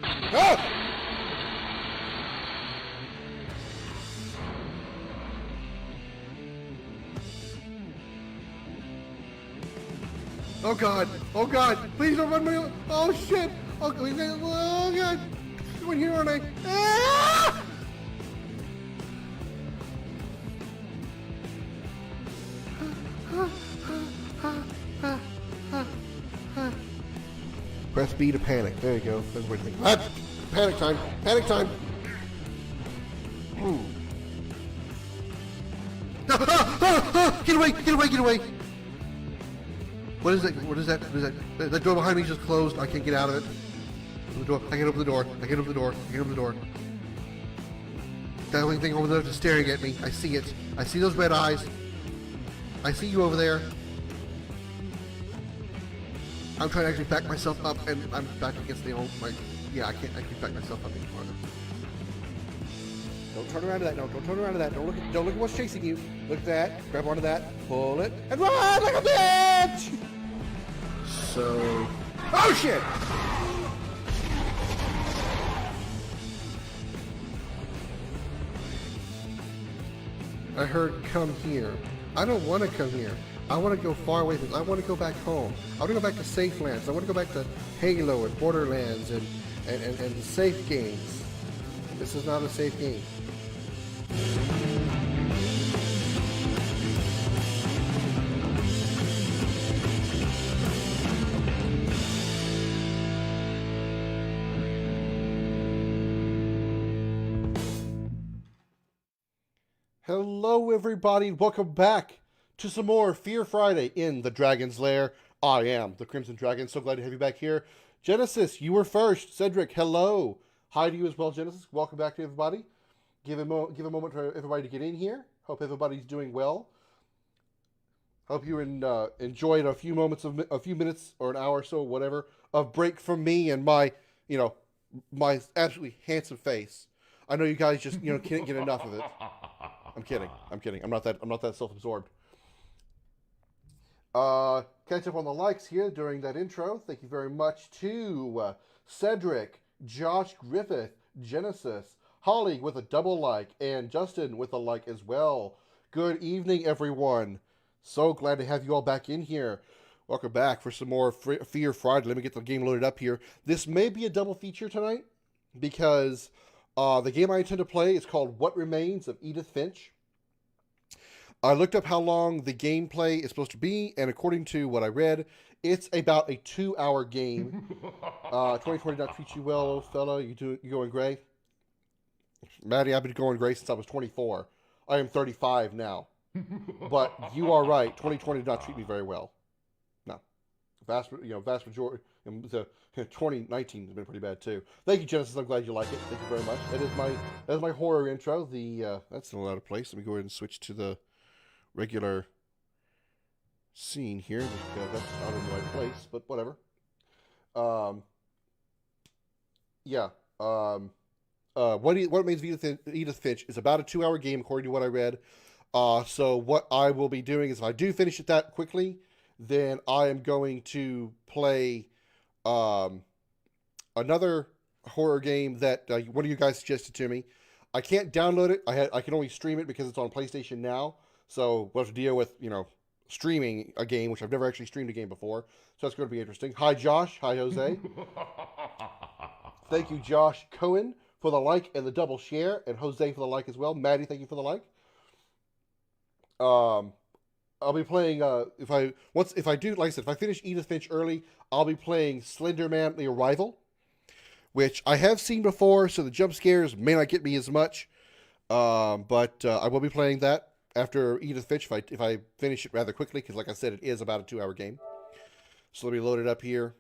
Ah! Oh God! Oh God! Please don't run me! Oh shit! Oh God! I'm in here, aren't I? Ah! Press B to panic. There you go. That's what you think. Ah! Panic time! Panic time! Get away! Get away! Get away! What is that? What is that? What is that? That door behind me just closed. I can't get out of it. The door. I can't open the door. I can't open the door. I can't open the door. That only thing over there is staring at me. I see it. I see those red eyes. I see you over there. I'm trying to actually back myself up, and I'm back against the old. Yeah, I can't actually back myself up any farther. Don't turn around to that. No, don't turn around to that. Don't look at what's chasing you. Look at that. Grab onto that. Pull it and run like a bitch. So, oh shit! I heard come here. I don't want to come here. I want to go far away from this. I want to go back home. I want to go back to safe lands. I want to go back to Halo and Borderlands and the safe games. This is not a safe game. Hello everybody, welcome back to some more Fear Friday in the Dragon's Lair. I am the Crimson Dragon, so glad to have you back here. Genesis, you were first. Cedric, hello. Hi to you as well, Genesis. Welcome back to everybody. Give a moment for everybody to get in here. Hope everybody's doing well. Hope you enjoyed a few minutes or an hour or so, whatever, of break from me and my absolutely handsome face. I know you guys just can't get enough of it. I'm kidding. I'm not that self-absorbed. Catch up on the likes here during that intro. Thank you very much to Cedric, Josh Griffith, Genesis, Holly with a double like, and Justin with a like as well. Good evening, everyone. So glad to have you all back in here. Welcome back for some more Fear Friday. Let me get the game loaded up here. This may be a double feature tonight because the game I intend to play is called What Remains of Edith Finch. I looked up how long the gameplay is supposed to be, and according to what I read, it's about a 2-hour game. 2020 not treat you well, old fella. You going gray? Maddie, I've been going gray since I was 24. I am 35 now. But you are right. 2020 did not treat me very well. No. Vast majority. 2019 has been pretty bad too. Thank you, Genesis. I'm glad you like it. Thank you very much. That is my horror intro. That's in a lot of place. Let me go ahead and switch to the regular scene here. That's not in the right place, but whatever. What Remains of Edith Finch is about a 2-hour game, according to what I read. So what I will be doing is, if I do finish it that quickly, then I am going to play another horror game that one of you guys suggested to me. I can't download it. I can only stream it because it's on PlayStation Now. So we'll have to deal with streaming a game, which I've never actually streamed a game before. So that's going to be interesting. Hi Josh. Hi Jose. Thank you Josh Cohen for the like and the double share, and Jose for the like as well. Maddie, thank you for the like. I'll be playing, if I finish Edith Finch early, I'll be playing Slender Man: The Arrival, which I have seen before, so the jump scares may not get me as much, but I will be playing that after Edith Finch if I finish it rather quickly, because like I said, it is about a 2-hour game. So let me load it up here.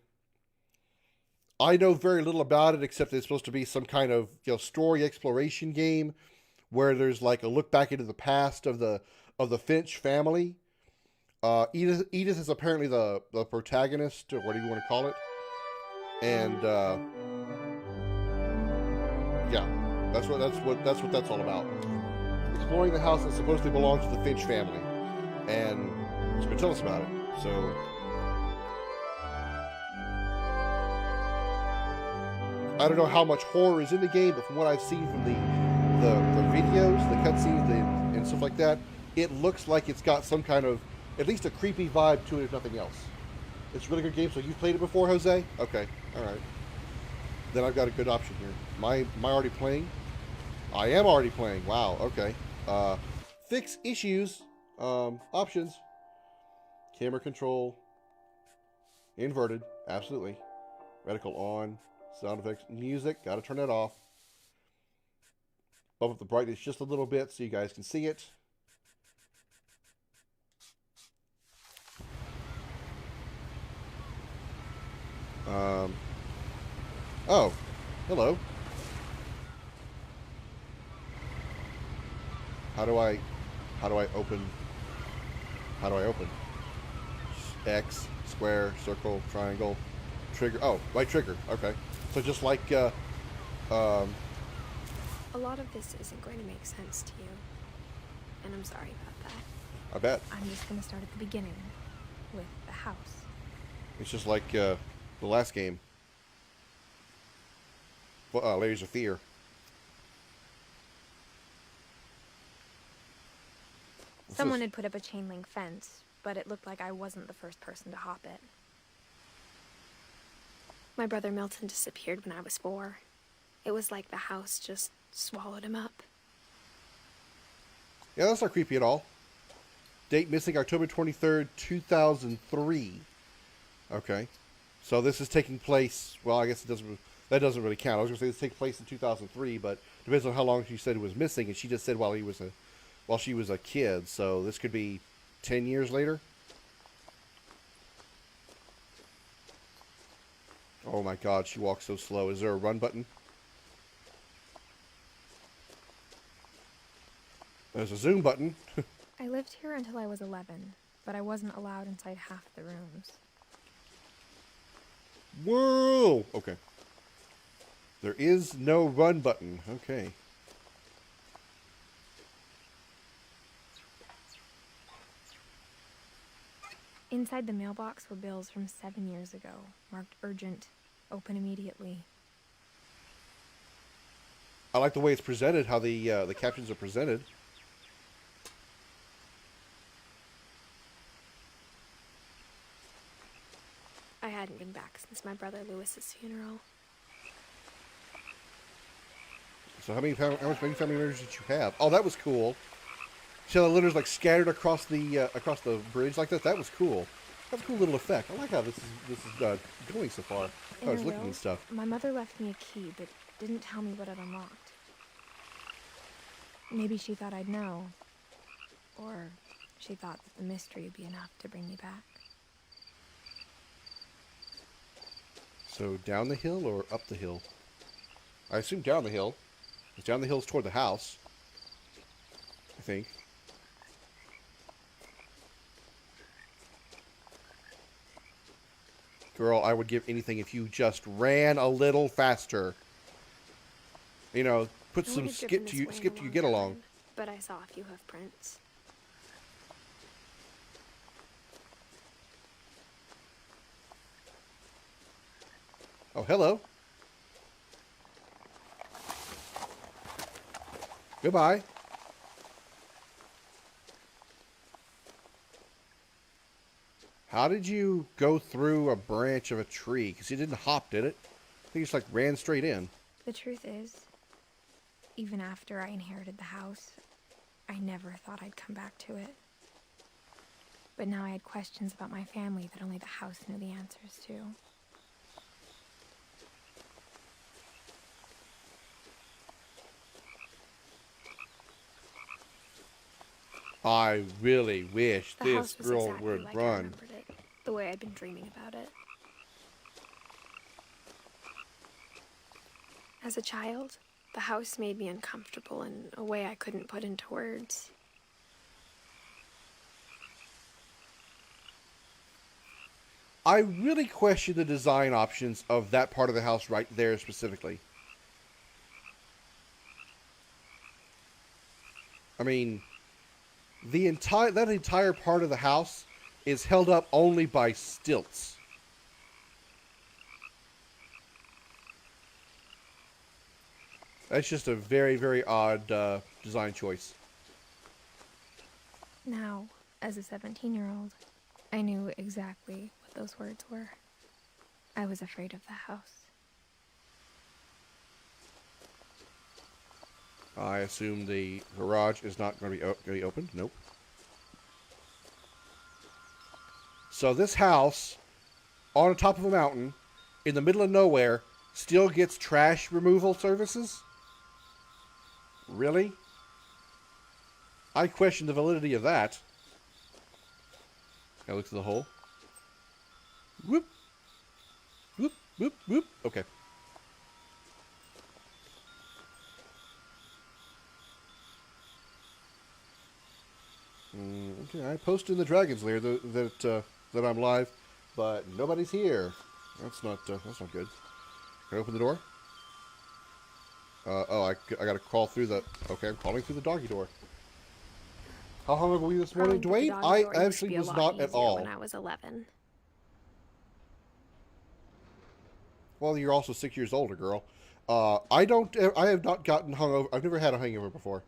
I know very little about it, except that it's supposed to be some kind of story exploration game, where there's like a look back into the past of the Finch family. Edith is apparently the protagonist, or whatever you want to call it, and that's what that's all about. Exploring the house that supposedly belongs to the Finch family, and it's going to tell us about it. So I don't know how much horror is in the game, but from what I've seen from the videos, the cutscenes, and stuff like that, it looks like it's got some kind of, at least a creepy vibe to it, if nothing else. It's a really good game. So you've played it before, Jose? Okay, all right. Then I've got a good option here. Am I already playing? I am already playing. Wow. Okay. Fix issues. Options. Camera control. Inverted. Absolutely. Reticle on. Sound effects. Music. Got to turn that off. Bump up the brightness just a little bit so you guys can see it. Oh, hello. How do I open? X, square, circle, triangle, trigger. Oh, right trigger. Okay. So just like, A lot of this isn't going to make sense to you. And I'm sorry about that. I bet. I'm just going to start at the beginning with the house. It's just like the last game. Layers of Fear. Someone had put up a chain link fence, but it looked like I wasn't the first person to hop it. My brother Milton disappeared when I was 4. It was like the house just swallowed him up. Yeah, that's not creepy at all. Date missing October 23rd, 2003. Okay. So this is taking place, well, I guess that doesn't really count. I was going to say this takes place in 2003, but depends on how long she said it was missing, and she just said while she was a kid, so this could be 10 years later. Oh my god, she walks so slow. Is there a run button? There's a zoom button. I lived here until I was 11, but I wasn't allowed inside half the rooms. Whoa! Okay. There is no run button. Okay. Inside the mailbox were bills from 7 years ago, marked urgent, open immediately. I like the way it's presented, how the captions are presented. I hadn't been back since my brother Lewis's funeral. So how many family members did you have? Oh, that was cool. See how the litter's like scattered across the bridge like that? That was cool. That's a cool little effect. I like how this is going so far. I was looking and stuff. My mother left me a key, but didn't tell me what it unlocked. Maybe she thought I'd know. Or she thought that the mystery would be enough to bring me back. So down the hill or up the hill? I assume down the hill. Because down the hill is toward the house. I think. Girl, I would give anything if you just ran a little faster. You know, put some skip to you get along. But I saw a few hoof prints. Oh, hello. Goodbye. How did you go through a branch of a tree? Because you didn't hop, did it? I think you just like ran straight in. The truth is, even after I inherited the house, I never thought I'd come back to it. But now I had questions about my family that only the house knew the answers to. I really wish The this house was girl exactly would like I run. remembered it, the way I'd been dreaming about it. As a child, the house made me uncomfortable in a way I couldn't put into words. I really question the design options of that part of the house right there specifically. I mean, that entire part of the house is held up only by stilts. That's just a very, very odd design choice. Now, as a 17-year-old, I knew exactly what those words were. I was afraid of the house. I assume the garage is not going to be opened. Nope. So this house, on the top of a mountain, in the middle of nowhere, still gets trash removal services? Really? I question the validity of that. I look through the hole. Whoop. Whoop, whoop, whoop. Okay. Okay, I posted in the Dragon's Lair that I'm live, but nobody's here. That's not good. Can I open the door? I gotta crawl through the... Okay, I'm crawling through the doggy door. How hungover were you this morning, Dwayne? I actually was not at all. When I was 11. Well, you're also 6 years older, girl. I have not gotten hungover. I've never had a hangover before.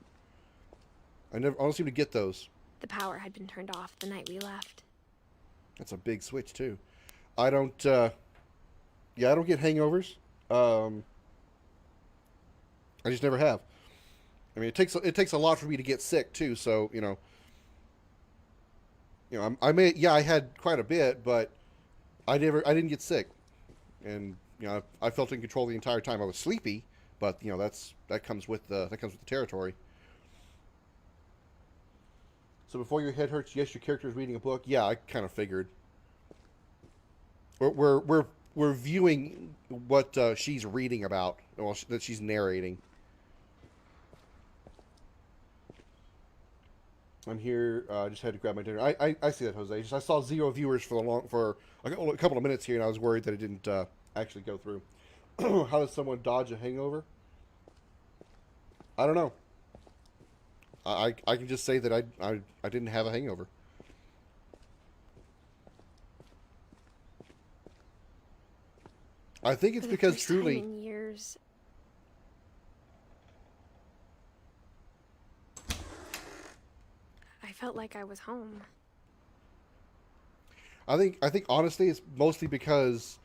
I don't seem to get those. The power had been turned off the night we left. That's a big switch too. I don't. I don't get hangovers. I just never have. I mean, it takes a lot for me to get sick too. So I had quite a bit, but I didn't get sick, and I felt in control the entire time. I was sleepy, but that comes with the territory. So before your head hurts, yes, your character is reading a book. Yeah, I kind of figured. We're viewing what she's reading about, well, that she's narrating. I'm here. I just had to grab my dinner. I see that, Jose. I saw 0 viewers for a couple of minutes here, and I was worried that it didn't actually go through. How does someone dodge a hangover? I don't know. I can just say that I didn't have a hangover. I think it's because truly. In years, I felt like I was home. I think honestly it's mostly because,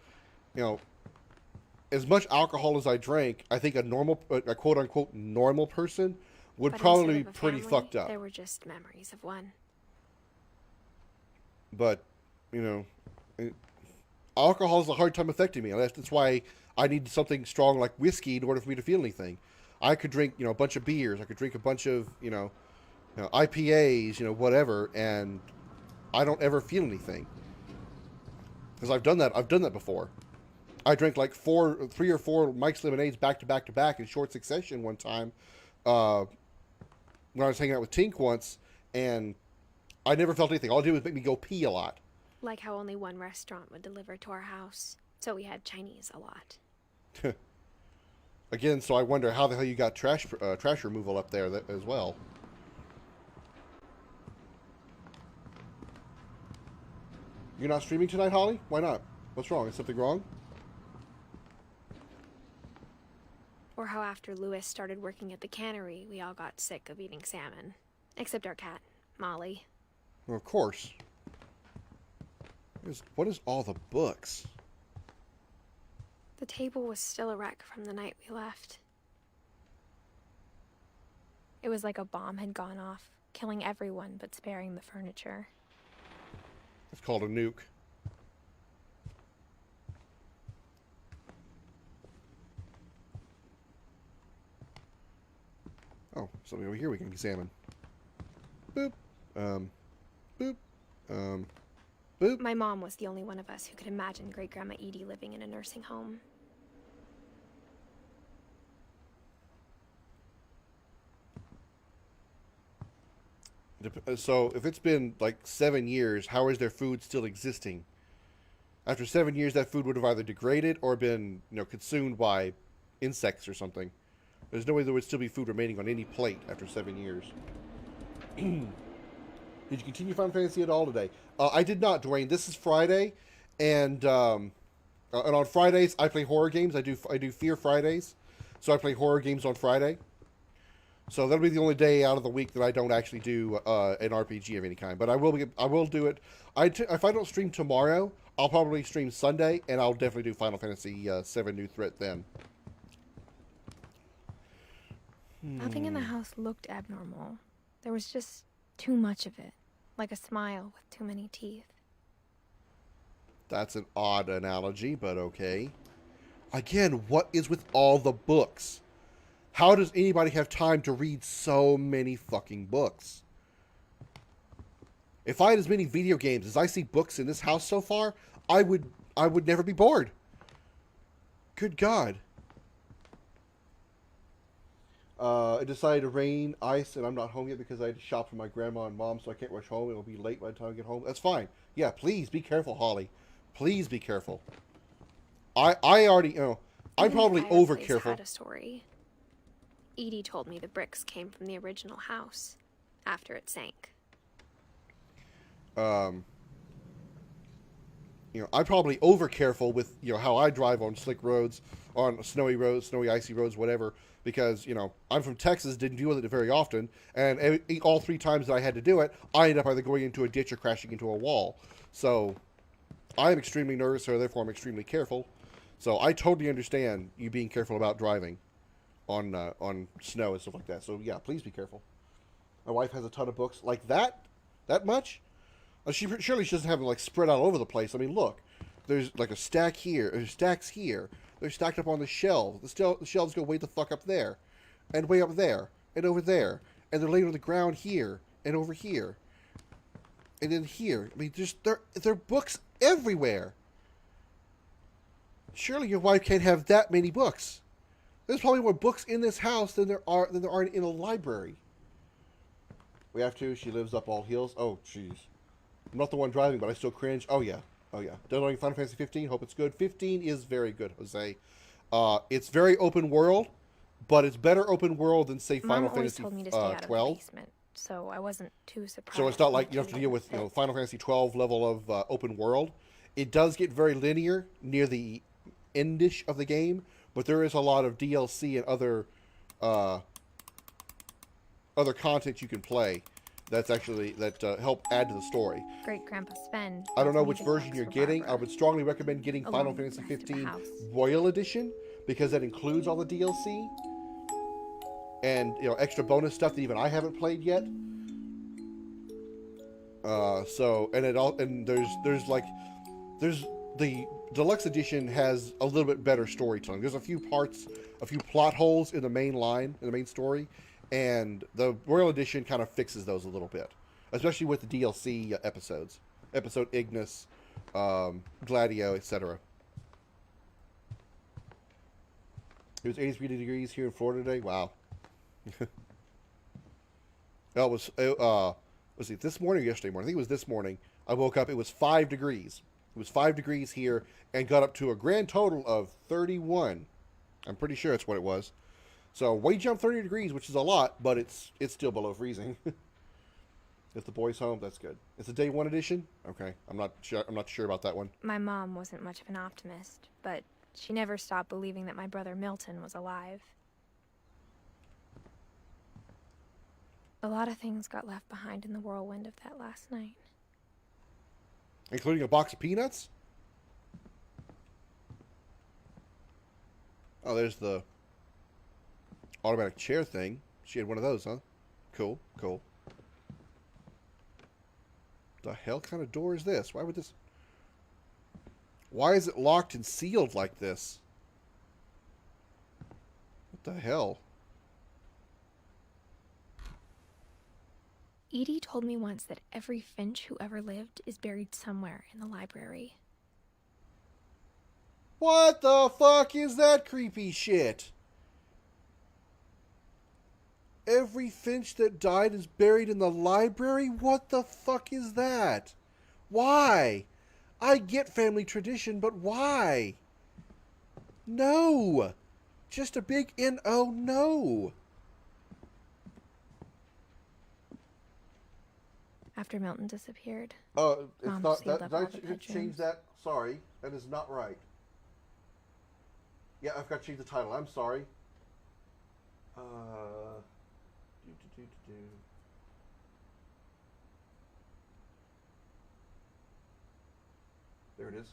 as much alcohol as I drank, I think a quote unquote normal person would probably be pretty fucked up. There were just memories of one. But, alcohol is a hard time affecting me. That's why I need something strong like whiskey in order for me to feel anything. I could drink, a bunch of beers. I could drink a bunch of, IPAs, whatever, and I don't ever feel anything. Because I've done that. I've done that before. I drank like 3 or 4 Mike's Lemonades back to back in short succession one time. When I was hanging out with Tink once, and I never felt anything. All it did was make me go pee a lot. Like how only one restaurant would deliver to our house, so we had Chinese a lot. Again, so I wonder how the hell you got trash removal up there as well. You're not streaming tonight, Holly? Why not? What's wrong? Is something wrong? Or how after Lewis started working at the cannery, we all got sick of eating salmon. Except our cat, Molly. Well, of course. What is all the books? The table was still a wreck from the night we left. It was like a bomb had gone off, killing everyone but sparing the furniture. It's called a nuke. Oh, something over here we can examine. Boop. Boop. Boop. My mom was the only one of us who could imagine Great-Grandma Edie living in a nursing home. So, if it's been like 7 years, how is their food still existing? After 7 years, that food would have either degraded or been, consumed by insects or something. There's no way there would still be food remaining on any plate after 7 years. Did you continue Final Fantasy at all today? I did not, Dwayne. This is Friday, and on Fridays I play horror games. I do Fear Fridays. So I play horror games on Friday. So that'll be the only day out of the week that I don't actually do an RPG of any kind. But I will do it. If I don't stream tomorrow, I'll probably stream Sunday, and I'll definitely do Final Fantasy VII New Threat then. Nothing in the house looked abnormal. There was just too much of it, like a smile with too many teeth. That's an odd analogy, but okay. Again, what is with all the books? How does anybody have time to read so many fucking books? If I had as many video games as I see books in this house so far, I would never be bored. Good God. It decided to rain, ice, and I'm not home yet because I had to shop for my grandma and mom, so I can't rush home. It'll be late by the time I get home. That's fine. Yeah, please be careful, Holly. Please be careful. I already, you know, I'm probably over careful. Had a story. Edie told me the bricks came from the original house after it sank. You know, I'm probably over careful with, you know, how I drive on slick roads, on snowy roads, snowy, icy roads, whatever, because, you know, I'm from Texas, didn't deal with it very often, and all 3 times that I had to do it, I ended up either going into a ditch or crashing into a wall. So, I'm extremely nervous, so therefore I'm extremely careful. So, I totally understand you being careful about driving on snow and stuff like that. So, yeah, please be careful. My wife has a ton of books like that much. Surely she doesn't have them like spread out all over the place. I mean, look, there's like a stack here, there's stacks here. They're stacked up on the shelves. The shelves go way the fuck up there, and way up there, and over there, and they're laid on the ground here and over here, and then here. I mean, there are books everywhere. Surely your wife can't have that many books. There's probably more books in this house than there are in a library. We have to. She lives up all hills. Oh, jeez. I'm not the one driving, but I still cringe. Oh, yeah. Oh, yeah. Downloading Final Fantasy 15. Hope it's good. 15 is very good, Jose. It's very open world, but it's better open world than, say, Final Fantasy 12. Told me to stay out of the basement, so I wasn't too surprised. So it's not like you have to deal with, you know, Final Fantasy 12 level of open world. It does get very linear near the endish of the game, but there is a lot of DLC and other content you can play. That's actually help add to the story. Great Grandpa Sven. I don't know which version you're getting. I would strongly recommend getting Final Fantasy 15 Royal Edition because that includes all the DLC and, you know, extra bonus stuff that even I haven't played yet. There's the deluxe edition has a little bit better storytelling. There's a few plot holes in the main line, in the main story. And the Royal Edition kind of fixes those a little bit, especially with the DLC episodes. Episode Ignis, Gladio, etc. It was 83 degrees here in Florida today. Wow. Let's see, this morning or yesterday morning? I think it was this morning. I woke up, it was 5 degrees. It was 5 degrees here and got up to a grand total of 31. I'm pretty sure that's what it was. So we jumped 30 degrees, which is a lot, but it's still below freezing. If the boy's home, that's good. It's a day 1 edition? Okay. I'm not sure about that one. My mom wasn't much of an optimist, but she never stopped believing that my brother Milton was alive. A lot of things got left behind in the whirlwind of that last night. Including a box of peanuts? Oh, there's the automatic chair thing. She had one of those, huh? Cool, cool. The hell kind of door is this? Why is it locked and sealed like this? What the hell? Edie told me once that every Finch who ever lived is buried somewhere in the library. What the fuck is that creepy shit? Every Finch that died is buried in the library? What the fuck is that? Why? I get family tradition, but why? No. Just a big N-O, no. After Milton disappeared, It's Mom not sealed that. up all the Did I change that? Sorry, that is not right. Yeah, I've got to change the title. I'm sorry. Do, do, do, do, do. There it is.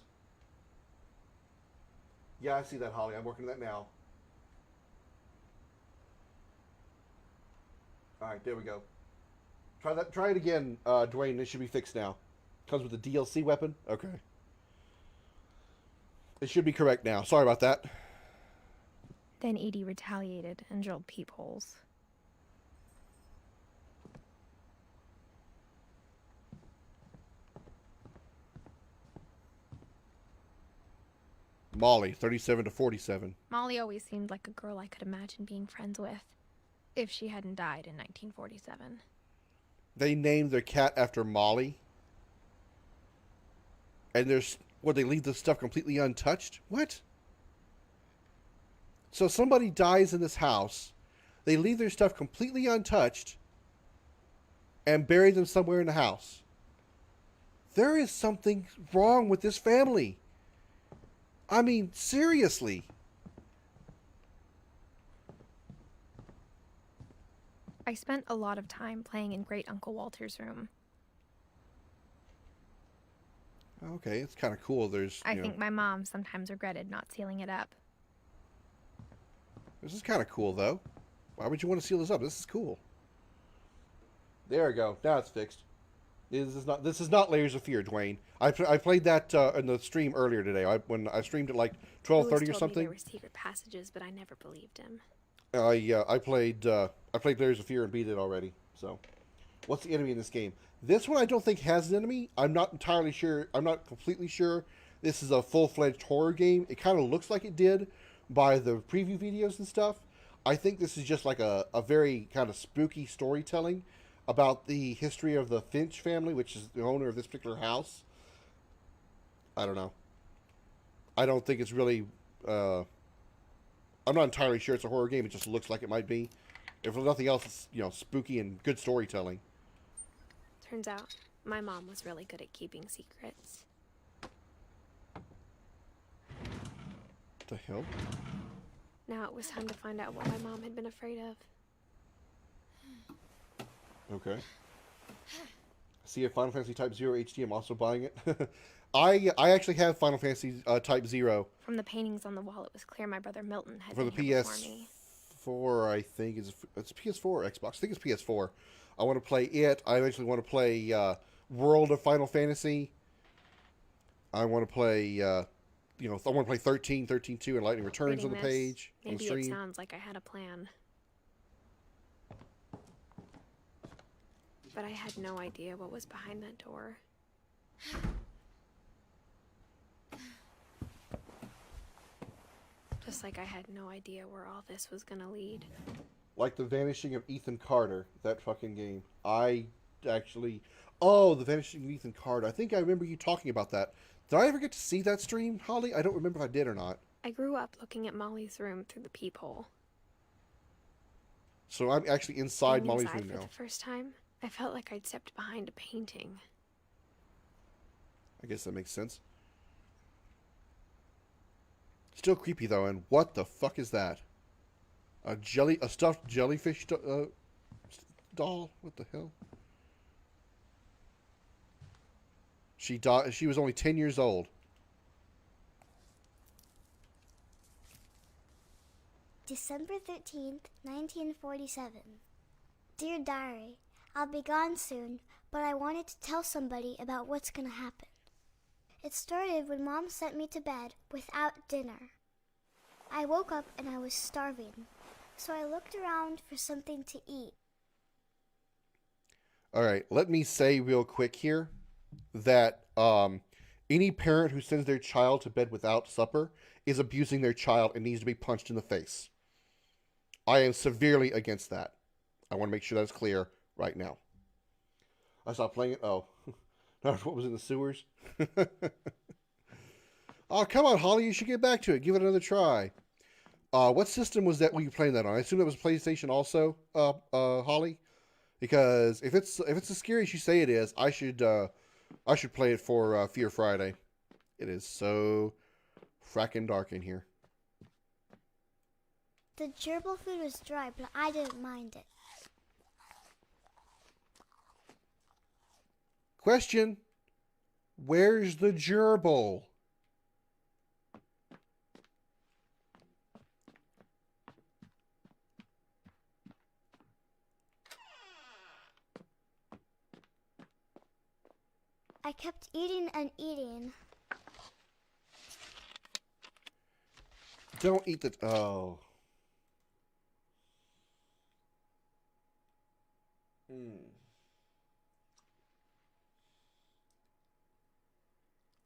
Yeah, I see that, Holly. I'm working on that now. All right, there we go. Try that. Try it again, Dwayne. It should be fixed now. Comes with a DLC weapon. Okay. It should be correct now. Sorry about that. Then Edie retaliated and drilled peepholes. Molly, 37 to 47. Molly always seemed like a girl I could imagine being friends with, if she hadn't died in 1947. They named their cat after Molly. And they leave the stuff completely untouched? What? So somebody dies in this house, they leave their stuff completely untouched, and bury them somewhere in the house. There is something wrong with this family. I mean, seriously. I spent a lot of time playing in Great Uncle Walter's room. Okay, it's kind of cool. I think my mom sometimes regretted not sealing it up. This is kind of cool, though. Why would you want to seal this up? This is cool. There we go. Now it's fixed. This is not Layers of Fear, Dwayne. I played that in the stream earlier today. When I streamed at like 12:30 or something. There were secret passages, but I never believed him. I played Layers of Fear and beat it already. So, what's the enemy in this game? This one I don't think has an enemy. I'm not entirely sure. I'm not completely sure. This is a full-fledged horror game. It kind of looks like it did by the preview videos and stuff. I think this is just like a very kind of spooky storytelling about the history of the Finch family, which is the owner of this particular house. I don't know. I don't think it's really... I'm not entirely sure it's a horror game. It just looks like it might be. If nothing else, it's, spooky and good storytelling. Turns out, my mom was really good at keeping secrets. What the hell? Now it was time to find out what my mom had been afraid of. Okay. See if Final Fantasy Type 0 HD, I'm also buying it. I actually have Final Fantasy Type 0. From the paintings on the wall, it was clear my brother Milton had For the been here before me. PS4, I think. It's PS4 or Xbox? I think it's PS4. I want to play it. I eventually want to play World of Final Fantasy. I want to play... I want to play 13, 13.2, and Lightning Returns on the page. Maybe it sounds like I had a plan. But I had no idea what was behind that door. Just like I had no idea where all this was gonna lead. Like the Vanishing of Ethan Carter, that fucking game. The Vanishing of Ethan Carter. I think I remember you talking about that. Did I ever get to see that stream, Holly? I don't remember if I did or not. I grew up looking at Molly's room through the peephole. So I'm actually inside Molly's room now. For the first time, I felt like I'd stepped behind a painting. I guess that makes sense. Still creepy though, and what the fuck is that? A stuffed jellyfish doll? What the hell? She died. She was only 10 years old. December 13th, 1947. Dear Diary, I'll be gone soon, but I wanted to tell somebody about what's gonna happen. It started when Mom sent me to bed without dinner. I woke up and I was starving, so I looked around for something to eat. All right, let me say real quick here that any parent who sends their child to bed without supper is abusing their child and needs to be punched in the face. I am severely against that. I want to make sure that's clear right now. I stopped playing it. Oh, that's what was in the sewers. Oh, come on, Holly. You should get back to it. Give it another try. What system was that? Were you playing that on? I assume that was PlayStation also, Holly. Because if it's as scary as you say it is, I should play it for Fear Friday. It is so frackin' dark in here. The gerbil food was dry, but I didn't mind it. Question. Where's the gerbil? I kept eating and eating. Don't eat the... Oh.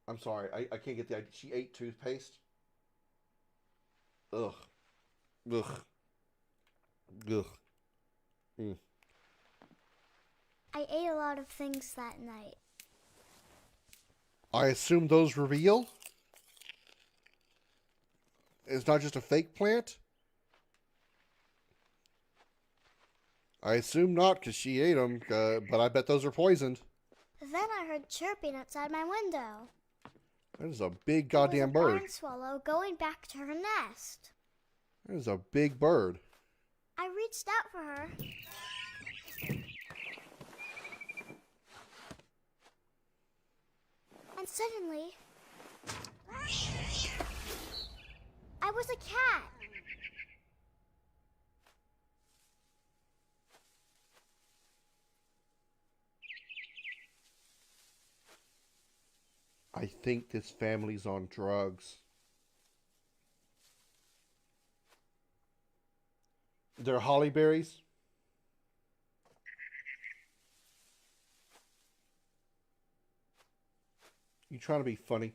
I'm sorry. I can't get the idea. She ate toothpaste? Ugh. Ugh. Ugh. Mm. I ate a lot of things that night. I assume those were real? It's not just a fake plant? I assume not, because she ate them, but I bet those are poisoned. Then I heard chirping outside my window. That is a big goddamn bird. It was a barn swallow going back to her nest. That is a big bird. I reached out for her. And suddenly, I was a cat. I think this family's on drugs. They're holly berries. You trying to be funny?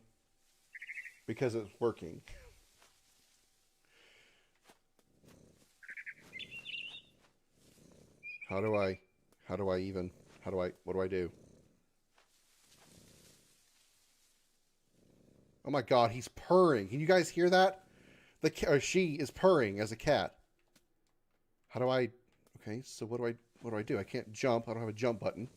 Because it's working. What do I do? Oh my god, he's purring. Can you guys hear that? She is purring as a cat. How do I... Okay, so what do I do? I can't jump. I don't have a jump button.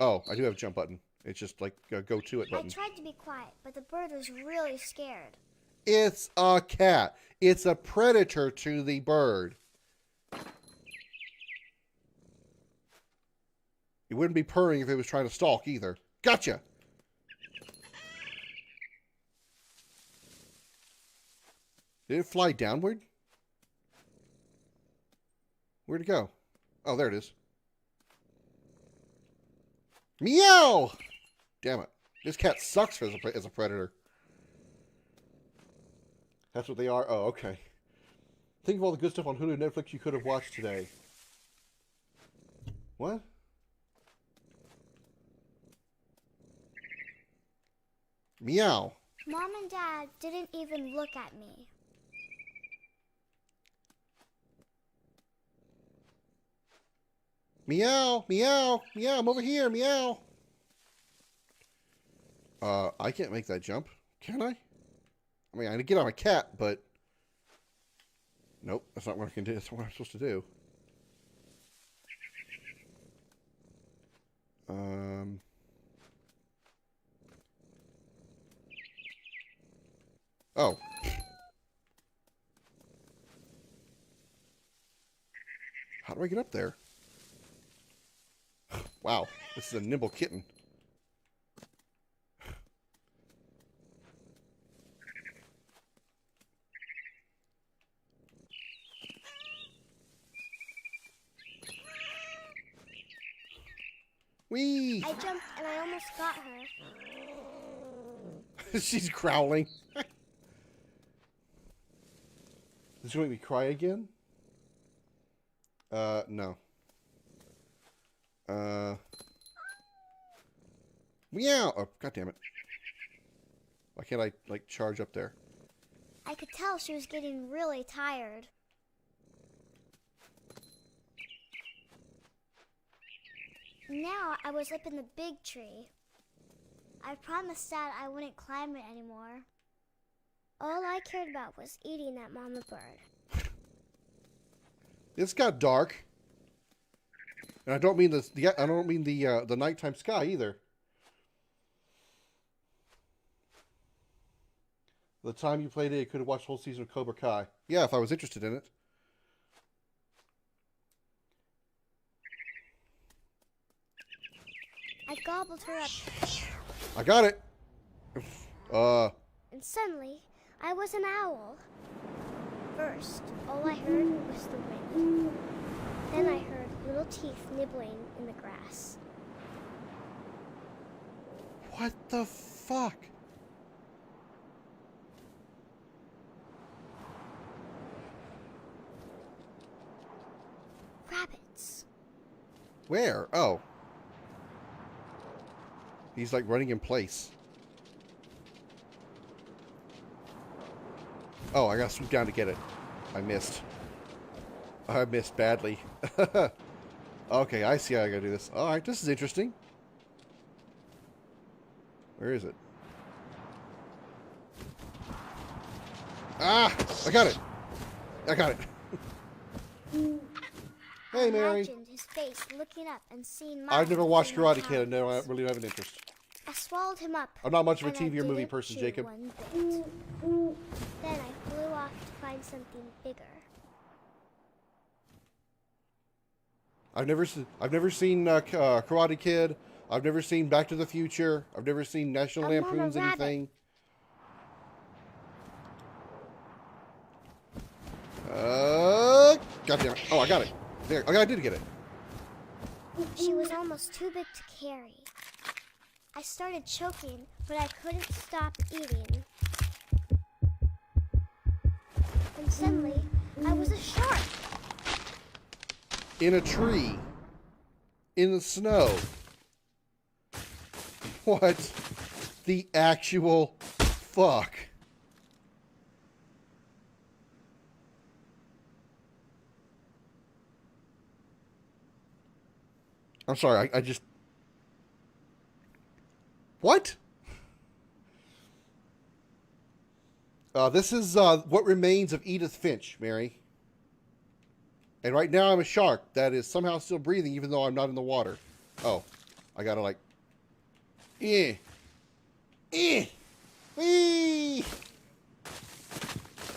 Oh, I do have a jump button. It's just like a go to it button. I tried to be quiet, but the bird was really scared. It's a cat. It's a predator to the bird. It wouldn't be purring if it was trying to stalk either. Gotcha! Did it fly downward? Where'd it go? Oh, there it is. Meow! Damn it. This cat sucks as a predator. That's what they are? Oh, okay. Think of all the good stuff on Hulu and Netflix you could have watched today. What? Meow. Mom and Dad didn't even look at me. Meow, meow, meow, I'm over here, meow. I can't make that jump, can I? I mean, I can get on a cat, but... Nope, that's not what I can do. That's what I'm supposed to do. Oh. How do I get up there? Wow, this is a nimble kitten. Whee! I jumped and I almost got her. She's growling. Does she make me cry again? No. Meow! Oh, god damn it. Why can't I, like, charge up there? I could tell she was getting really tired. Now I was up in the big tree. I promised Dad I wouldn't climb it anymore. All I cared about was eating that mama bird. It's got dark. And I don't mean the nighttime sky either. The time you played it, you could have watched the whole season of Cobra Kai. Yeah, if I was interested in it. I gobbled her up. I got it. And suddenly, I was an owl. First, all I heard was the wind. Then I heard little teeth nibbling in the grass. What the fuck? Rabbits. Where? Oh. He's like running in place. Oh, I gotta swoop down to get it. I missed. I missed badly. Okay, I see how I gotta do this. Alright, this is interesting. Where is it? Ah! I got it! I got it. Hey, Mary. Imagined his face looking up and seeing mine. I've never watched in my Karate Kid and I hands. really have an interest. I swallowed him up. I'm not much of a and I TV or movie didn't person, chew Jacob. one bit. Then I flew off to find something bigger. I've never seen Karate Kid. I've never seen Back to the Future. I've never seen National I'm not a Lampoon's rabbit. anything. God damn it. Oh, I got it. There. Okay, I did get it. She was almost too big to carry. I started choking, but I couldn't stop eating. And suddenly, I was a shark. In a tree. In the snow. What the actual fuck? I'm sorry, I just... What? This is what remains of Edith Finch, Mary. And right now I'm a shark that is somehow still breathing even though I'm not in the water. Oh, I gotta like... Wee!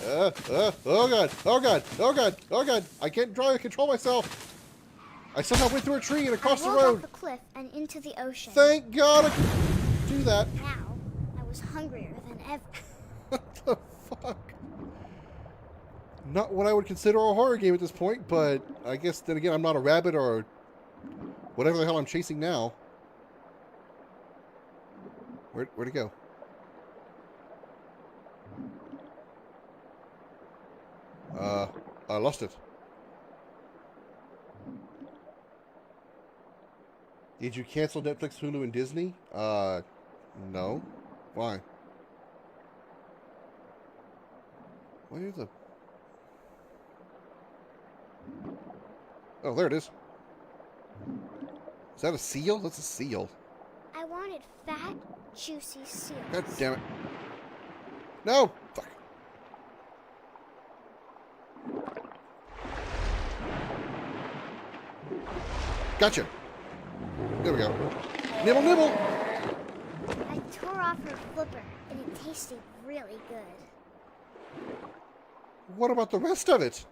Oh god, oh god, oh god, oh god. I can't control myself. I somehow went through a tree and across the I rolled road. off the cliff and into the ocean. Thank God I could do that. Now, I was hungrier than ever. What the fuck? Not what I would consider a horror game at this point, but I guess then again I'm not a rabbit or whatever the hell I'm chasing now. Where'd it go? I lost it. Did you cancel Netflix, Hulu, and Disney? No. Why? Where's the... Oh, there it is. Is that a seal? That's a seal. I wanted fat, juicy seals. God damn it. No! Fuck. Gotcha. There we go. Nibble, nibble! I tore off her flipper, and it tasted really good. What about the rest of it?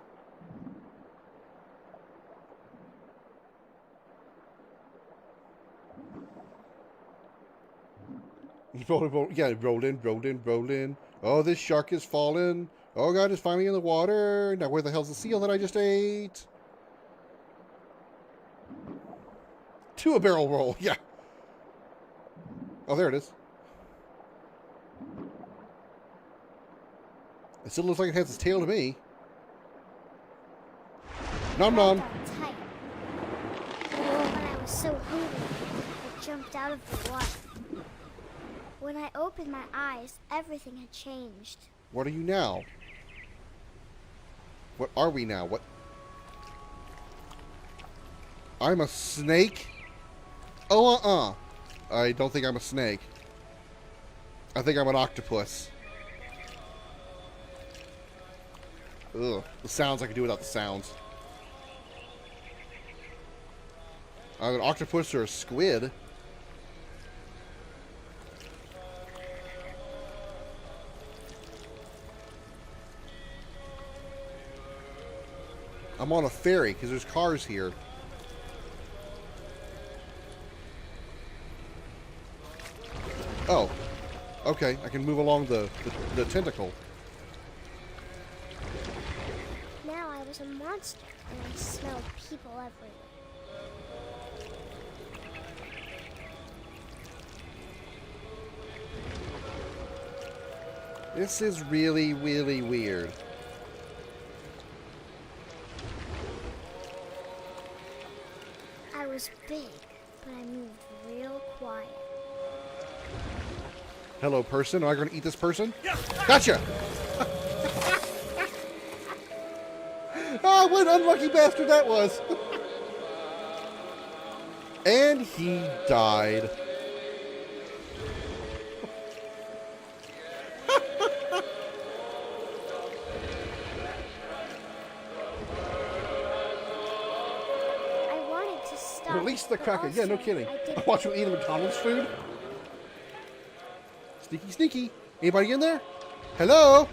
Yeah, roll in. Oh, this shark is falling. Oh god, it's finally in the water. Now where the hell's the seal that I just ate? To a barrel roll, yeah. Oh, there it is. It still looks like it has its tail to me. Nom nom. I got tight. When I was so hungry, I jumped out of the water. When I opened my eyes, everything had changed. What are you now? What are we now? What? I'm a snake? Oh, I don't think I'm a snake. I think I'm an octopus. Ugh. The sounds I can do without the sounds. I'm an octopus or a squid. I'm on a ferry because there's cars here. Oh. Okay, I can move along the tentacle. Now I was a monster, and I smelled people everywhere. This is really, really weird. I was big, but I moved real quiet. Hello, person. Am I going to eat this person? Gotcha! Ah, what an unlucky bastard that was! And he died. I wanted to stop. Release the but Kraken. Yeah, no also kidding. I didn't. Watch him eat a McDonald's food. Sneaky, sneaky. Anybody in there? Hello?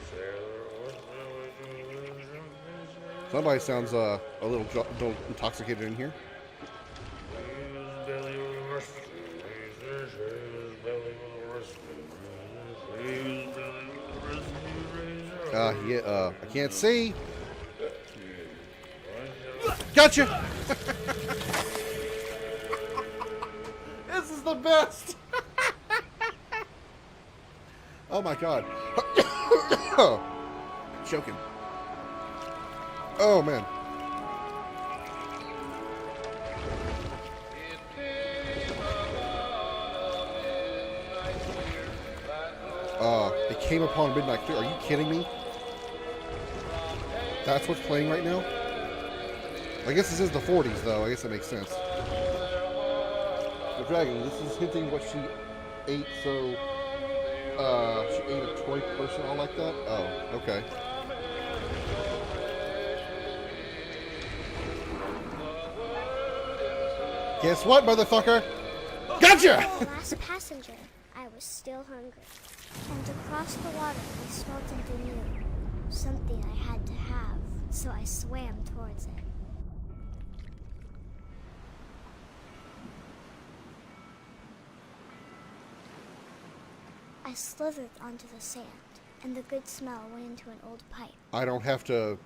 Somebody sounds a little intoxicated in here. Yeah, I can't see. Gotcha! This is the best! Oh my god. Choking. Oh man. It came upon midnight. Are you kidding me? That's what's playing right now? I guess this is the 40s though. I guess that makes sense. The dragon, this is hinting what she ate, so she ate a toy person all like that? Oh, okay. Guess what, motherfucker? Gotcha! The last passenger, I was still hungry. And across the water, I smelled something new. Something I had to have, so I swam towards it. I slithered onto the sand, and the good smell went into an old pipe. I don't have to...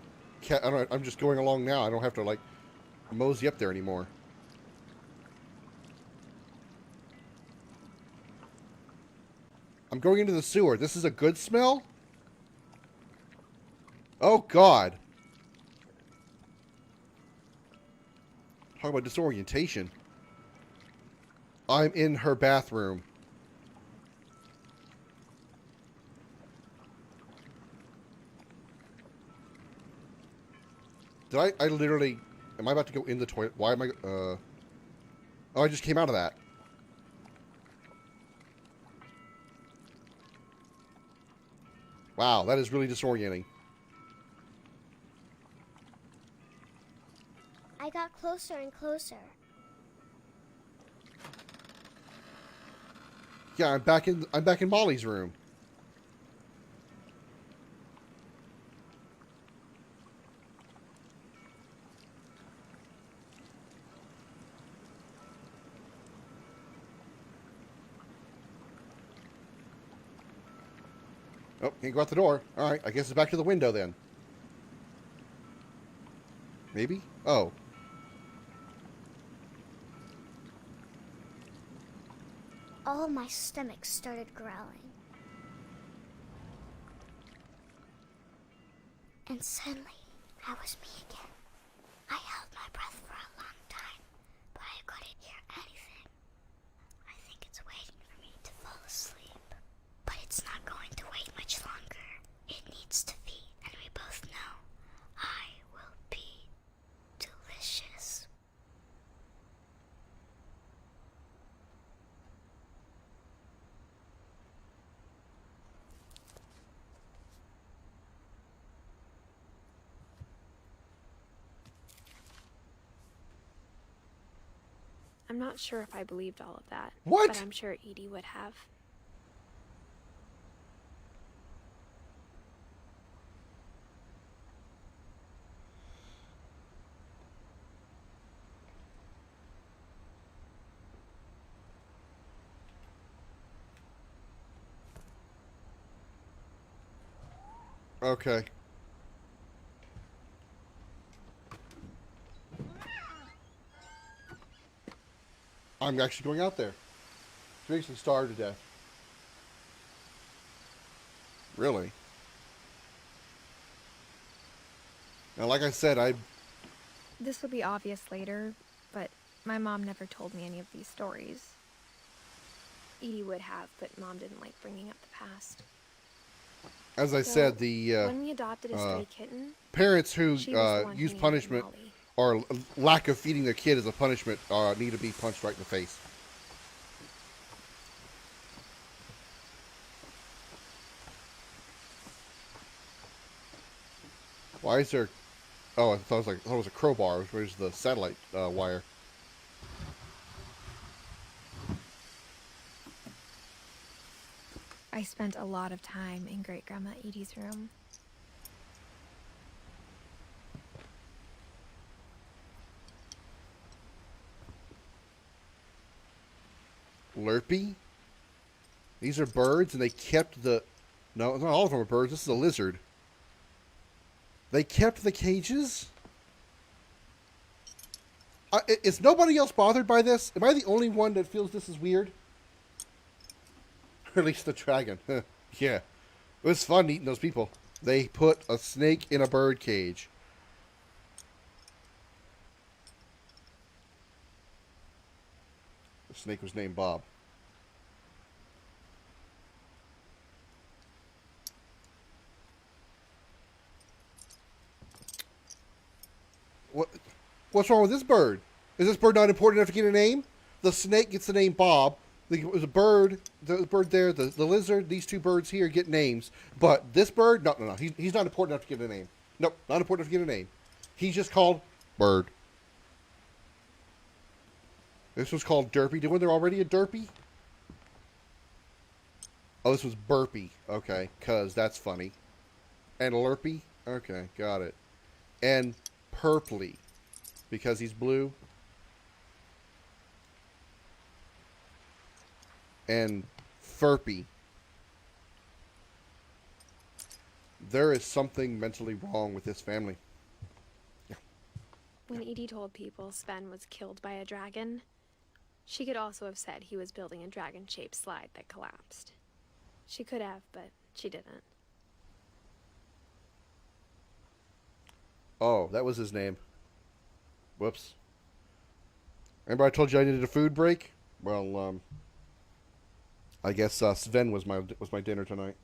I'm just going along now. I don't have to, like, mosey up there anymore. I'm going into the sewer. This is a good smell? Oh, God. Talk about disorientation. I'm in her bathroom. Did I literally... Am I about to go in the toilet? Why am I... Oh, I just came out of that. Wow, that is really disorienting. I got closer and closer. Yeah, I'm back in Molly's room. Oh, can't go out the door. Alright, I guess it's back to the window then. Maybe? Oh. All my stomach started growling. And suddenly, I was me again. I held my breath for a long time, but I couldn't hear anything. I think it's waiting for me to fall asleep. But it's not going to wait much longer. It needs to feed, and we both know I will be delicious. I'm not sure if I believed all of that. What? But I'm sure Edie would have. Okay. I'm actually going out there. She makes me starve to death. Really? Now, like I said, This will be obvious later, but my mom never told me any of these stories. Edie would have, but Mom didn't like bringing up the past. as I So, said, the when we adopted a stray kitten, parents who she was the one use who named punishment Molly. or lack of feeding their kid as a punishment need to be punched right in the face. Why is there... Oh, I thought it was a crowbar. Where's the satellite wire? I spent a lot of time in Great-Grandma Edie's room. Lurpy? These are birds, and they kept the... No, not all of them are birds. This is a lizard. They kept the cages? Is nobody else bothered by this? Am I the only one that feels this is weird? Or at least the dragon. Yeah. It was fun eating those people. They put a snake in a bird cage. The snake was named Bob. What's wrong with this bird? Is this bird not important enough to get a name? The snake gets the name Bob. The bird there, the lizard, these two birds here get names. But this bird, no. He's not important enough to get a name. Nope, not important enough to get a name. He's just called Bird. This was called Derpy. Wasn't there already a Derpy? Oh, this was Burpy. Okay, because that's funny. And Lurpy? Okay, got it. And Purply, because he's blue. And Furpy. There is something mentally wrong with this family. Yeah. When Edie told people Sven was killed by a dragon, she could also have said he was building a dragon-shaped slide that collapsed. She could have, but she didn't. Oh, that was his name. Whoops. Remember I told you I needed a food break? Well, I guess Sven was my dinner tonight.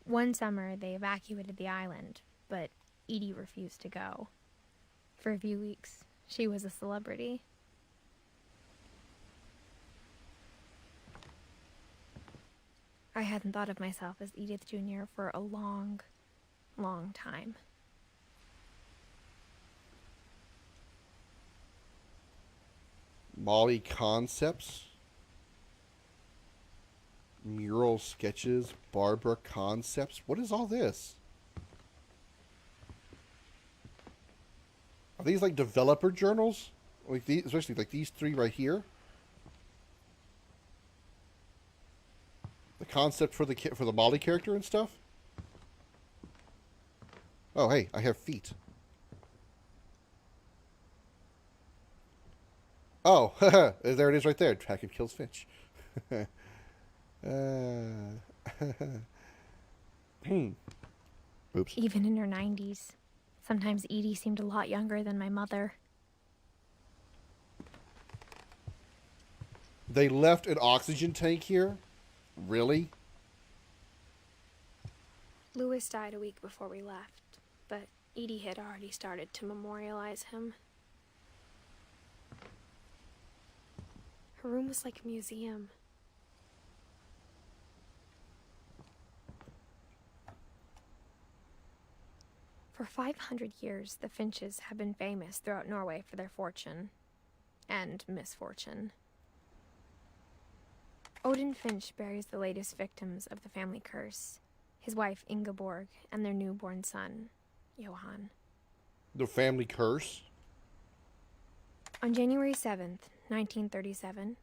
One summer, they evacuated the island, but Edie refused to go. For a few weeks, she was a celebrity. I hadn't thought of myself as Edith Jr. for a long, long time. Molly Concepts. Mural sketches. Barbara Concepts. What is all this? Are these like developer journals? Like these, especially like these three right here. The concept for the Molly character and stuff. Oh, hey, I have feet. Oh, there it is right there. Dragon kills Finch. Oops. Even in her 90s, sometimes Edie seemed a lot younger than my mother. They left an oxygen tank here? Really? Louis died a week before we left, but Edie had already started to memorialize him. Her room was like a museum. For 500 years, the Finches have been famous throughout Norway for their fortune and misfortune. Odin Finch buries the latest victims of the family curse, his wife Ingeborg and their newborn son, Johan. The family curse? On January 7th, 1937,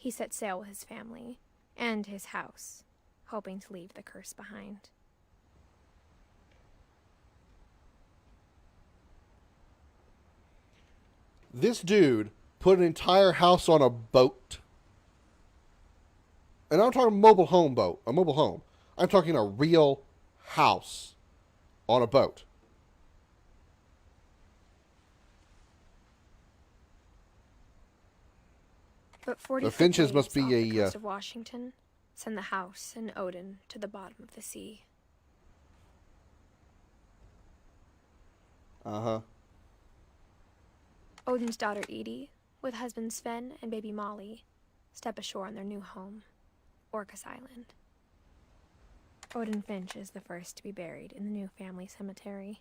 he set sail with his family and his house, hoping to leave the curse behind. This dude put an entire house on a boat. And I'm talking a mobile home. I'm talking a real house on a boat. But 40 The Finches days must be off the a coast of Washington send the house and Odin to the bottom of the sea. Uh-huh. Odin's daughter Edith, with husband Sven and baby Molly, step ashore on their new home, Orcas Island. Odin Finch is the first to be buried in the new family cemetery.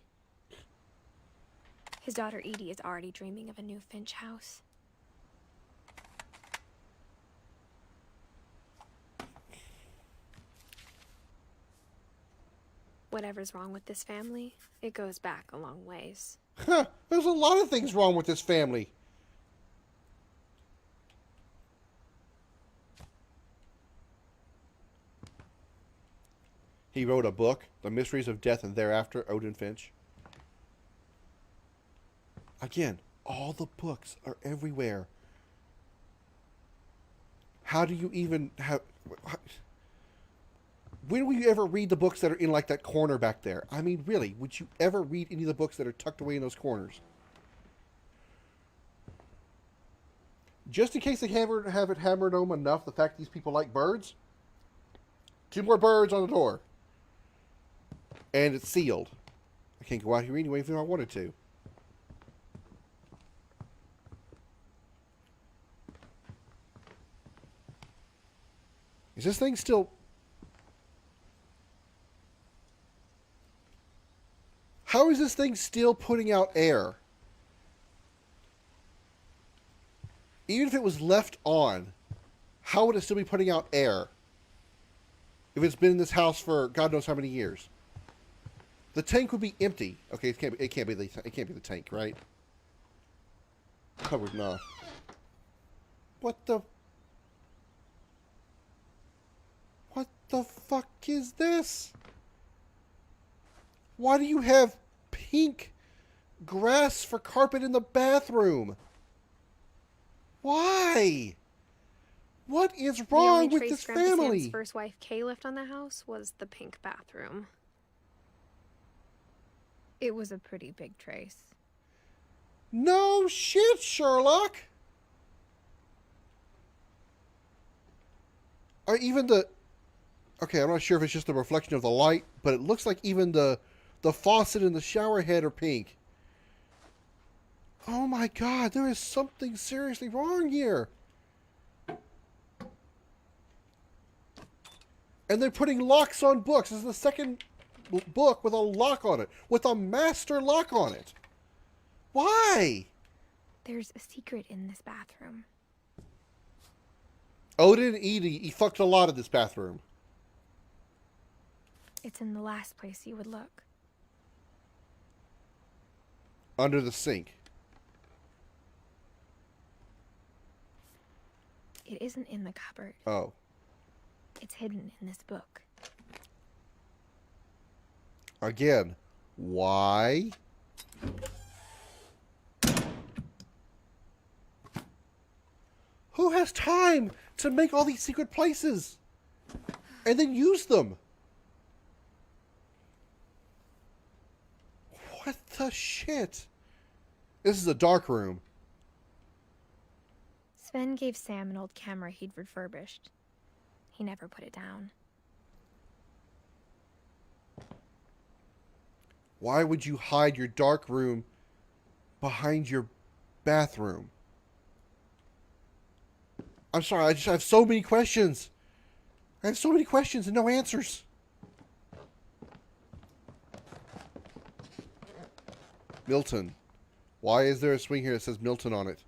His daughter Edith is already dreaming of a new Finch house. Whatever's wrong with this family, it goes back a long ways. Huh, there's a lot of things wrong with this family. He wrote a book, The Mysteries of Death and Thereafter, Odin Finch. Again, all the books are everywhere. How do you even have... When will you ever read the books that are in, like, that corner back there? I mean, really, would you ever read any of the books that are tucked away in those corners? Just in case they have it hammered home enough, the fact these people like birds, 2 more birds on the door. And it's sealed. I can't go out here anyway if I wanted to. Is this thing still... How is this thing still putting out air? Even if it was left on, how would it still be putting out air? If it's been in this house for God knows how many years. The tank would be empty. Okay, it can't be the tank, right? Covered enough. What the fuck is this? Why do you have pink grass for carpet in the bathroom? Why? What is wrong with this family? Sam's first wife Kay left on the house was the pink bathroom. It was a pretty big trace. No shit, Sherlock. Or even the... Okay, I'm not sure if it's just the reflection of the light, but it looks like even the faucet and the shower head are pink. Oh my god, there is something seriously wrong here. And they're putting locks on books. This is the second book with a lock on it. With a master lock on it. Why? There's a secret in this bathroom. Odin and Edie, he fucked a lot of this bathroom. It's in the last place you would look. Under the sink. It isn't in the cupboard. Oh. It's hidden in this book. Again, why? Who has time to make all these secret places and then use them? What the shit? This is a dark room. Sven gave Sam an old camera he'd refurbished. He never put it down. Why would you hide your dark room behind your bathroom? I'm sorry, I have so many questions. I have so many questions and no answers. Milton. Why is there a swing here that says Milton on it?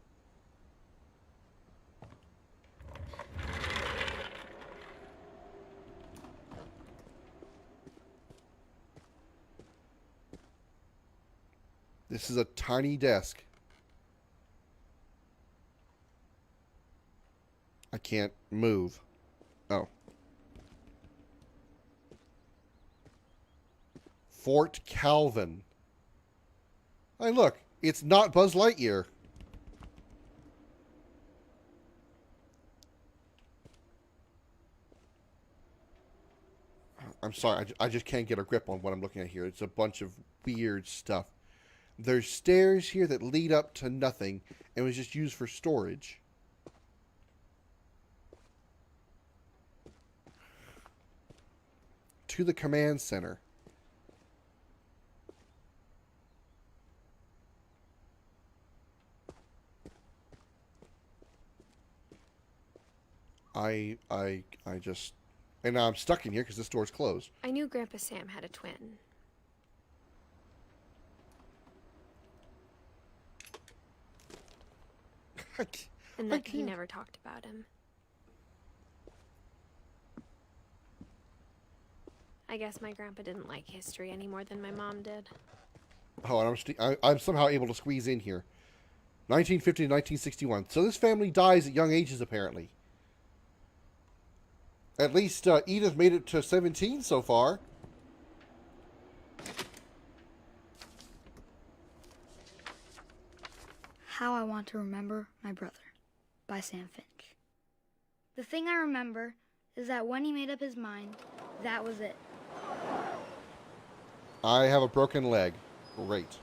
This is a tiny desk. I can't move. Oh. Fort Calvin. Hey, look. It's not Buzz Lightyear. I'm sorry. I just can't get a grip on what I'm looking at here. It's a bunch of weird stuff. There's stairs here that lead up to nothing and was just used for storage. To the command center. I just... And now I'm stuck in here because this door's closed. I knew Grandpa Sam had a twin. And that he never talked about him. I guess my grandpa didn't like history any more than my mom did. Oh, and I'm somehow able to squeeze in here. 1950 to 1961. So this family dies at young ages, apparently. At least Edith made it to 17 so far. How I Want to Remember My Brother by Sam Finch. The thing I remember is that when he made up his mind, that was it. I have a broken leg. Great.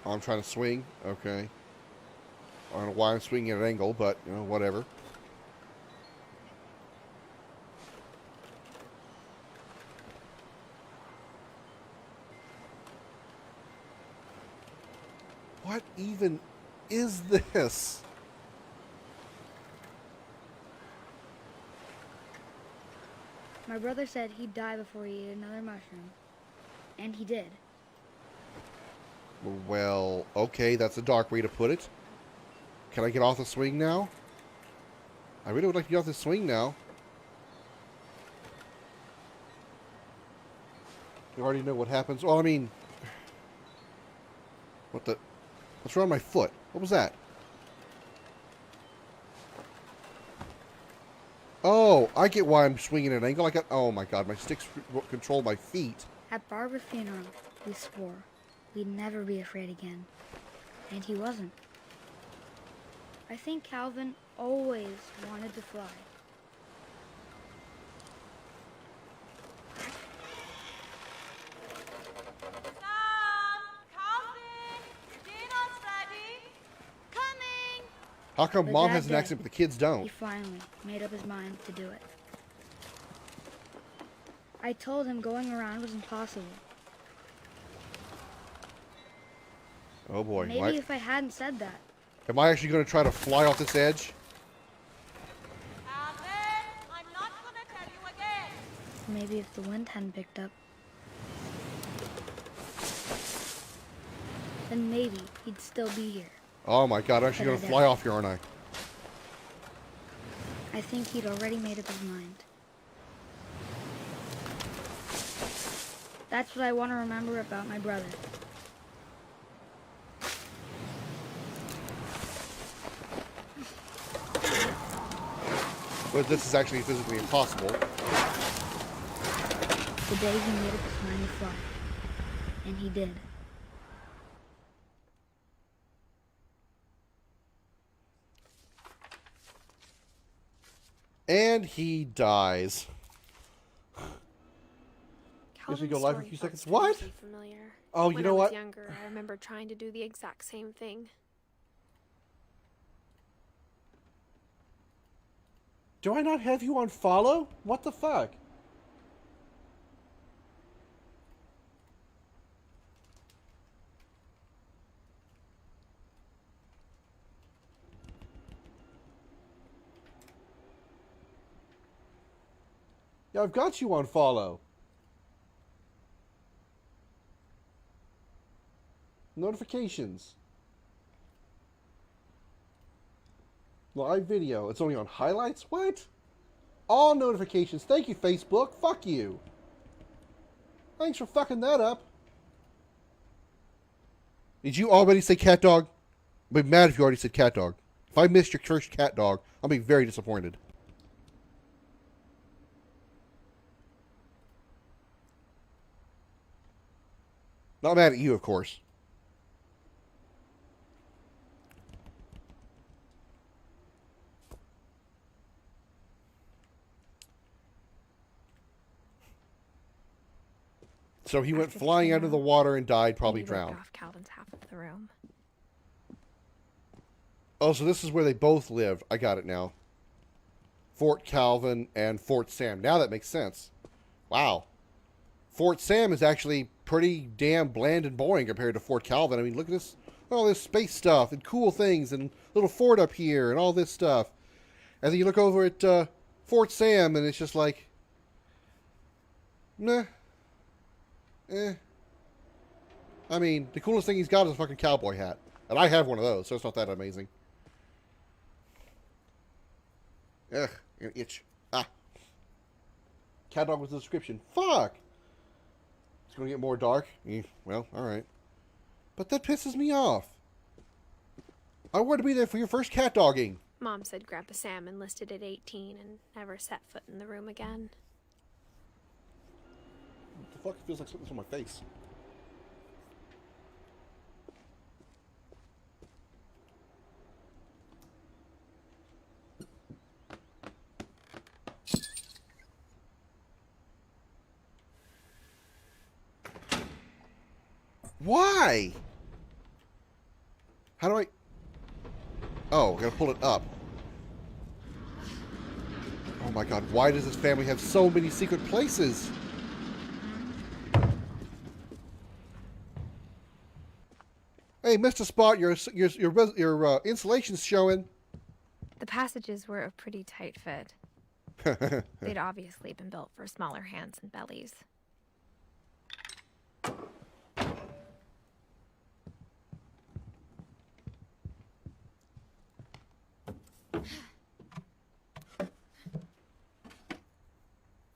I'm trying to swing. Okay. I don't know why I'm swinging at an angle, but, you know, whatever. What even is this? My brother said he'd die before he ate another mushroom. And he did. Well, okay, that's a dark way to put it. Can I get off the swing now? I really would like to get off the swing now. You already know what happens. Well, I mean... What the... What's wrong with my foot? What was that? Oh, I get why I'm swinging at an angle. I got... Oh my god, my sticks control my feet. At Barbara's funeral, we swore we'd never be afraid again. And he wasn't. I think Calvin always wanted to fly. How come But Mom that has an day, accent but the kids don't? He finally made up his mind to do it. I told him going around was impossible. Oh boy. Maybe if I hadn't said that. Am I actually going to try to fly off this edge? Alvin, I'm not going to tell you again. Maybe if the wind hadn't picked up. Then maybe he'd still be here. Oh my god, I'm actually going to fly off here, aren't I? I think he'd already made up his mind. That's what I want to remember about my brother. But this is actually physically impossible. The day he made up his mind to fly. And he did. And he dies. Guess we Calvin's go live for a story few felt seconds. What? strangely familiar. Oh, you know what? When I was younger, I remember trying to do the exact same thing. Do I not have you on follow? What the fuck? Yeah, I've got you on follow. Notifications. Live video. It's only on highlights? What? All notifications. Thank you, Facebook. Fuck you. Thanks for fucking that up. Did you already say cat dog? I'll be mad if you already said cat dog. If I missed your first cat dog, I'll be very disappointed. Not mad at you, of course. So he went After flying the out of the funeral, water and died, probably Edie ripped drowned. off Calvin's half of the room. Oh, so this is where they both lived. I got it now. Fort Calvin and Fort Sam. Now that makes sense. Wow. Fort Sam is actually pretty damn bland and boring compared to Fort Calvin. I mean, look at this. All this space stuff and cool things and little fort up here and all this stuff. And then you look over at Fort Sam and it's just like, nah. I mean, the coolest thing he's got is a fucking cowboy hat. And I have one of those, so it's not that amazing. Ugh, an itch. Ah. Cat dog was the description. Fuck! It's gonna get more dark? Well, alright. But that pisses me off. I wanted to be there for your first cat dogging. Mom said Grandpa Sam enlisted at 18 and never set foot in the room again. What the fuck? It feels like something's on my face. Why? How do I... Oh, I gotta pull it up. Oh my god, why does this family have so many secret places? Hey, Mr. Spot, your insulation's showing. The passages were a pretty tight fit. They'd obviously been built for smaller hands and bellies.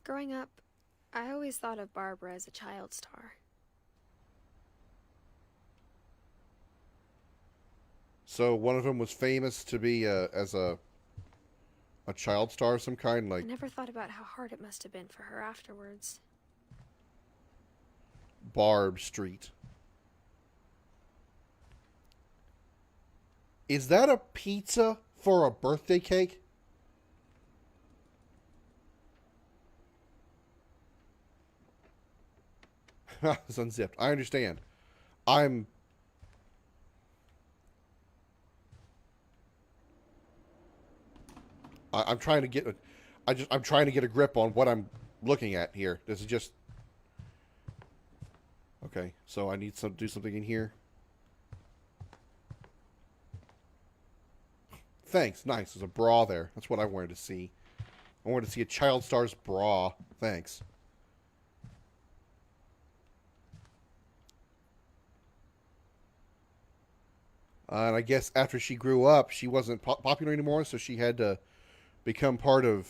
Growing up, I always thought of Barbara as a child star. So one of them was famous to be as a child star of some kind, like I never thought about how hard it must have been for her afterwards. Barb Street. Is that a pizza for a birthday cake? It's unzipped. I understand. I'm trying to get I'm trying to get a grip on what I'm looking at here. This is just okay. So I need to do something in here. Thanks. Nice. There's a bra there. That's what I wanted to see. I wanted to see a child star's bra. Thanks. And I guess after she grew up, she wasn't popular anymore, so she had to become part of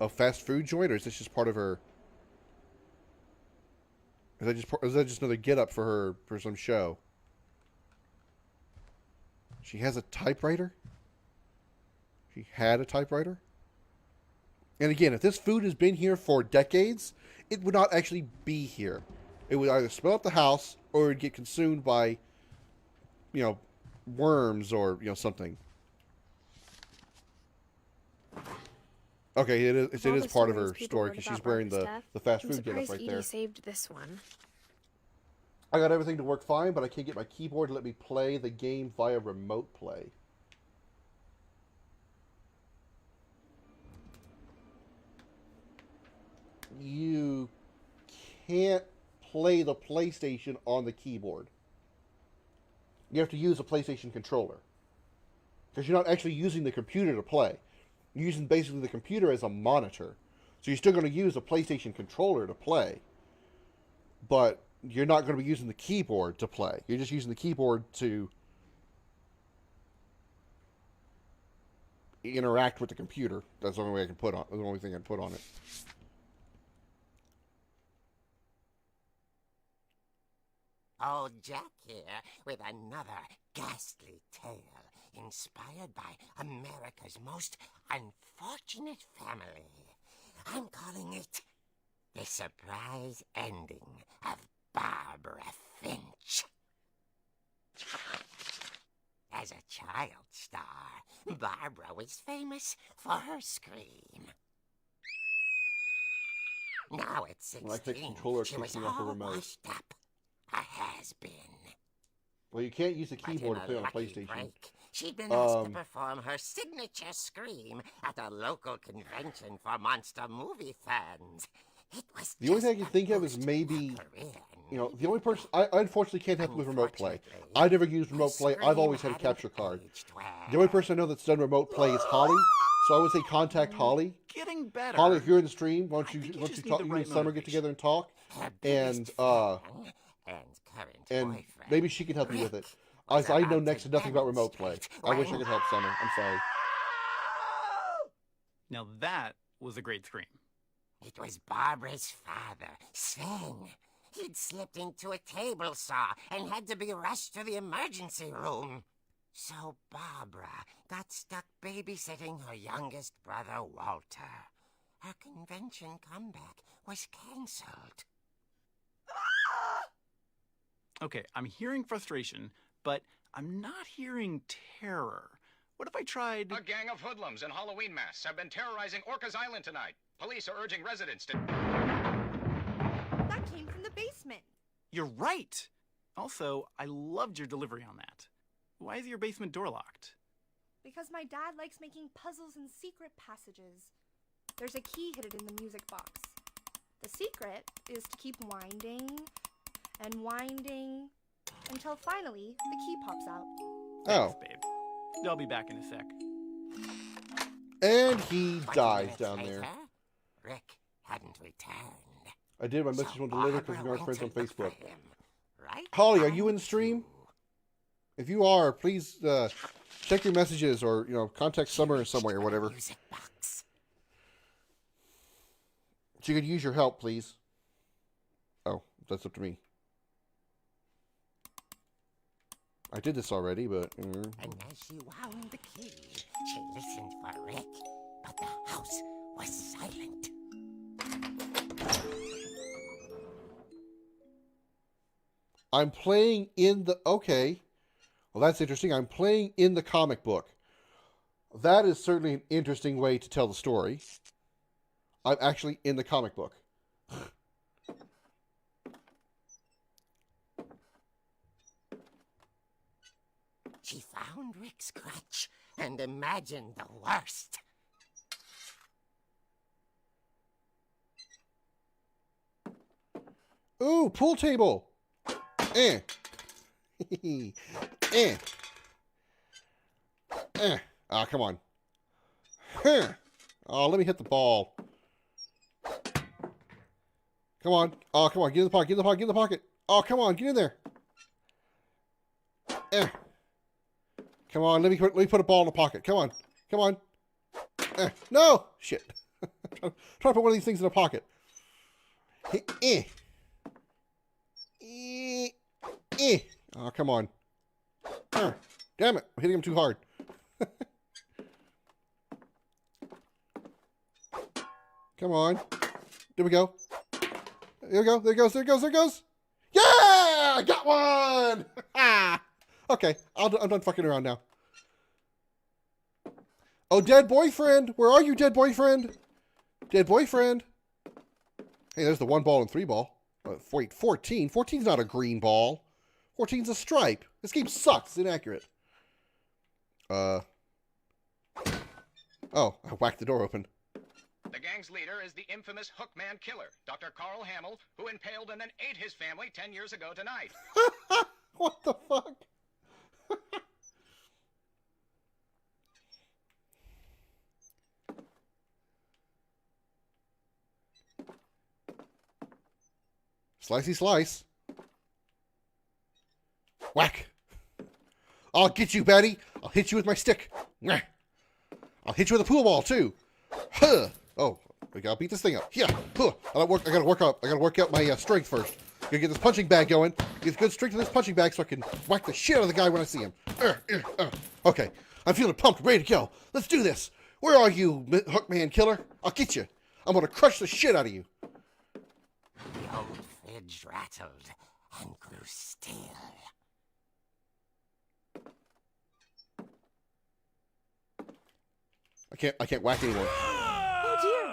a fast food joint, or is this just part of her? Is that just another get up for her for some show? She has a typewriter? She had a typewriter? And again, if this food has been here for decades, it would not actually be here. It would either smell up the house or it would get consumed by, you know, worms or, you know, something. Okay, it is part of her story because she's wearing the fast food get up right there. Edie saved this one. I got everything to work fine, but I can't get my keyboard to let me play the game via remote play. You can't play the PlayStation on the keyboard. You have to use a PlayStation controller. Because you're not actually using the computer to play. You're using basically the computer as a monitor. So you're still going to use a PlayStation controller to play. But you're not going to be using the keyboard to play. You're just using the keyboard to interact with the computer. That's the only way I can put on. That's the only thing I can put on it. Old Jack here with another ghastly tale inspired by America's most unfortunate family. I'm calling it The Surprise Ending of Barbara Finch. As a child star, Barbara was famous for her scream. Now at 16, Like the controller she was kicking off a all remote. washed up. A has-been. Well, you can't use the But keyboard in to play on a lucky PlayStation. break, she'd been asked to perform her signature scream at a local convention for monster movie fans. It was The only thing I just can think a of is boost maybe, to her career, you know, the only person I unfortunately can't help with remote play. Unfortunately, I've never used remote play. her I've always scream had a capture hadn't card. aged well. The only person I know that's done remote play is Holly. So I would say contact Holly. Getting better. Holly, if you're in the stream, why don't I you think you once you just need talk, the you right and Summer get motivation. together and talk, Her biggest and fan current and boyfriend, maybe she can help you with it. Rick, was I know about next to nothing about remote play. demonstrate I wish I when- could help Summer. I'm sorry. Now that was a great scream. It was Barbara's father, Sven. He'd slipped into a table saw and had to be rushed to the emergency room. So Barbara got stuck babysitting her youngest brother, Walter. Her convention comeback was cancelled. Okay, I'm hearing frustration, but I'm not hearing terror. What if I tried... A gang of hoodlums in Halloween masks have been terrorizing Orcas Island tonight. Police are urging residents to... That came from the basement. You're right! Also, I loved your delivery on that. Why is your basement door locked? Because my dad likes making puzzles and secret passages. There's a key hidden in the music box. The secret is to keep winding and winding until finally the key pops out. Thanks, Oh, babe. I'll be back in a sec. and he 20 dies minutes down later, there. Rick hadn't returned. I did. My message So won't deliver because Barbara we aren't friends on went to look for Facebook. him, right Holly, are you down in the stream? to If you are, please check your messages or contact Summer in some way or whatever. music box. She could use your help, please. Oh, that's up to me. I did this already, but And as she wound the key, she listened for Rick, but the house was silent. I'm playing in the... Okay. Well, that's interesting. I'm playing in the comic book. That is certainly an interesting way to tell the story. I'm actually in the comic book. She found Rick's crutch and imagined the worst. Ooh, pool table. Eh. Eh. Eh. Ah, come on. Huh. Oh, let me hit the ball. Come on. Oh, come on. Get in the pocket. Get in the pocket. Get in the pocket. Oh, come on. Get in there. Eh. Come on. Let me put a ball in the pocket. Come on. Come on. Eh. No. Shit. Trying to put one of these things in a pocket. Eh. Oh, come on. Damn it. I'm hitting him too hard. Come on. There we go. There we go. There it goes. There it goes. There it goes. Yeah! I got one! Okay. I'm done fucking around now. Oh, dead boyfriend. Where are you, dead boyfriend? Dead boyfriend. Hey, there's the 1 ball and 3 ball. Wait, 14? 14's not a green ball. 14's a stripe. This game sucks. It's inaccurate. Oh, I whacked the door open. The gang's leader is the infamous Hookman Killer, Dr. Carl Hamill, who impaled and then ate his family 10 years ago tonight. What the fuck? Slicey slice. Whack. I'll get you, Betty. I'll hit you with my stick. I'll hit you with a pool ball too. Huh. Oh, we gotta beat this thing up. Yeah. Huh. I gotta work out my strength first. Gonna get this punching bag going. Get good strength in this punching bag so I can whack the shit out of the guy when I see him. Okay, I'm feeling pumped, ready to go. Let's do this. Where are you, Hookman Killer? I'll get you. I'm gonna crush the shit out of you. The old fridge rattled and grew still. I can't whack anymore. Oh dear.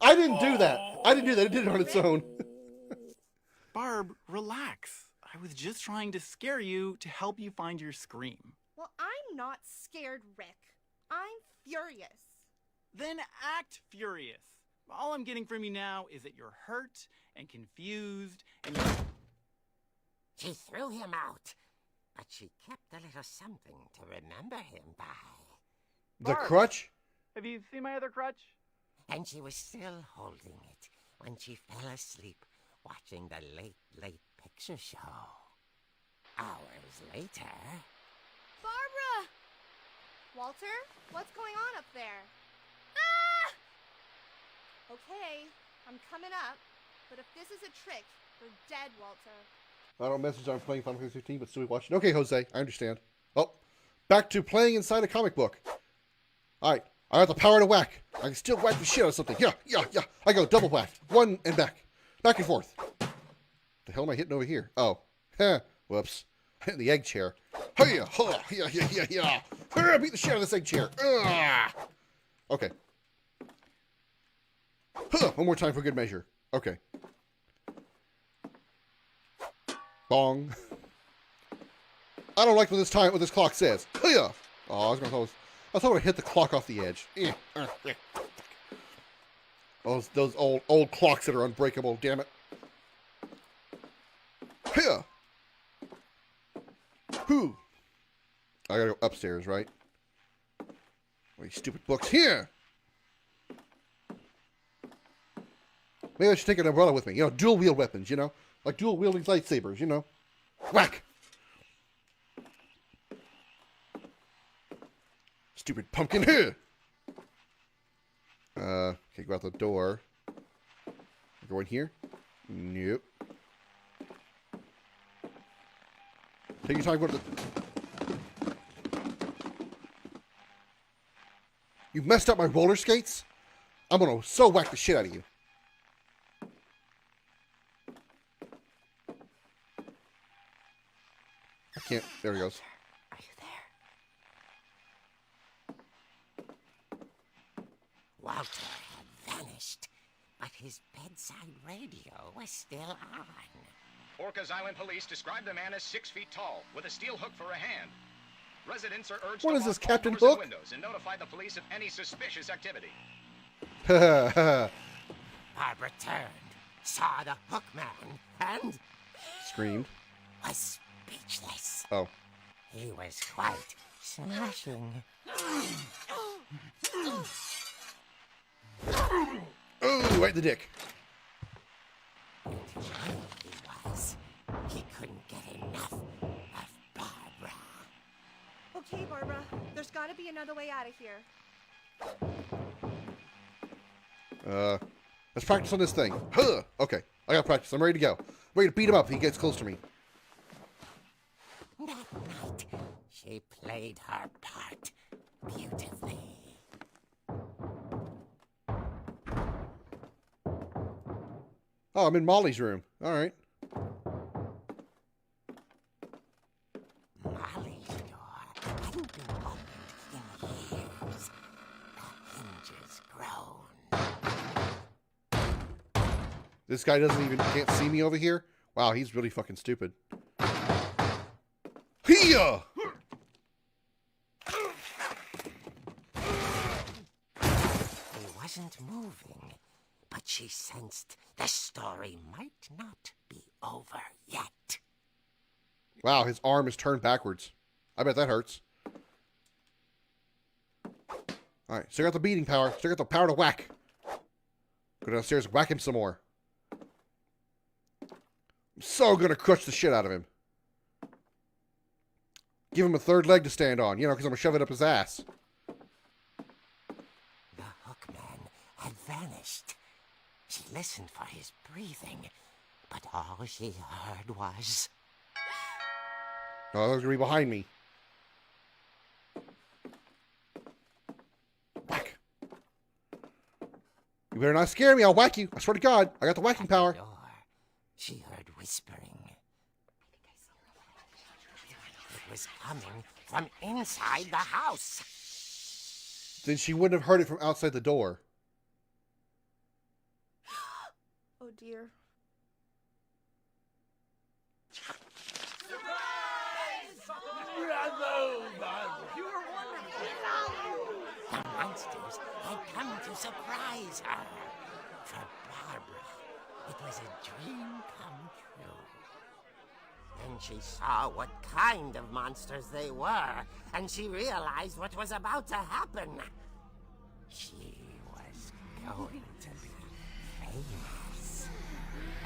I didn't do that. I didn't do that. It did it on its own. Barb, relax. I was just trying to scare you to help you find your scream. Well, I'm not scared, Rick. I'm furious. Then act furious. All I'm getting from you now is that you're hurt and confused and you're... She threw him out, but she kept a little something to remember him by. The Barb, crutch? have you seen my other crutch? And she was still holding it when she fell asleep watching the late picture show. Hours later... Barbara! Walter, what's going on up there? Ah! Okay, I'm coming up, but if this is a trick, we're dead, Walter. I don't message I'm playing Final Fantasy 15, but still watching. Okay, Jose, I understand. Oh, back to playing inside a comic book. Alright, I got the power to whack. I can still whack the shit out of something. Yeah. I go double whack. One and back. Back and forth. The hell am I hitting over here? Oh. Whoops. I hit the egg chair. Yeah. Beat the shit out of this egg chair. Okay. One more time for good measure. Okay. Bong. I don't like what this clock says. Oh, I thought I would hit the clock off the edge. Those old clocks that are unbreakable. Damn it. Whew. I gotta go upstairs, right? These stupid books here. Maybe I should take an umbrella with me. Dual wield weapons. Like dual wielding lightsabers. Whack. Stupid pumpkin here. Okay, go out the door. Go in here. Nope. Take your time. Go to the... You messed up my roller skates? I'm gonna so whack the shit out of you. I can't. There he goes. Are you there? Walter had vanished, but his bedside radio was still on. Orcas Island police describe the man as 6 feet tall, with a steel hook for a hand. Residents are urged What to is this, lock all Captain doors and Hook? windows and notify the police of any suspicious activity. Barbara turned, saw the hook man, and Screamed. was speechless. Oh. He was quite smashing. Oh, right in the dick. And he was. He couldn't get enough of Barbara. Okay, Barbara, there's gotta be another way out of here. Let's practice on this thing. Okay, I got practice. I'm ready to go. Ready to beat him up if he gets close to me. That night, she played her part beautifully. Oh, I'm in Molly's room. All right. Molly's door hadn't been opened in years. The hinges groan. This guy can't see me over here? Wow, he's really fucking stupid. Hiya! He wasn't moving, but she sensed the story might not be over yet. Wow, his arm is turned backwards. I bet that hurts. Alright, still got the beating power. Still got the power to whack. Go downstairs and whack him some more. I'm so gonna crush the shit out of him. Give him a third leg to stand on, because I'm gonna shove it up his ass. The hook man had vanished. She listened for his breathing, but all she heard was... Oh, those are gonna be behind me. Whack. You better not scare me. I'll whack you. I swear to God, I got the whacking power. At the door, she heard whispering. It was coming from inside the house. Then she wouldn't have heard it from outside the door. Oh dear. The monsters had come to surprise her. For Barbara, it was a dream come true. Then she saw what kind of monsters they were, and she realized what was about to happen. She was going to be famous.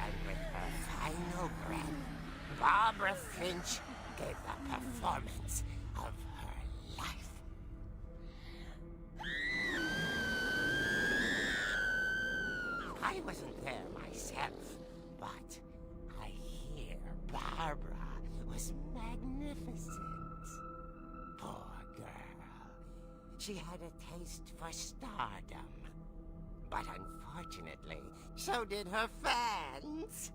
And with her final breath, Barbara Finch gave the performance of her life. I wasn't there myself, but I hear Barbara was magnificent. Poor girl. She had a taste for stardom. But unfortunately, so did her fans.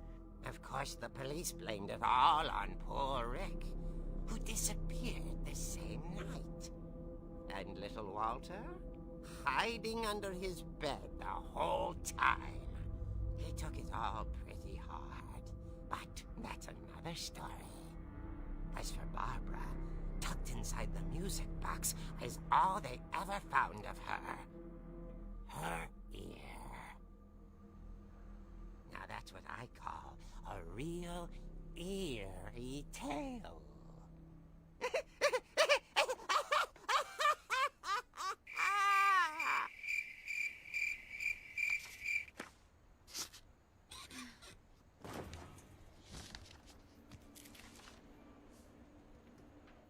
Of course, the police blamed it all on poor Rick, who disappeared the same night. And little Walter, hiding under his bed the whole time. He took it all pretty hard, but that's another story. As for Barbara, tucked inside the music box is all they ever found of her. Her ear. Now that's what I call a real eerie tale.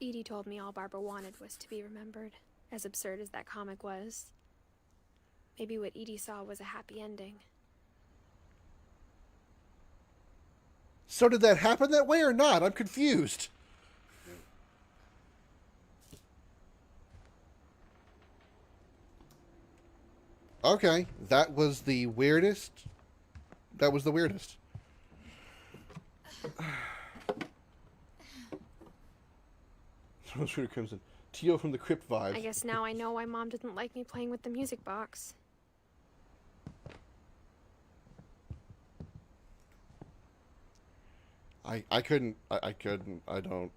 Edie told me all Barbara wanted was to be remembered, as absurd as that comic was. Maybe what Edie saw was a happy ending. So did that happen that way or not? I'm confused. Okay, that was the weirdest. That was the weirdest. Krimson. Tio from the Crypt vibes. I guess now I know why Mom didn't like me playing with the music box. I couldn't. I don't.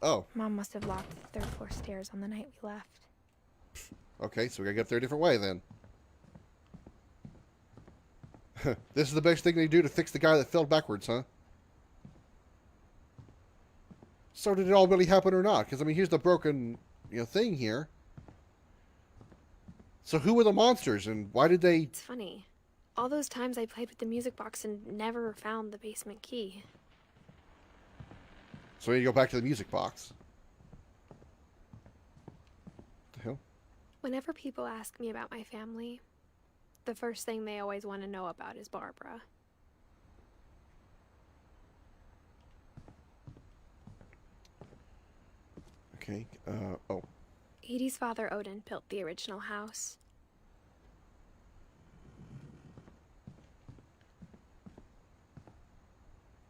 Oh. Mom must have locked the third floor stairs on the night we left. Okay, so we gotta get up there a different way then. This is the best thing they do to fix the guy that fell backwards, huh? So did it all really happen or not? Because, I mean, here's the broken, thing here. So who were the monsters and why did they... It's funny. All those times I played with the music box and never found the basement key. So we need to go back to the music box. What the hell? Whenever people ask me about my family, the first thing they always want to know about is Barbara. Okay, oh. Edie's father, Odin, built the original house.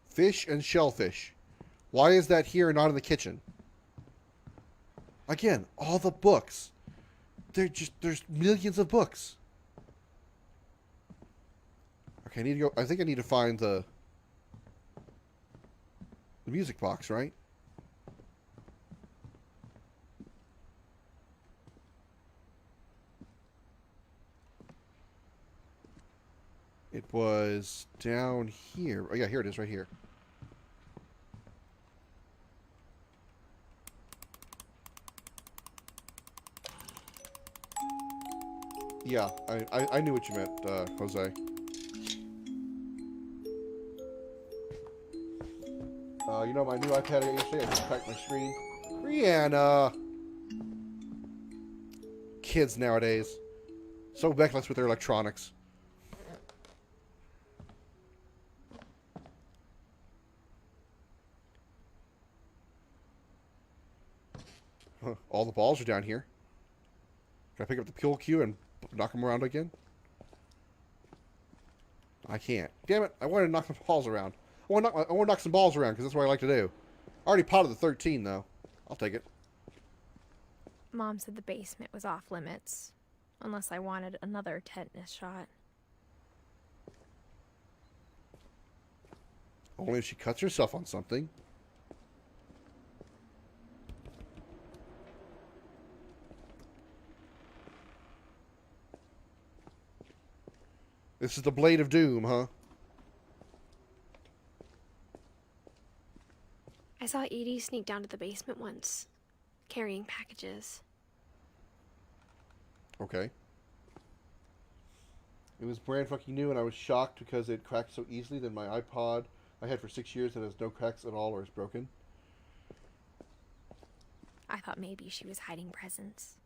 Fish and shellfish. Why is that here and not in the kitchen? Again, all the books. There's millions of books. Okay, I need to go. I think I need to find the music box, right? It was down here. Oh yeah, here it is, right here. Yeah, I knew what you meant, Jose. My new iPad I got yesterday, I just cracked my screen. Brianna! kids nowadays. So reckless with their electronics. Huh, all the balls are down here. Can I pick up the fuel cue and knock them around again? I can't. Damn it, I wanted to knock some balls around. I want to knock some balls around because that's what I like to do. I already potted the 13, though. I'll take it. Mom said the basement was off limits, unless I wanted another tetanus shot. Only if she cuts herself on something. This is the Blade of Doom, huh? I saw Edie sneak down to the basement once, carrying packages. Okay. It was brand fucking new, and I was shocked because it cracked so easily that my iPod I had for 6 years that has no cracks at all or is broken. I thought maybe she was hiding presents.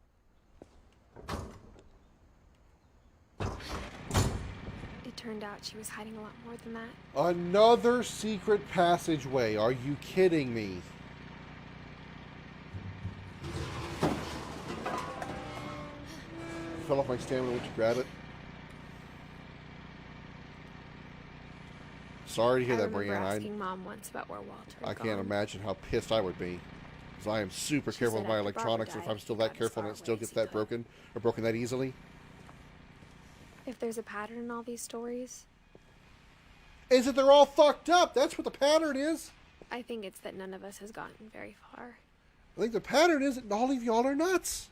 It turned out she was hiding a lot more than that. Another secret passageway. Are you kidding me? Fell off my stamina, went to grab it. Sorry to hear that, I remember Brianna. asking Mom once about where Walter had I can't gone. imagine how pissed I would be. Because I am super She careful said with my after Barbara electronics, and if died, I'm still he that got as careful and far it still away gets as he that could. broken, or broken that easily. If there's a pattern in all these stories, Is that they're all fucked up? That's what the pattern is. I think it's that none of us has gotten very far. I think the pattern is that all of y'all are nuts.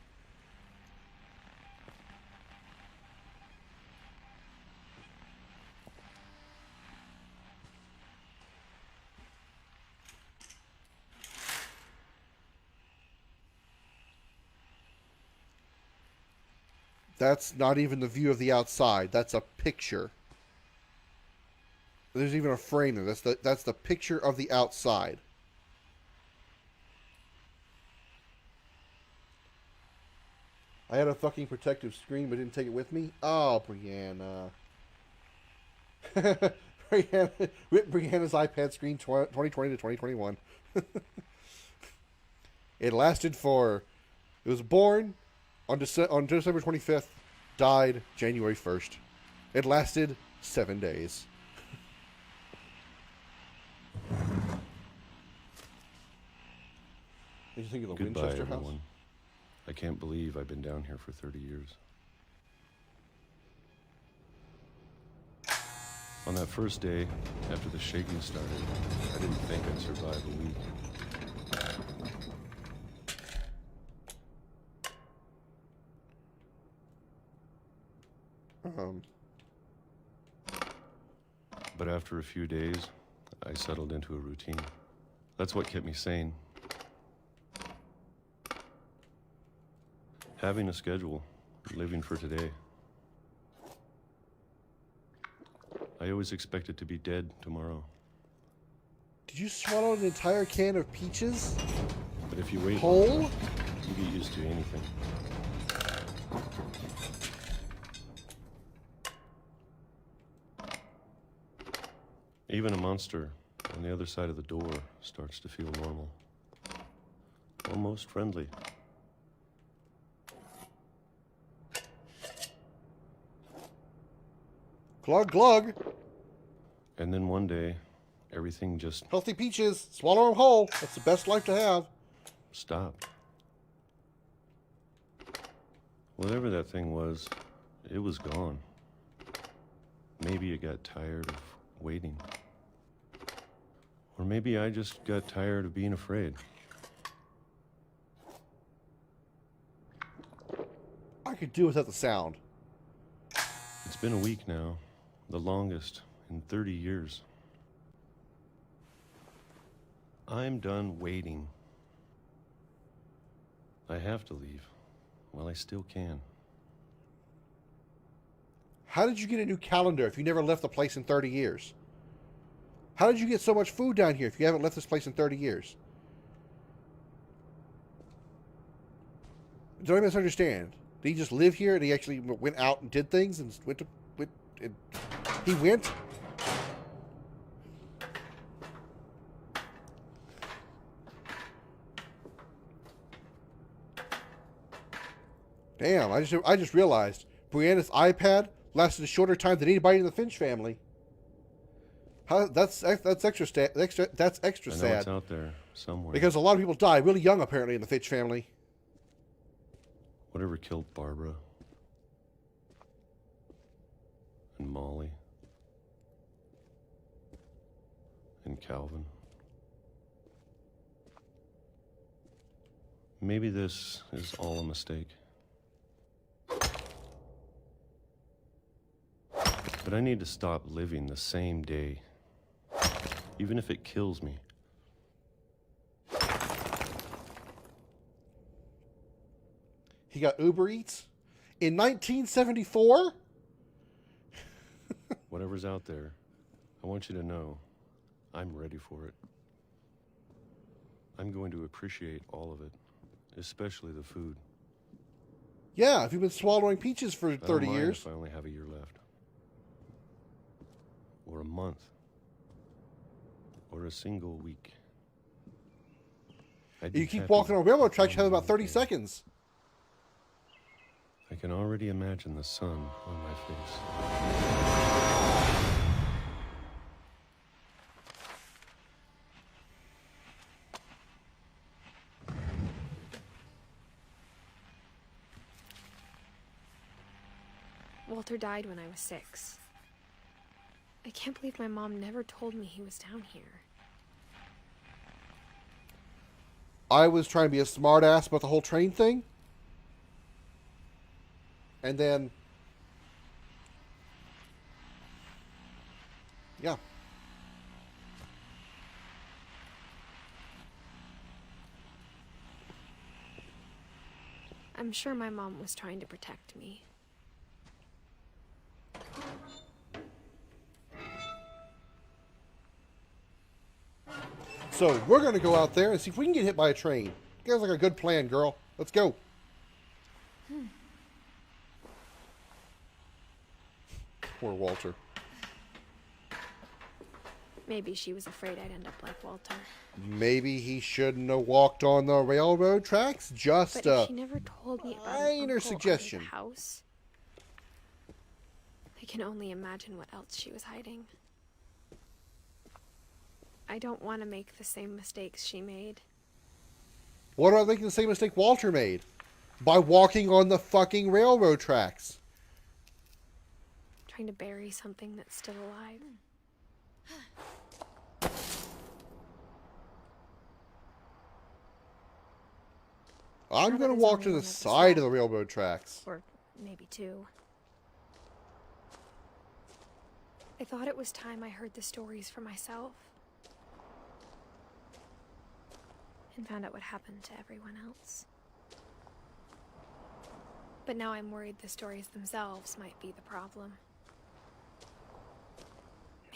That's not even the view of the outside. That's a picture. There's even a frame there. That's the picture of the outside. I had a fucking protective screen, but didn't take it with me. Oh, Brianna. Brianna's iPad screen 2020 to 2021. It lasted for... It was born on December 25th, died January 1st. It lasted 7 days. What did you think of the Goodbye, Winchester everyone. house? I can't believe I've been down here for 30 years. On that first day, after the shaking started, I didn't think I'd survive a week. But after a few days, I settled into a routine. That's what kept me sane. Having a schedule, living for today. I always expected to be dead tomorrow. Did you swallow an entire can of peaches? But if you wait, Whole? you get used to anything. Even a monster on the other side of the door starts to feel normal. Almost friendly. Glug glug. And then one day, everything just Healthy peaches. Swallow them whole. That's the best life to have. stopped. Whatever that thing was, it was gone. Maybe it got tired of waiting. Or maybe I just got tired of being afraid. I could do without the sound. It's been a week now, the longest in 30 years. I'm done waiting. I have to leave. Well, I still can. How did you get a new calendar if you never left the place in 30 years? How did you get so much food down here if you haven't left this place in 30 years? Don't I misunderstand? Did he just live here and he actually went out and did things and he went? Damn, I just realized Brianna's iPad lasted a shorter time than anybody in the Finch family. That's extra sad. That's extra I know sad. it's out there somewhere. Because a lot of people die really young, apparently, in the Finch family. Whatever killed Barbara and Molly and Calvin. Maybe this is all a mistake. But I need to stop living the same day, even if it kills me. He got Uber Eats in 1974? Whatever's out there, I want you to know I'm ready for it. I'm going to appreciate all of it, especially the food. Yeah, if you've been swallowing peaches for I don't 30 mind years. if I only have a year left. Or a month. Or a single week. You keep walking on railroad tracks, you have about 30 seconds. I can already imagine the sun on my face. Walter died when I was 6. I can't believe my mom never told me he was down here. I was trying to be a smart ass about the whole train thing. And then... yeah. I'm sure my mom was trying to protect me. So, we're going to go out there and see if we can get hit by a train. Sounds like a good plan, girl. Let's go. Poor Walter. Maybe she was afraid I'd end up like Walter. Maybe he shouldn't have walked on the railroad tracks. Just But if she never told me about an minor uncle suggestion. Or the house, I can only imagine what else she was hiding. I don't want to make the same mistakes she made. What about making the same mistake Walter made? By walking on the fucking railroad tracks. Trying to bury something that's still alive. I'm going to walk to the side of the railroad tracks. Or maybe 2. I thought it was time I heard the stories for myself. And found out what happened to everyone else. But now I'm worried the stories themselves might be the problem.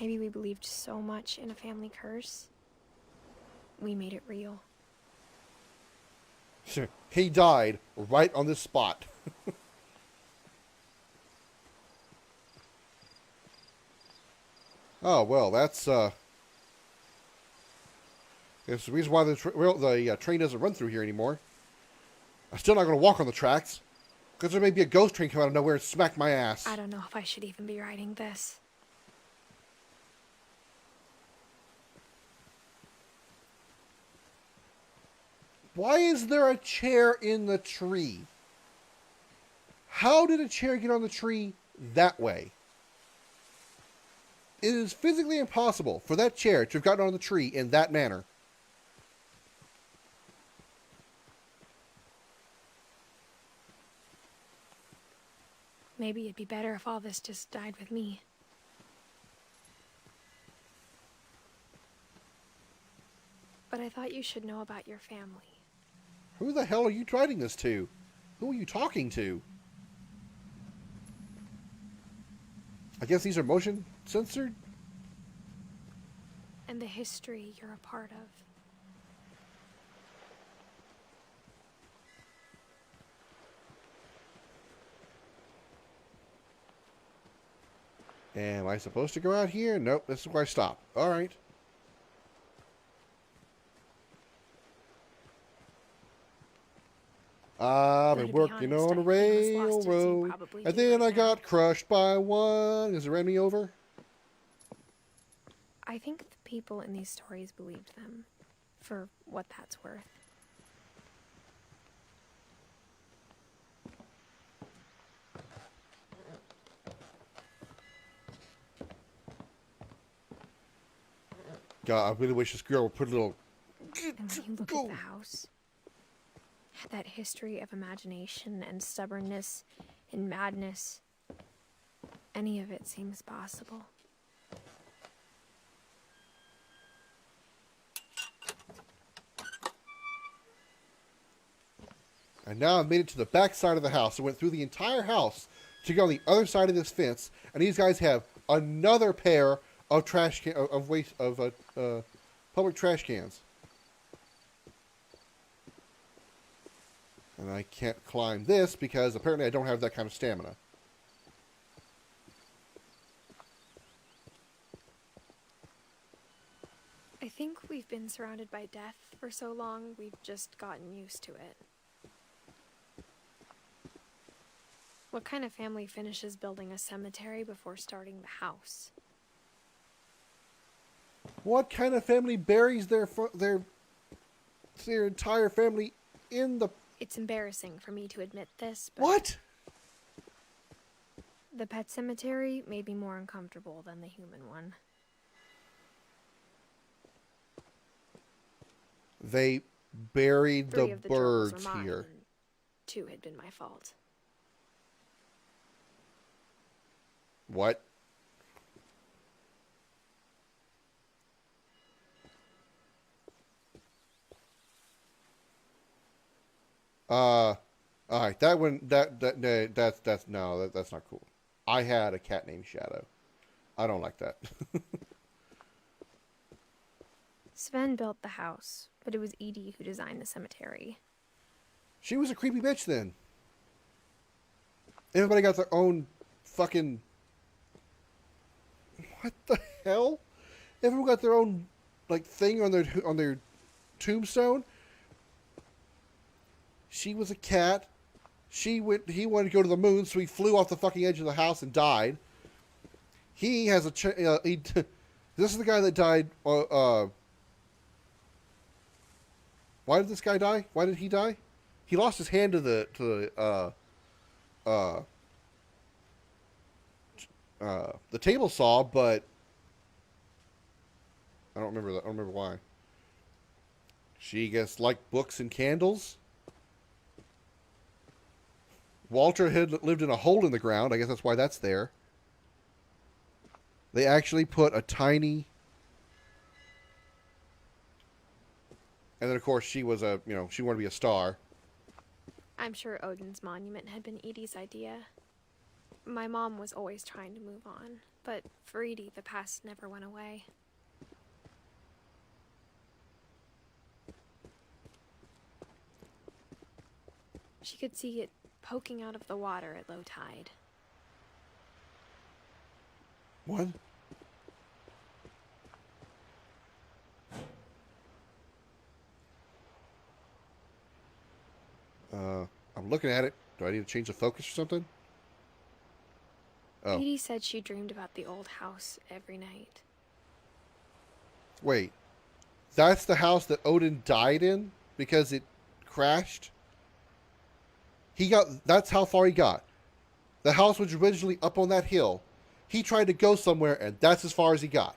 Maybe we believed so much in a family curse, we made it real. He died right on this spot. Oh, well, that's the reason why the train doesn't run through here anymore. I'm still not going to walk on the tracks, because there may be a ghost train come out of nowhere and smack my ass. I don't know if I should even be writing this. Why is there a chair in the tree? How did a chair get on the tree that way? It is physically impossible for that chair to have gotten on the tree in that manner. Maybe it'd be better if all this just died with me. But I thought you should know about your family. Who the hell are you writing this to? Who are you talking to? I guess these are motion censored? And the history you're a part of. Am I supposed to go out here? Nope, this is where I stop. Alright. I've been working on a railroad, and then I got crushed by one. Is it ran me over? I think the people in these stories believed them, for what that's worth. God, I really wish this girl would put a little... And when you look at the house, that history of imagination and stubbornness and madness, any of it seems possible. And now I've made it to the back side of the house. I went through the entire house to go on the other side of this fence, and these guys have another pair of trash can public trash cans. And I can't climb this because apparently I don't have that kind of stamina. I think we've been surrounded by death for so long, we've just gotten used to it. What kind of family finishes building a cemetery before starting the house? What kind of family buries their entire family in the... It's embarrassing for me to admit this, but... What? The pet cemetery made me more uncomfortable than the human one. They buried Three the of the troubles birds were mine, here. and 2 had been my fault. What? Alright, that one, that's not cool. I had a cat named Shadow. I don't like that. Sven built the house, but it was Edie who designed the cemetery. She was a creepy bitch then. Everybody got their own fucking... What the hell? Everyone got their own, like, thing on their tombstone. She was a cat. He wanted to go to the moon, so he flew off the fucking edge of the house and died. He has a... this is the guy that died... why did this guy die? Why did he die? He lost his hand to the table saw, but I don't remember that. I don't remember why. She gets liked books and candles. Walter had lived in a hole in the ground. I guess that's why that's there. They actually put a tiny... And then, of course, she was a, she wanted to be a star. I'm sure Odin's monument had been Edie's idea. My mom was always trying to move on, but for Edie, the past never went away. She could see it poking out of the water at low tide. What? I'm looking at it. Do I need to change the focus or something? Oh. Edie said she dreamed about the old house every night. Wait. That's the house that Odin died in? Because it crashed? That's how far he got. The house was originally up on that hill. He tried to go somewhere, and that's as far as he got.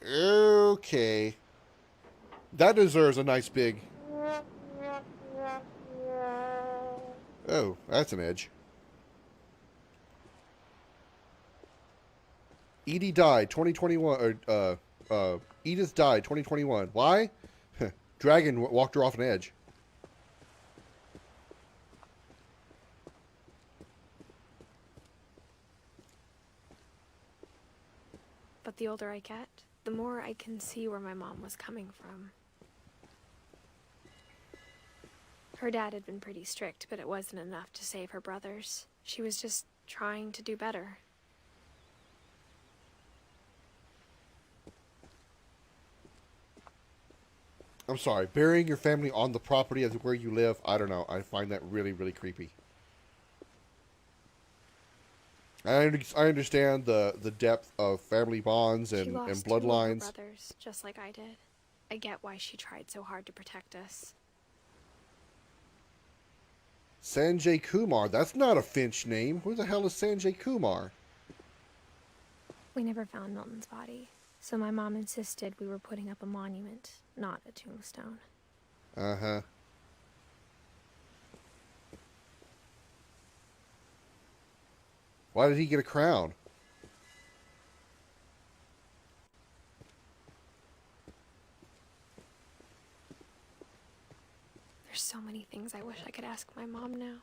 Okay. That deserves a nice big... Oh, that's an edge. Edie died 2021, Edith died 2021. Why? Dragon walked her off an edge. But the older I get, the more I can see where my mom was coming from. Her dad had been pretty strict, but it wasn't enough to save her brothers. She was just trying to do better. I'm sorry, burying your family on the property of where you live, I don't know. I find that really, really creepy. I understand the depth of family bonds and bloodlines. She lost 2 of her brothers, just like I did. I get why she tried so hard to protect us. Sanjay Kumar, that's not a Finch name. Who the hell is Sanjay Kumar? We never found Milton's body, so my mom insisted we were putting up a monument, not a tombstone. Uh-huh. Why did he get a crown? There's so many things I wish I could ask my mom now.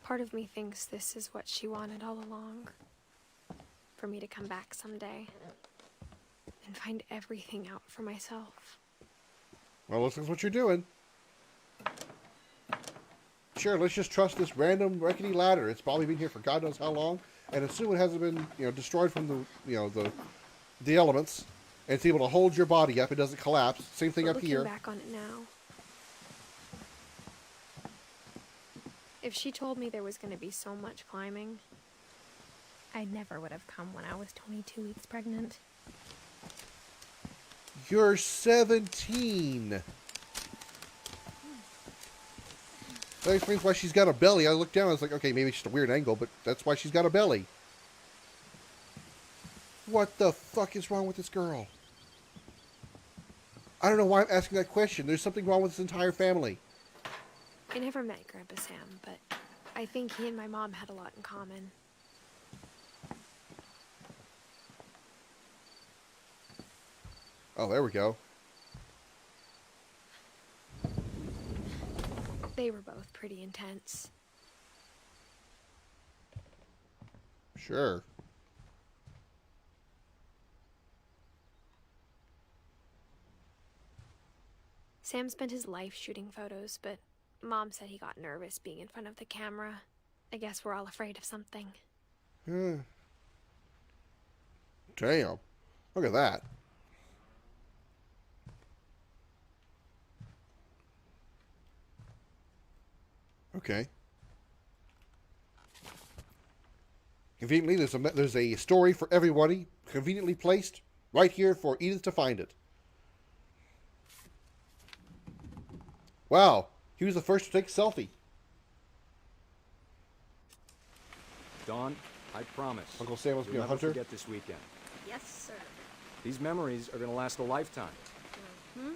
Part of me thinks this is what she wanted all along. For me to come back someday and find everything out for myself. Well, looks like what you're doing. Sure, let's just trust this random rickety ladder. It's probably been here for God knows how long, and assume it hasn't been, destroyed from the elements, and it's able to hold your body up. It doesn't collapse. Same thing up here. Looking back on it now, if she told me there was going to be so much climbing, I never would have come when I was 22 weeks pregnant. You're 17. That explains why she's got a belly. I looked down, I was like, okay, maybe it's just a weird angle, but that's why she's got a belly. What the fuck is wrong with this girl? I don't know why I'm asking that question. There's something wrong with this entire family. I never met Grandpa Sam, but I think he and my mom had a lot in common. Oh, there we go. They were both pretty intense. Sure. Sam spent his life shooting photos, but Mom said he got nervous being in front of the camera. I guess we're all afraid of something. Damn. Look at that. Okay. Conveniently, there's a story for everybody, conveniently placed right here for Edith to find it. Wow, he was the first to take a selfie. Dawn, I promise. Uncle Sam must be a never hunter. Forget this weekend. Yes, sir. These memories are going to last a lifetime. Hmm?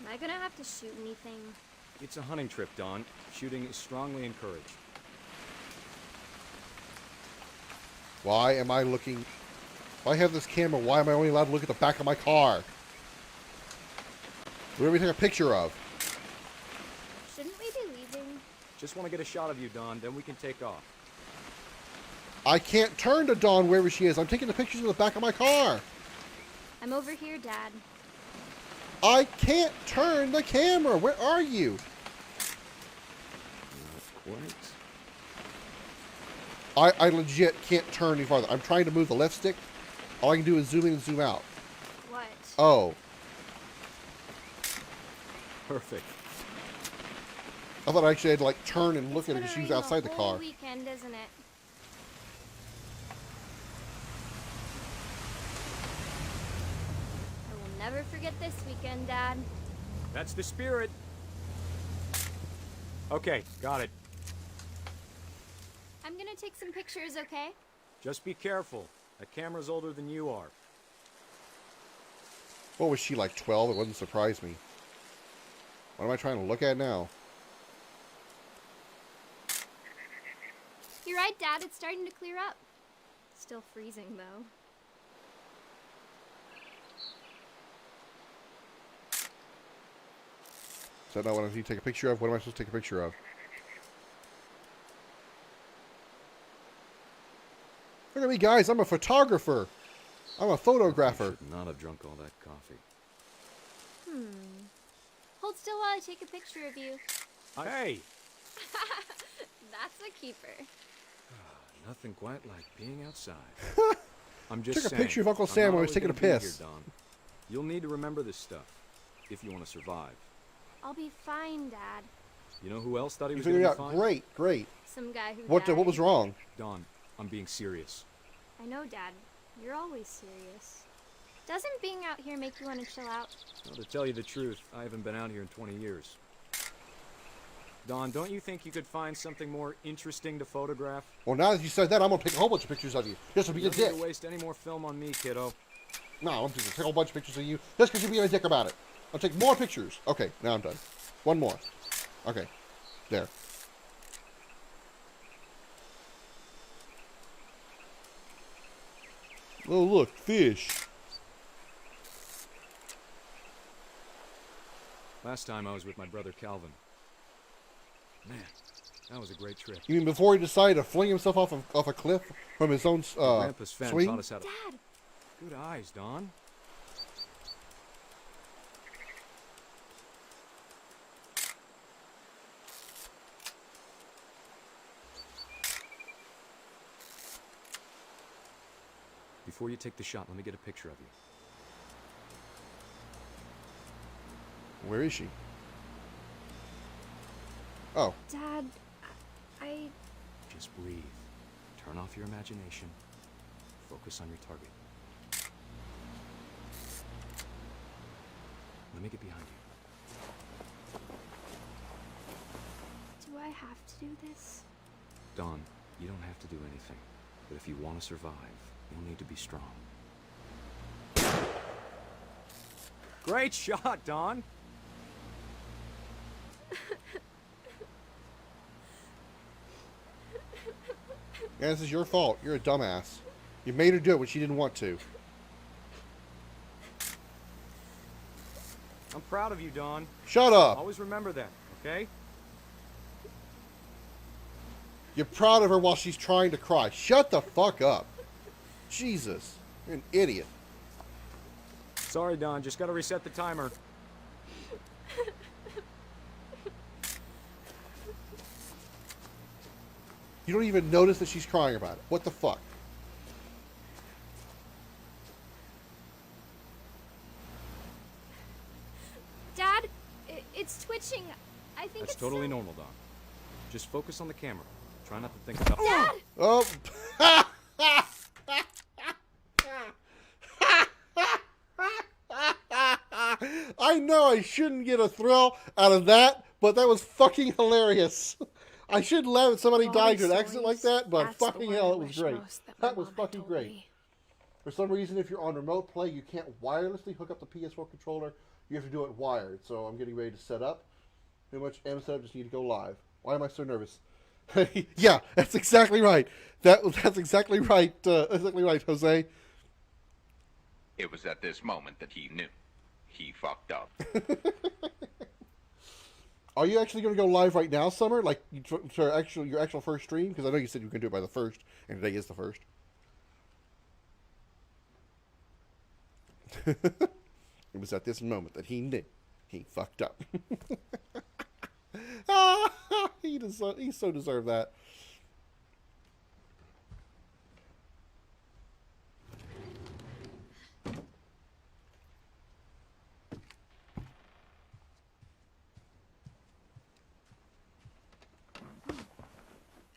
Am I gonna have to shoot anything? It's a hunting trip, Dawn. Shooting is strongly encouraged. Why am I looking... If I have this camera, why am I only allowed to look at the back of my car? What are we taking a picture of? Shouldn't we be leaving? Just want to get a shot of you, Dawn, then we can take off. I can't turn to Dawn wherever she is. I'm taking the pictures of the back of my car. I'm over here, Dad. I can't turn the camera. Where are you? Not quite. I legit can't turn any farther. I'm trying to move the left stick. All I can do is zoom in and zoom out. What? Oh. Perfect. I thought I actually had to like turn and look It's at it because she was been a outside the whole car. weekend, isn't it? I will never forget this weekend, Dad. That's the spirit. Okay, got it. I'm gonna take some pictures, okay? Just be careful. That camera's older than you are. What was she, like 12? It wouldn't surprise me. What am I trying to look at now? You're right, Dad. It's starting to clear up. Still freezing, though. Is that not what I need to take a picture of? What am I supposed to take a picture of? Look at me, guys. I'm a photographer. I'm a photographer. Should not have drunk all that coffee. Hold still while I take a picture of you. Hey! That's a keeper. Nothing quite like being outside. I'm just Took a saying, picture of Uncle I'm Sam not while he always was taking a gonna be here, piss. Dawn. You'll need to remember this stuff if you want to survive. I'll be fine, Dad. You know who else thought he You was going figured to it be out. fine? Great, great. Some guy who What died. was wrong? Dawn, I'm being serious. I know, Dad. You're always serious. Doesn't being out here make you want to chill out? Well, to tell you the truth, I haven't been out here in 20 years. Dawn, don't you think you could find something more interesting to photograph? Well, now that you said that, I'm gonna take a whole bunch of pictures of you. Just to be You a don't need dick. to waste any more film on me, kiddo. No, I'm just gonna take a whole bunch of pictures of you just because you're being a dick about it. I'll take more pictures. Okay, now I'm done. One more. Okay, there. Oh, look, fish. Last time I was with my brother Calvin. Man, that was a great trip. You mean before he decided to fling himself off a cliff from his own Grandpa's fan swing? taught us how to... Dad! Good eyes, Dawn. Before you take the shot, let me get a picture of you. Where is she? Oh. Dad, I... Just breathe. Turn off your imagination. Focus on your target. Let me get behind you. Do I have to do this? Dawn, you don't have to do anything. But if you want to survive, you'll need to be strong. Great shot, Dawn! Yeah, this is your fault. You're a dumbass. You made her do it when she didn't want to. I'm proud of you, Dawn. Shut up! Always remember that, okay? You're proud of her while she's trying to cry. Shut the fuck up. Jesus. You're an idiot. Sorry, Dawn. Just gotta reset the timer. You don't even notice that she's crying about it. What the fuck? Dad, it's twitching. I think That's it's totally normal, Dawn. Just focus on the camera. Try not to think about... Dad! Oh. I know I shouldn't get a thrill out of that, but that was fucking hilarious. I should laugh at somebody dying to an accident like that, but fucking hell, it was great. That was fucking great. For some reason, if you're on remote play, you can't wirelessly hook up the PS4 controller. You have to do it wired. So I'm getting ready to set up. Pretty much am set up, just need to go live. Why am I so nervous? Yeah, that's exactly right. That's exactly right. Exactly right, Jose. It was at this moment that he knew. He fucked up. Are you actually going to go live right now, Summer? Like your actual first stream? Because I know you said you were going to do it by the 1st, and today is the 1st. It was at this moment that he knew he fucked up. He so deserved that.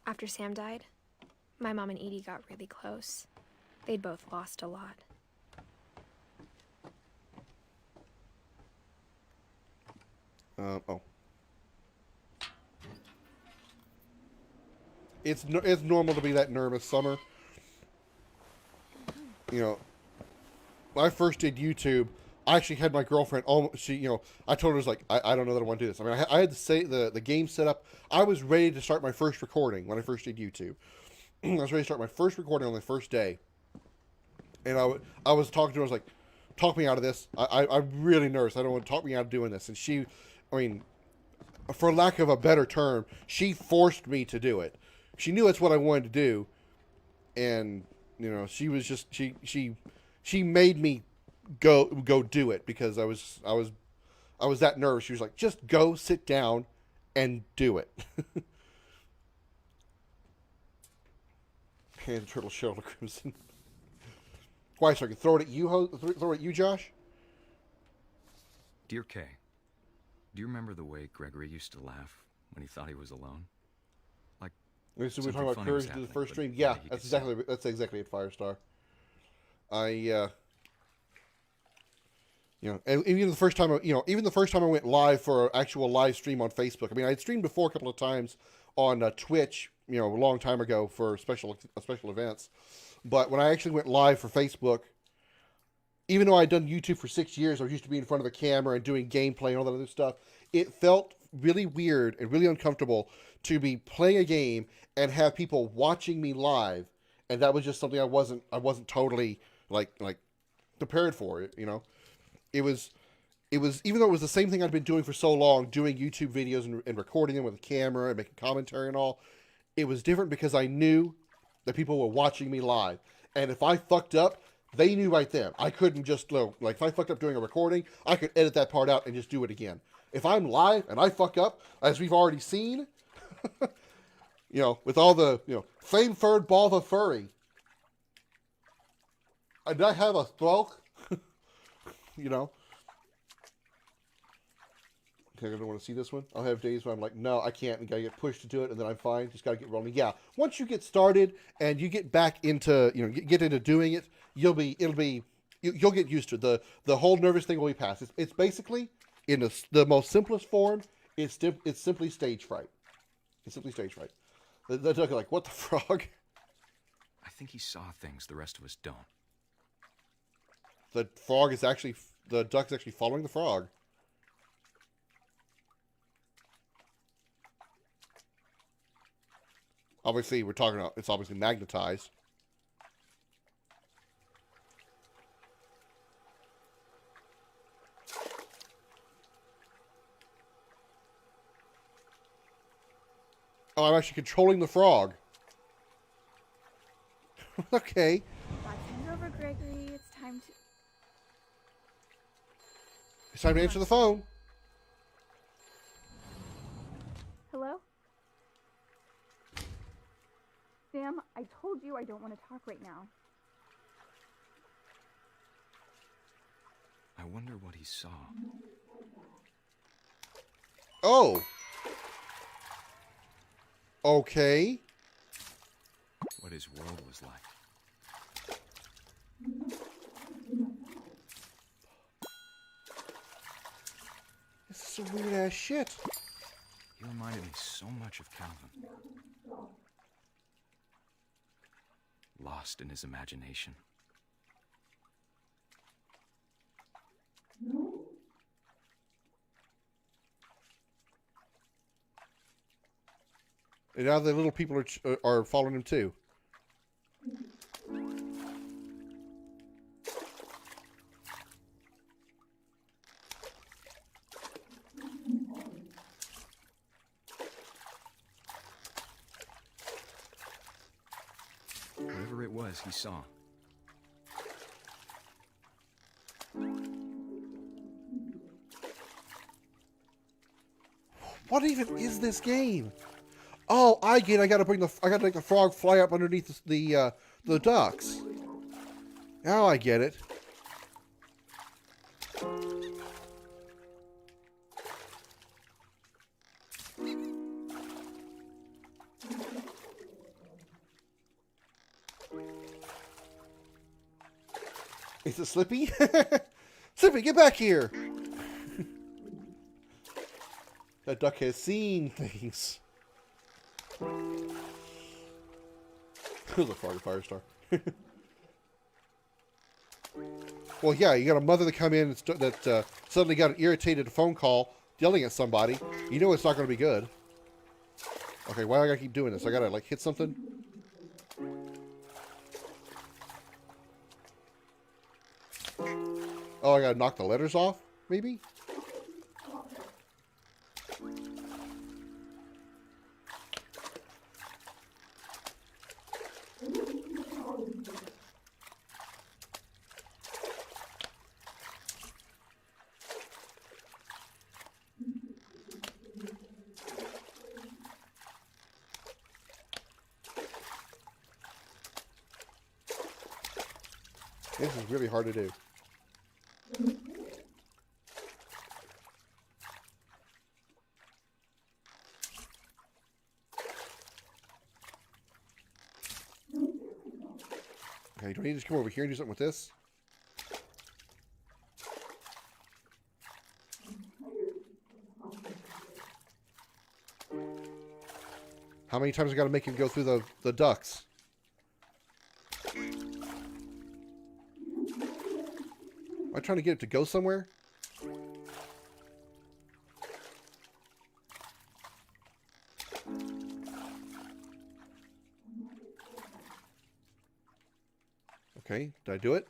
After Sam died, my mom and Edie got really close. They'd both lost a lot. Oh. It's normal to be that nervous, Summer. You know, when I first did YouTube, I actually had my girlfriend. I told her, I was like, I don't know that I want to do this. I mean, I had to say the game set up. I was ready to start my first recording when I first did YouTube. I was ready to start my first recording on the first day, and I was talking to her. I was like, talk me out of this. I'm really nervous. I don't want to talk me out of doing this. And she, I mean, for lack of a better term, she forced me to do it. She knew that's what I wanted to do, and you know, she was just she made me go do it because I was I was that nervous. She was like, just go sit down and do it. Hand the turtle shell to Krimson. Why, so I can throw it at you, throw it at you, Josh? Dear Kay, do you remember the way Gregory used to laugh when he thought he was alone? Like, so we're talking about Courage to do the first stream. Yeah, that's exactly it, Firestar. You know, and even the first time I went live for an actual live stream on Facebook. I mean, I had streamed before a couple of times on Twitch, you know, a long time ago for special events. But when I actually went live for Facebook, even though I'd done YouTube for 6 years, I was used to being in front of a camera and doing gameplay and all that other stuff. It felt really weird and really uncomfortable to be playing a game and have people watching me live, and that was just something I wasn't totally like prepared for it. You know, it was even though it was the same thing I'd been doing for so long, doing YouTube videos and recording them with a camera and making commentary and all. It was different because I knew that people were watching me live, and if I fucked up, they knew right then. I couldn't just, like, if I fucked up doing a recording, I could edit that part out and just do it again. If I'm live and I fuck up, as we've already seen, you know, with all the, you know, flame third ball the furry. Did I have a stroke? You know? Okay, I don't want to see this one. I'll have days where I'm like, no, I can't. And gotta get pushed to do it, and then I'm fine. Just gotta get rolling. Yeah, once you get started and you get back into, you know, get into doing it, you'll get used to it. The whole nervous thing will be past. It's basically, in the most simplest form, it's simply stage fright. It's simply stage fright. They're like, what the frog? I think he saw things the rest of us don't. The duck's actually following the frog. Obviously, we're talking about, it's obviously magnetized. Oh, I'm actually controlling the frog. Okay. Watching over Gregory, it's time to... It's time to answer the phone. Hello? Sam, I told you I don't want to talk right now. I wonder what he saw. Oh. Okay. What his world was like. This is some weird ass shit. He reminded me so much of Calvin. Lost in his imagination. And now the little people are following him too. Whatever it was he saw. What even is this game? Oh, I get it. I gotta make the frog fly up underneath the ducks. Now I get it. Is it Slippy? Slippy, get back here! That duck has seen things. There's a frog Firestar. Well, yeah, you got a mother that come in that suddenly got an irritated phone call yelling at somebody. You know it's not going to be good. Okay, why do I gotta keep doing this? I gotta, like, hit something? Oh, I gotta knock the letters off, maybe? This is really hard to do. Okay, do I need to just come over here and do something with this? How many times I gotta make him go through the ducts? Am I trying to get it to go somewhere? Okay, did I do it?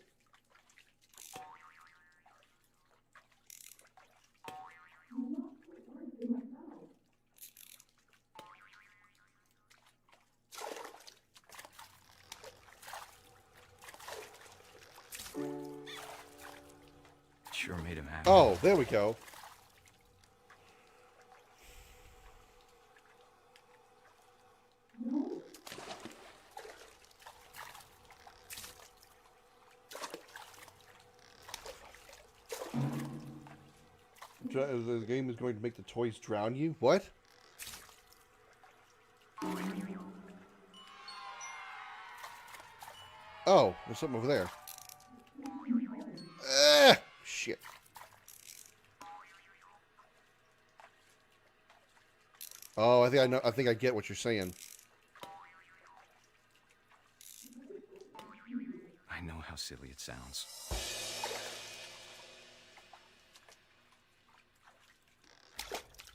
Sure made him happy. Oh, there we go. The game is going to make the toys drown you? What? Oh, there's something over there. Shit. Oh, I think I know. I think I get what you're saying. I know how silly it sounds.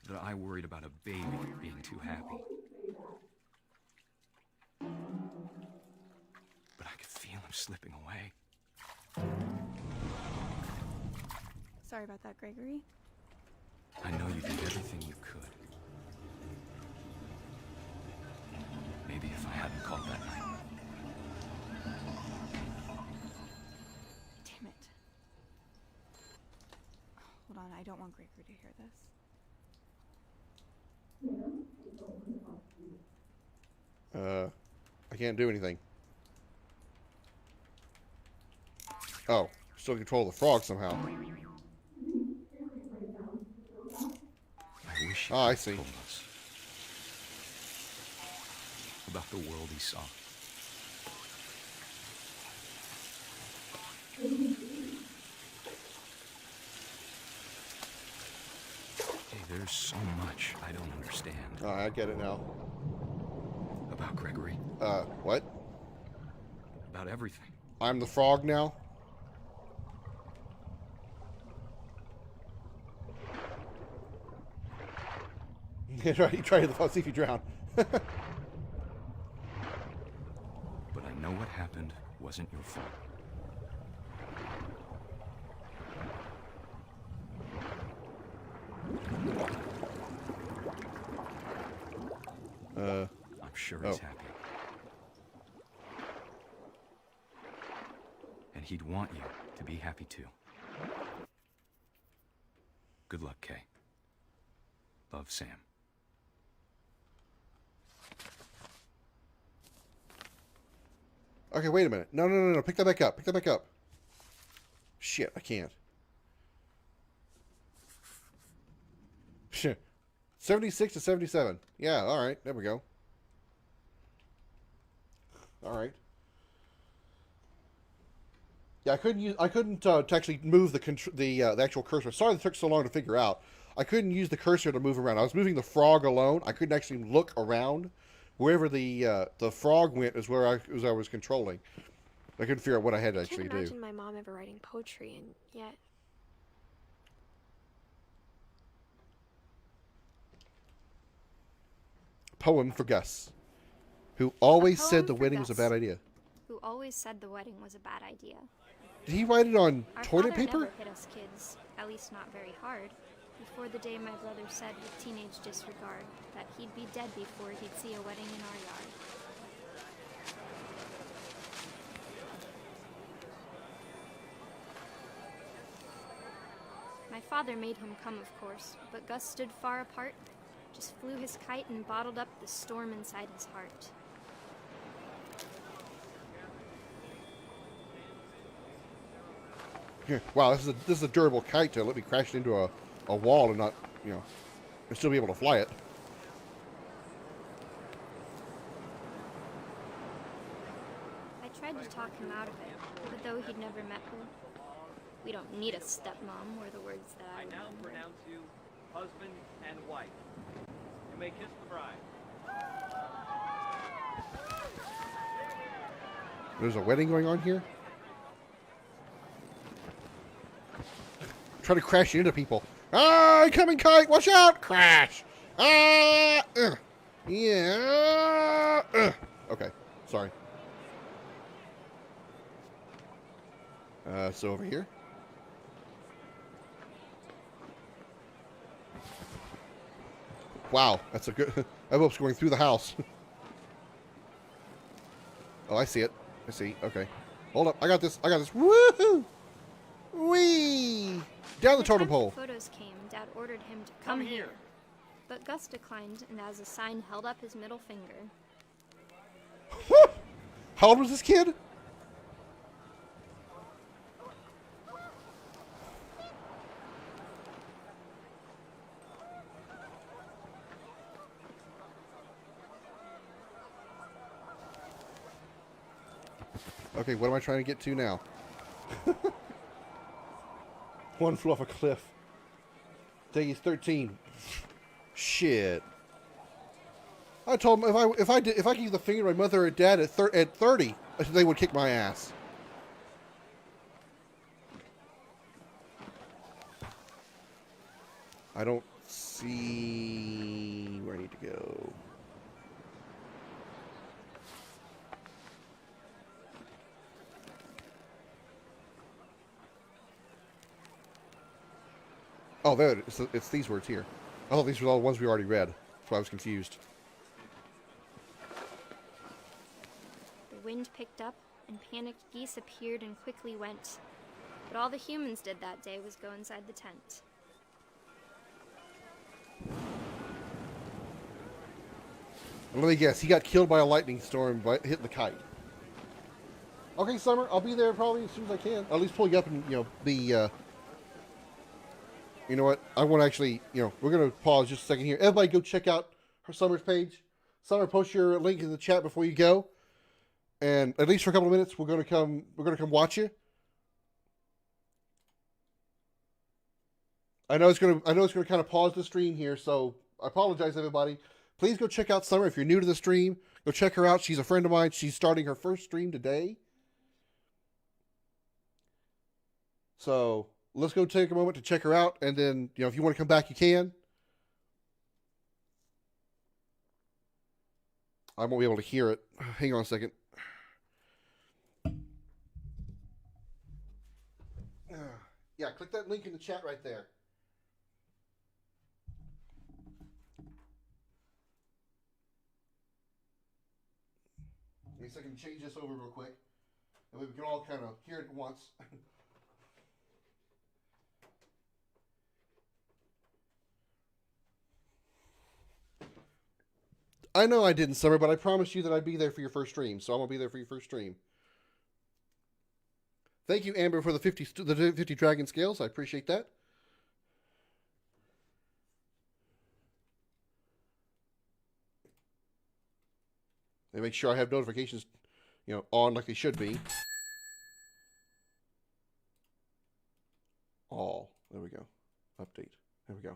That I worried about a baby being too happy. But I could feel him slipping away. Sorry about that, Gregory. I know you did everything you could. Maybe if I hadn't called that night. Damn it. Hold on, I don't want Gregory to hear this. I can't do anything. Oh, still control the frog somehow. I wish he I see. told us about the world he saw. Hey, there's so much I don't understand. Oh, I get it now. About Gregory. What? About everything. I'm the frog now? You try to see if you drown. But I know what happened wasn't your fault. I'm sure he's happy. And he'd want you to be happy too. Good luck, Kay. Love, Sam. Okay, wait a minute. No. Pick that back up. Pick that back up. Shit, I can't. Shit. 76 to 77. Yeah, alright. There we go. Alright. Yeah, I couldn't actually move the actual cursor. Sorry it took so long to figure out. I couldn't use the cursor to move around. I was moving the frog alone. I couldn't actually look around. Wherever the frog went is where I was controlling. I couldn't figure out what I had to actually do. I can't imagine my mom ever writing poetry, and yet... Poem for Gus, who always said the wedding was a bad idea. Who always said the wedding was a bad idea. Did he write it on Our toilet father paper? never hit us kids, at least not very hard. Before the day my brother said with teenage disregard that he'd be dead before he'd see a wedding in our yard. My father made him come, of course, but Gus stood far apart, just flew his kite and bottled up the storm inside his heart. Wow, this is a durable kite to let me crash into a wall and not, and still be able to fly it. I tried to talk him out of it, but though he'd never met her, we don't need a stepmom were the words that I now remember. pronounce you husband and wife. You may kiss the bride. There's a wedding going on here? Try to crash into people. Ah, coming kite! Watch out! Crash! Ah! Yeah! Okay, sorry. So over here. Wow, that's a good... I hope's going through the house. Oh, I see it. I see. Okay. Hold up. I got this. I got this. Woohoo! Whee! Down the totem pole. The photos came, Dad ordered him to come here. But Gus declined, and as a sign held up his middle finger. How old was this kid? Okay, what am I trying to get to now? One flew off a cliff. Day is 13. Shit. I told him if I could give the finger to my mother or dad at 30, they would kick my ass. I don't see where I need to go. Oh, there it is. It's these words here. Oh, these were all the ones we already read. That's why I was confused. The wind picked up, and panicked geese appeared and quickly went. But all the humans did that day was go inside the tent. And let me guess, he got killed by a lightning storm by hitting the kite. Okay, Summer, I'll be there probably as soon as I can. I'll at least pull you up and, be, you know what? I want to actually, we're going to pause just a second here. Everybody go check out her Summer's page. Summer, post your link in the chat before you go. And at least for a couple of minutes, we're going to come watch you. I know it's going to kind of pause the stream here, so I apologize, everybody. Please go check out Summer. If you're new to the stream, go check her out. She's a friend of mine. She's starting her first stream today. So let's go take a moment to check her out. And then, if you want to come back, you can. I won't be able to hear it. Hang on a second. Yeah, click that link in the chat right there. Let me see if I can change this over real quick. And we can all kind of hear it at once. I know I didn't, Summer, but I promised you that I'd be there for your first stream, so I'm going to be there for your first stream. Thank you, Amber, for the 50 dragon scales. I appreciate that. And make sure I have notifications, on like they should be. All. There we go. Update. There we go.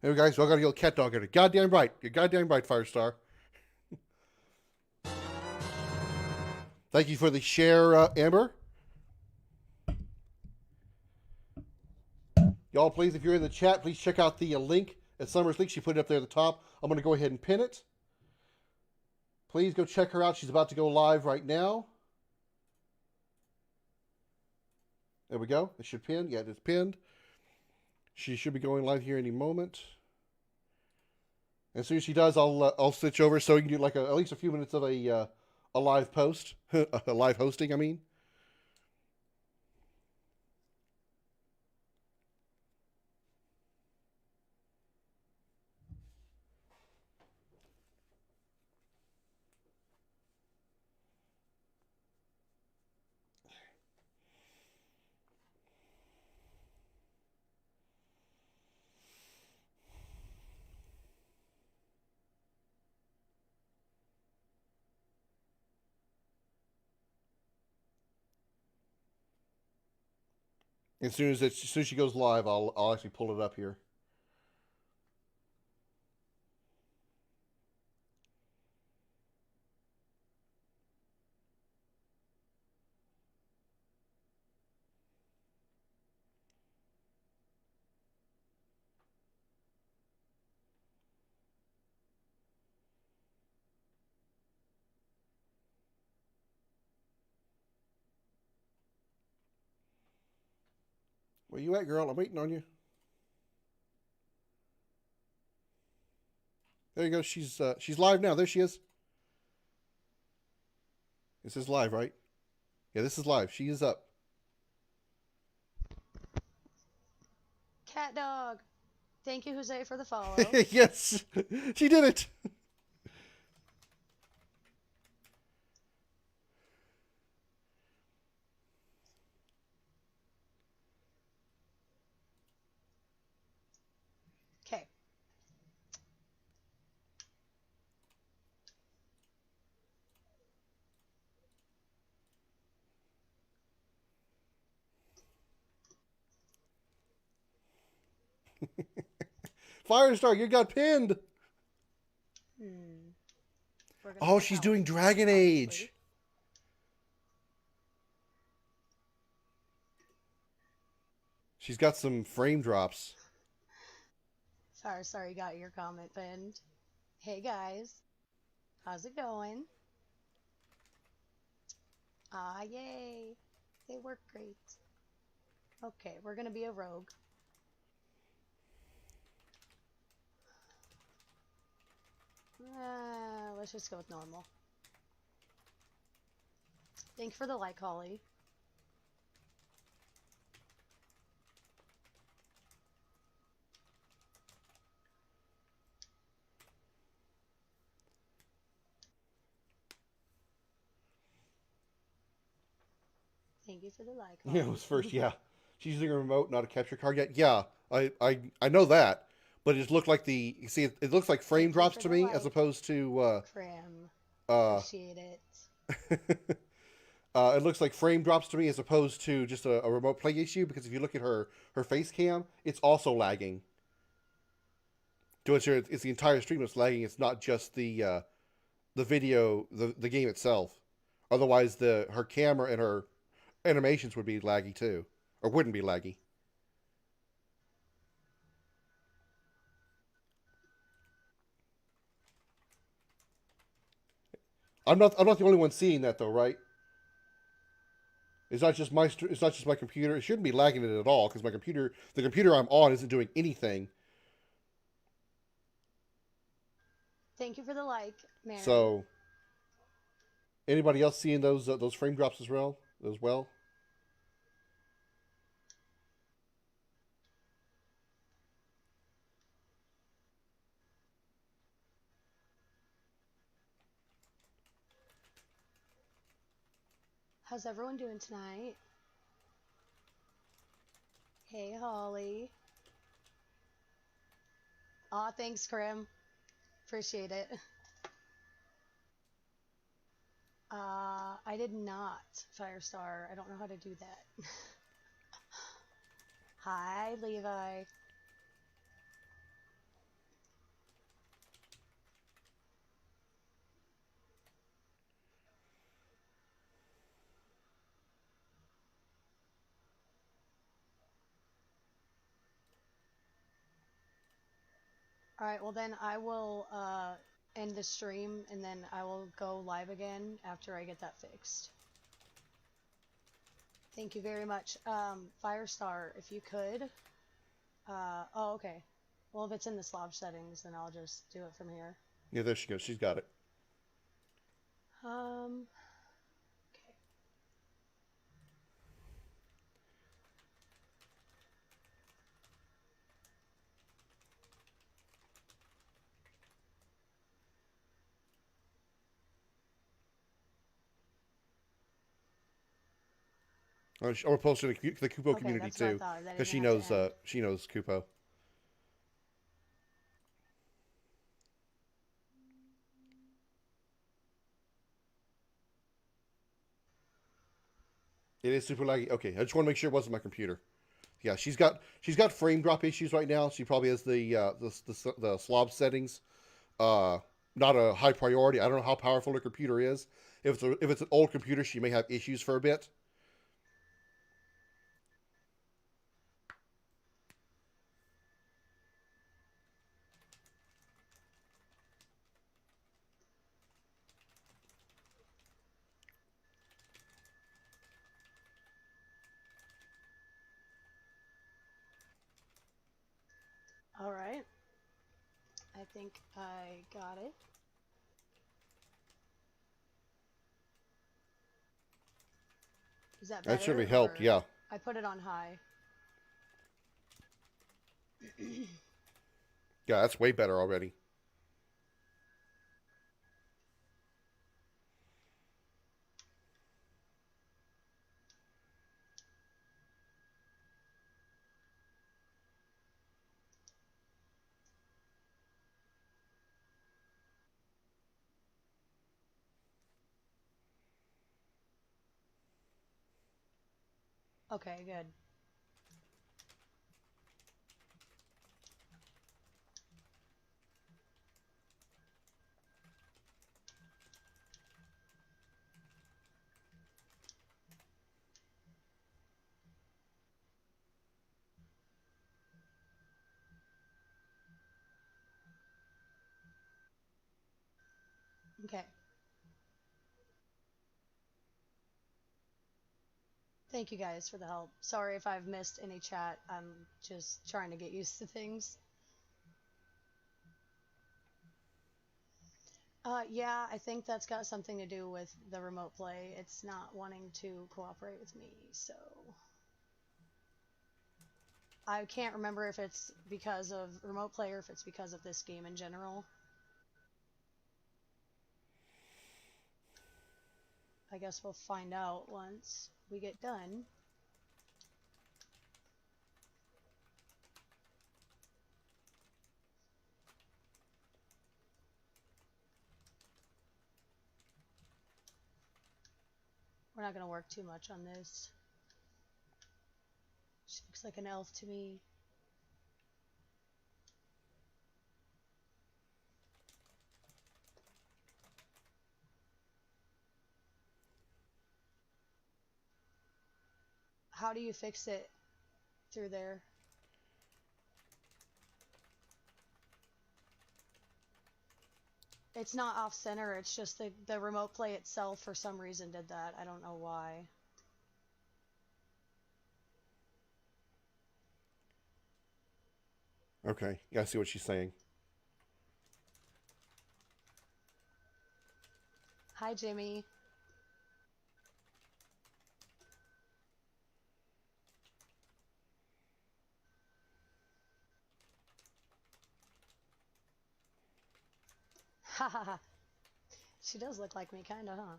Hey guys, well, I gotta yell cat dog at it. Goddamn right. You're goddamn right, Firestar. Thank you for the share, Amber. Y'all, please, if you're in the chat, please check out the link at Summer's link. She put it up there at the top. I'm going to go ahead and pin it. Please go check her out. She's about to go live right now. There we go. It should pin. Yeah, it's pinned. She should be going live here any moment. As soon as she does, I'll switch over so you can do like at least a few minutes of a live post, a live hosting. I mean. As soon as she goes live, I'll actually pull it up here. Where you at, girl? I'm waiting on you. There you go. She's live now. There she is. This is live, right? Yeah, this is live. She is up. Cat dog. Thank you, Jose, for the follow. Yes, she did it. Okay. Firestar, you got pinned. Oh, she's doing Dragon Age. She's got some frame drops. Sorry, got your comment pinned. Hey guys, how's it going? Ah, yay. They work great. Okay, we're gonna be a rogue. Let's just go with normal. Thank you for the like, Holly. Thank you for the like, Holly. Yeah, it was first. Yeah, she's using a remote, not a capture card yet. Yeah, I know that, but it just looked like the. You see, it looks like frame drops to me as opposed to. Cram. Appreciate it. It looks like frame drops to me as opposed to just a remote play issue, because if you look at her face cam, it's also lagging. To ensure it's the entire stream that's lagging. It's not just the video, the game itself. Otherwise, her camera and her animations would be laggy too, or wouldn't be laggy. I'm not the only one seeing that though, right? It's not just my computer. It shouldn't be lagging it at all, because the computer I'm on isn't doing anything. Thank you for the like, Mary. So, anybody else seeing those frame drops as well? How's everyone doing tonight? Hey, Holly. Aw, thanks, Krim. Appreciate it. I did not, Firestar. I don't know how to do that. Hi, Levi. Alright, well then I will end the stream and then I will go live again after I get that fixed. Thank you very much. Firestar, if you could. Oh, okay. Well, if it's in the Slav settings, then I'll just do it from here. Yeah, there she goes. She's got it. Okay. Or post to the Kupo community that's what I too, thought, that because she didn't have knows to she knows Kupo. It is super laggy. Okay, I just want to make sure it wasn't my computer. Yeah, she's got frame drop issues right now. She probably has the slob settings not a high priority. I don't know how powerful her computer is. If it's an old computer, she may have issues for a bit. All right. I think I got it. Is that better? That should have helped, yeah. I put it on high. Yeah, that's way better already. Okay, good. Okay. Thank you guys for the help. Sorry if I've missed any chat. I'm just trying to get used to things. Yeah, I think that's got something to do with the remote play. It's not wanting to cooperate with me, so... I can't remember if it's because of remote play or if it's because of this game in general. I guess we'll find out once we get done. We're not going to work too much on this. She looks like an elf to me. How do you fix it through there? It's not off center, it's just the remote play itself for some reason did that. I don't know why. Okay, yeah, I see what she's saying. Hi, Jimmy. Hahaha. She does look like me, kinda, huh?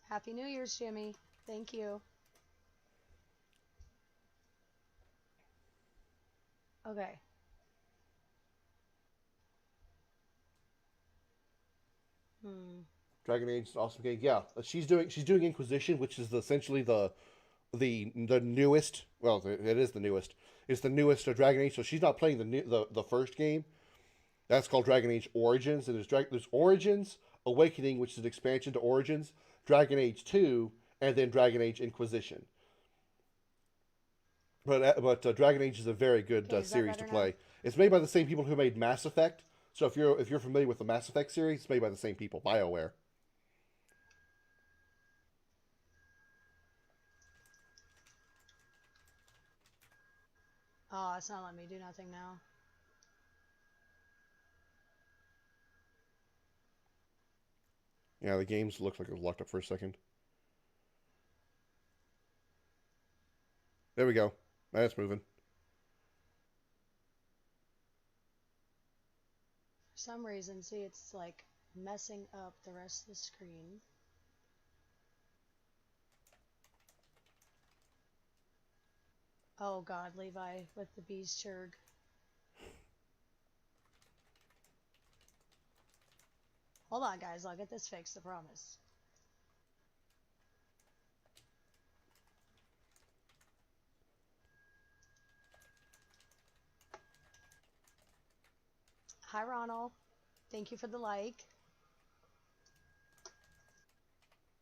Happy New Year's, Jimmy. Thank you. Okay. Dragon Age is an awesome game. Yeah, she's doing Inquisition, which is essentially the newest. Well, it is the newest. It's the newest Dragon Age. So she's not playing the first game. That's called Dragon Age Origins, and there's Origins Awakening, which is an expansion to Origins, Dragon Age 2, and then Dragon Age Inquisition. But Dragon Age is a very good series to play. Now? It's made by the same people who made Mass Effect. So if you're familiar with the Mass Effect series, it's made by the same people, BioWare. Oh, it's not letting me do nothing now. Yeah, the games looked like it was locked up for a second. There we go. Now it's moving. For some reason, see, it's like messing up the rest of the screen. Oh god, Levi with the bees churg. Hold on, guys. I'll get this fixed, I promise. Hi, Ronald. Thank you for the like.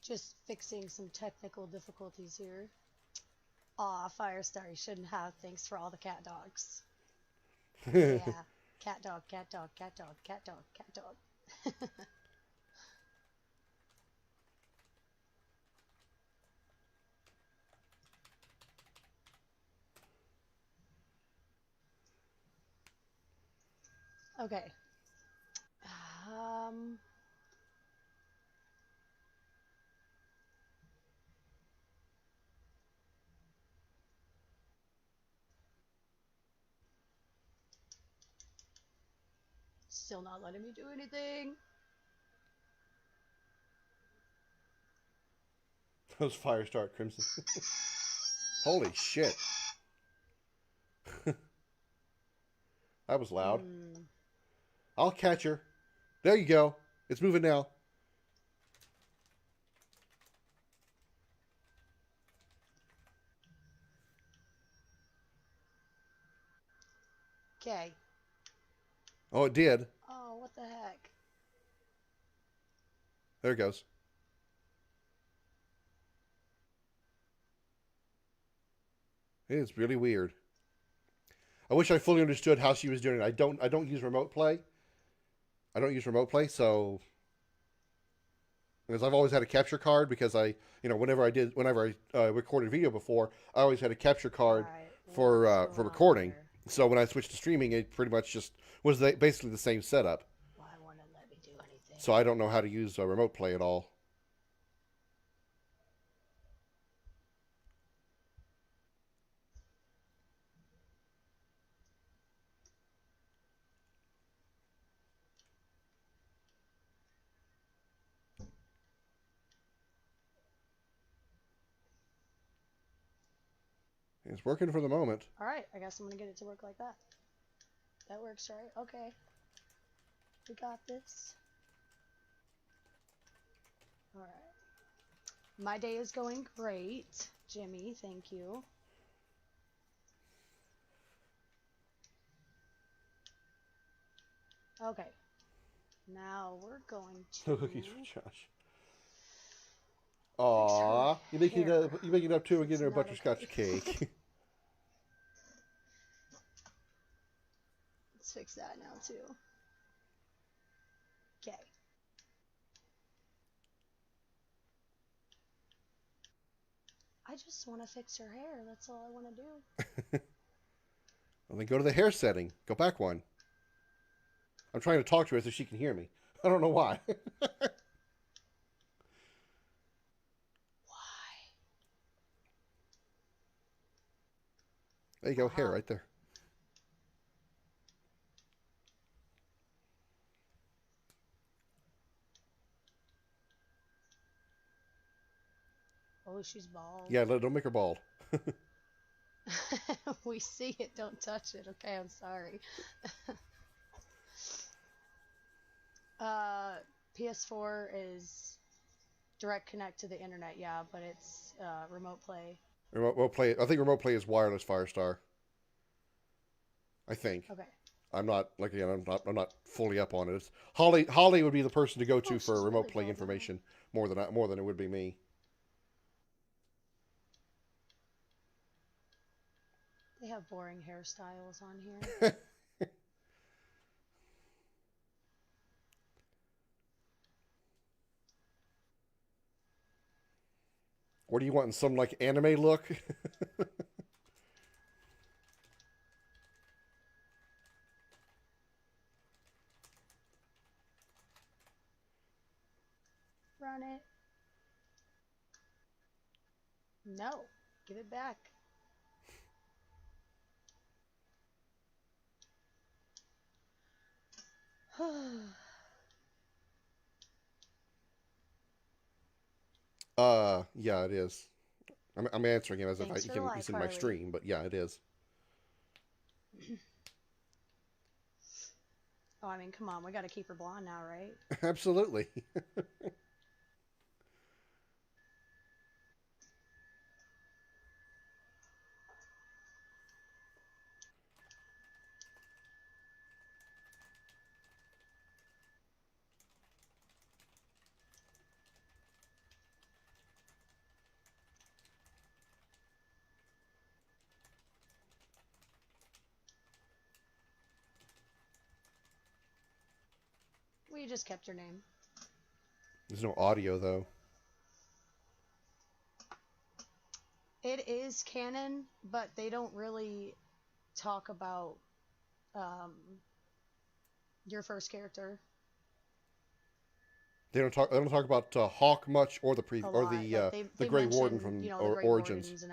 Just fixing some technical difficulties here. Aw, Firestar, you shouldn't have. Thanks for all the cat dogs. Yeah. Cat dog, cat dog, cat dog, cat dog, cat dog. Okay. Still not letting me do anything. Those Firestar at Krimson. Holy shit. That was loud. I'll catch her. There you go. It's moving now. Okay. Oh, it did. Oh, what the heck? There it goes. It is really weird. I wish I fully understood how she was doing it. I don't use remote play. I don't use remote play, so because I've always had a capture card because whenever I recorded video before, I always had a capture card for recording. So when I switched to streaming, it pretty much just was basically the same setup. Why won't it let me do anything? So I don't know how to use remote play at all. It's working for the moment. Alright, I guess I'm gonna get it to work like that. That works, right? Okay. We got this. Alright. My day is going great, Jimmy. Thank you. Okay. Now we're going to... Cookies for Josh. Aww. You making it up too and getting her a butterscotch cake. Let's fix that now too. Okay. I just want to fix her hair. That's all I want to do. Well, then go to the hair setting. Go back one. I'm trying to talk to her so she can hear me. I don't know why. There you go, hair right there. Oh, she's bald. Yeah, don't make her bald. We see it, don't touch it. Okay, I'm sorry. PS4 is direct connect to the internet, yeah, but it's remote play. Remote play. I think remote play is wireless Firestar. I think. Okay. I'm not I'm not fully up on it. It's Holly would be the person to go to for remote play information more than it would be me. They have boring hairstyles on here. What do you want? Some like anime look? Run it. No. Give it back. Yeah, it is. I'm answering him as if he's in my stream, but yeah, it is. Oh, I mean, come on, we gotta keep her blonde now, right? Absolutely. We just kept her name. There's no audio, though. It is canon, but they don't really talk about your first character. They don't talk. They don't talk about Hawk much, or the They Grey mention, Warden from the Grey Origins. Wardens and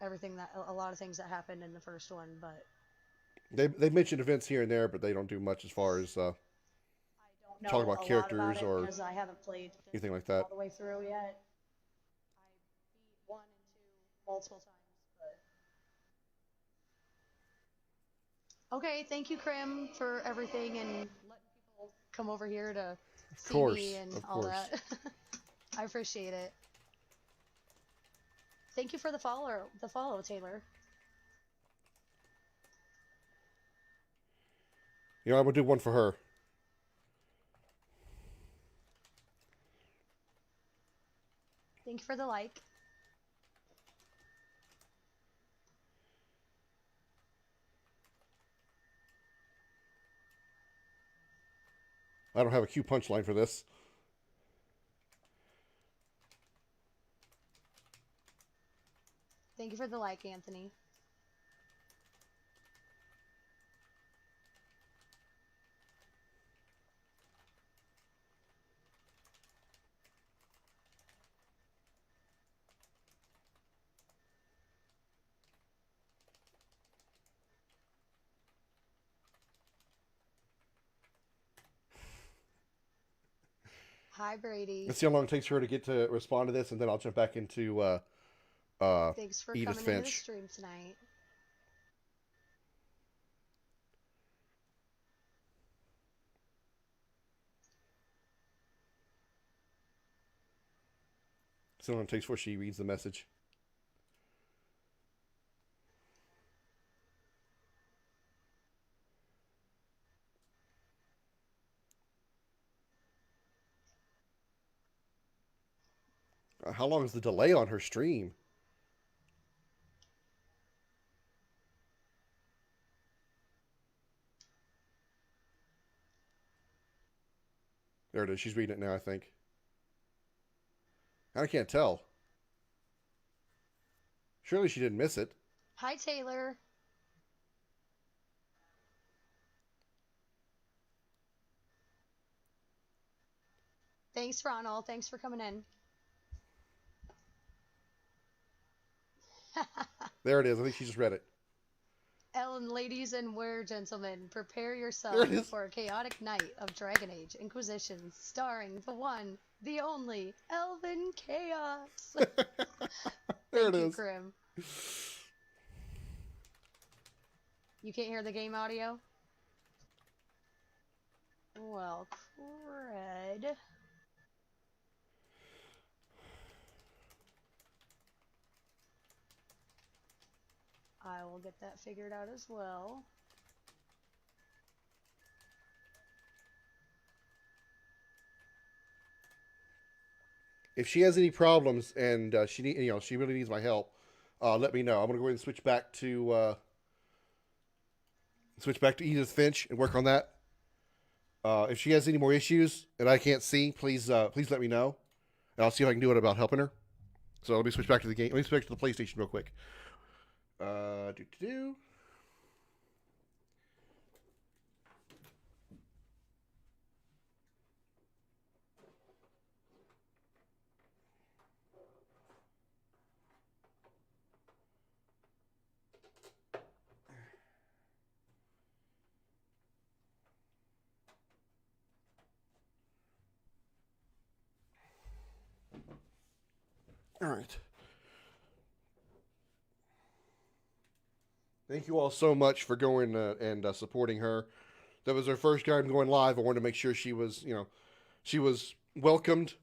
everything that a lot of things that happened in the first one, but They mention events here and there, but they don't do much as far as don't know talk about a lot characters about it or because I haven't played anything like that. all the way through yet. I beat 1 and 2 multiple times, but okay. Thank you, Krim, for everything and letting people come over here to see me and all that. I appreciate it. Thank you for the follow, Taylor. You know, I'm gonna do one for her. Thank you for the like. I don't have a cue punchline for this. Thank you for the like, Anthony. Hi, Brady. Let's see how long it takes her to get to respond to this, and then I'll jump back into Thanks for Edith coming Finch. into the stream tonight. See how long it takes before she reads the message. How long is the delay on her stream? There it is. She's reading it now, I think. I can't tell. Surely she didn't miss it. Hi, Taylor. Thanks, Ronald. Thanks for coming in. There it is. I think she just read it. Ellen, ladies and gentlemen, prepare There it yourselves is. for a chaotic night of Dragon Age Inquisition, starring the one, the only, Elven Chaos. There Thank it you, is. Krim. You can't hear the game audio? Well, crud. I will get that figured out as well. If she has any problems and she really needs my help, let me know. I'm gonna go ahead and switch back to Edith Finch and work on that. If she has any more issues and I can't see, please let me know, and I'll see if I can do it about helping her. So let me switch back to the game. Let me switch back to the PlayStation real quick. All right. Thank you all so much for going and supporting her. That was her first time going live. I wanted to make sure she was, she was welcomed,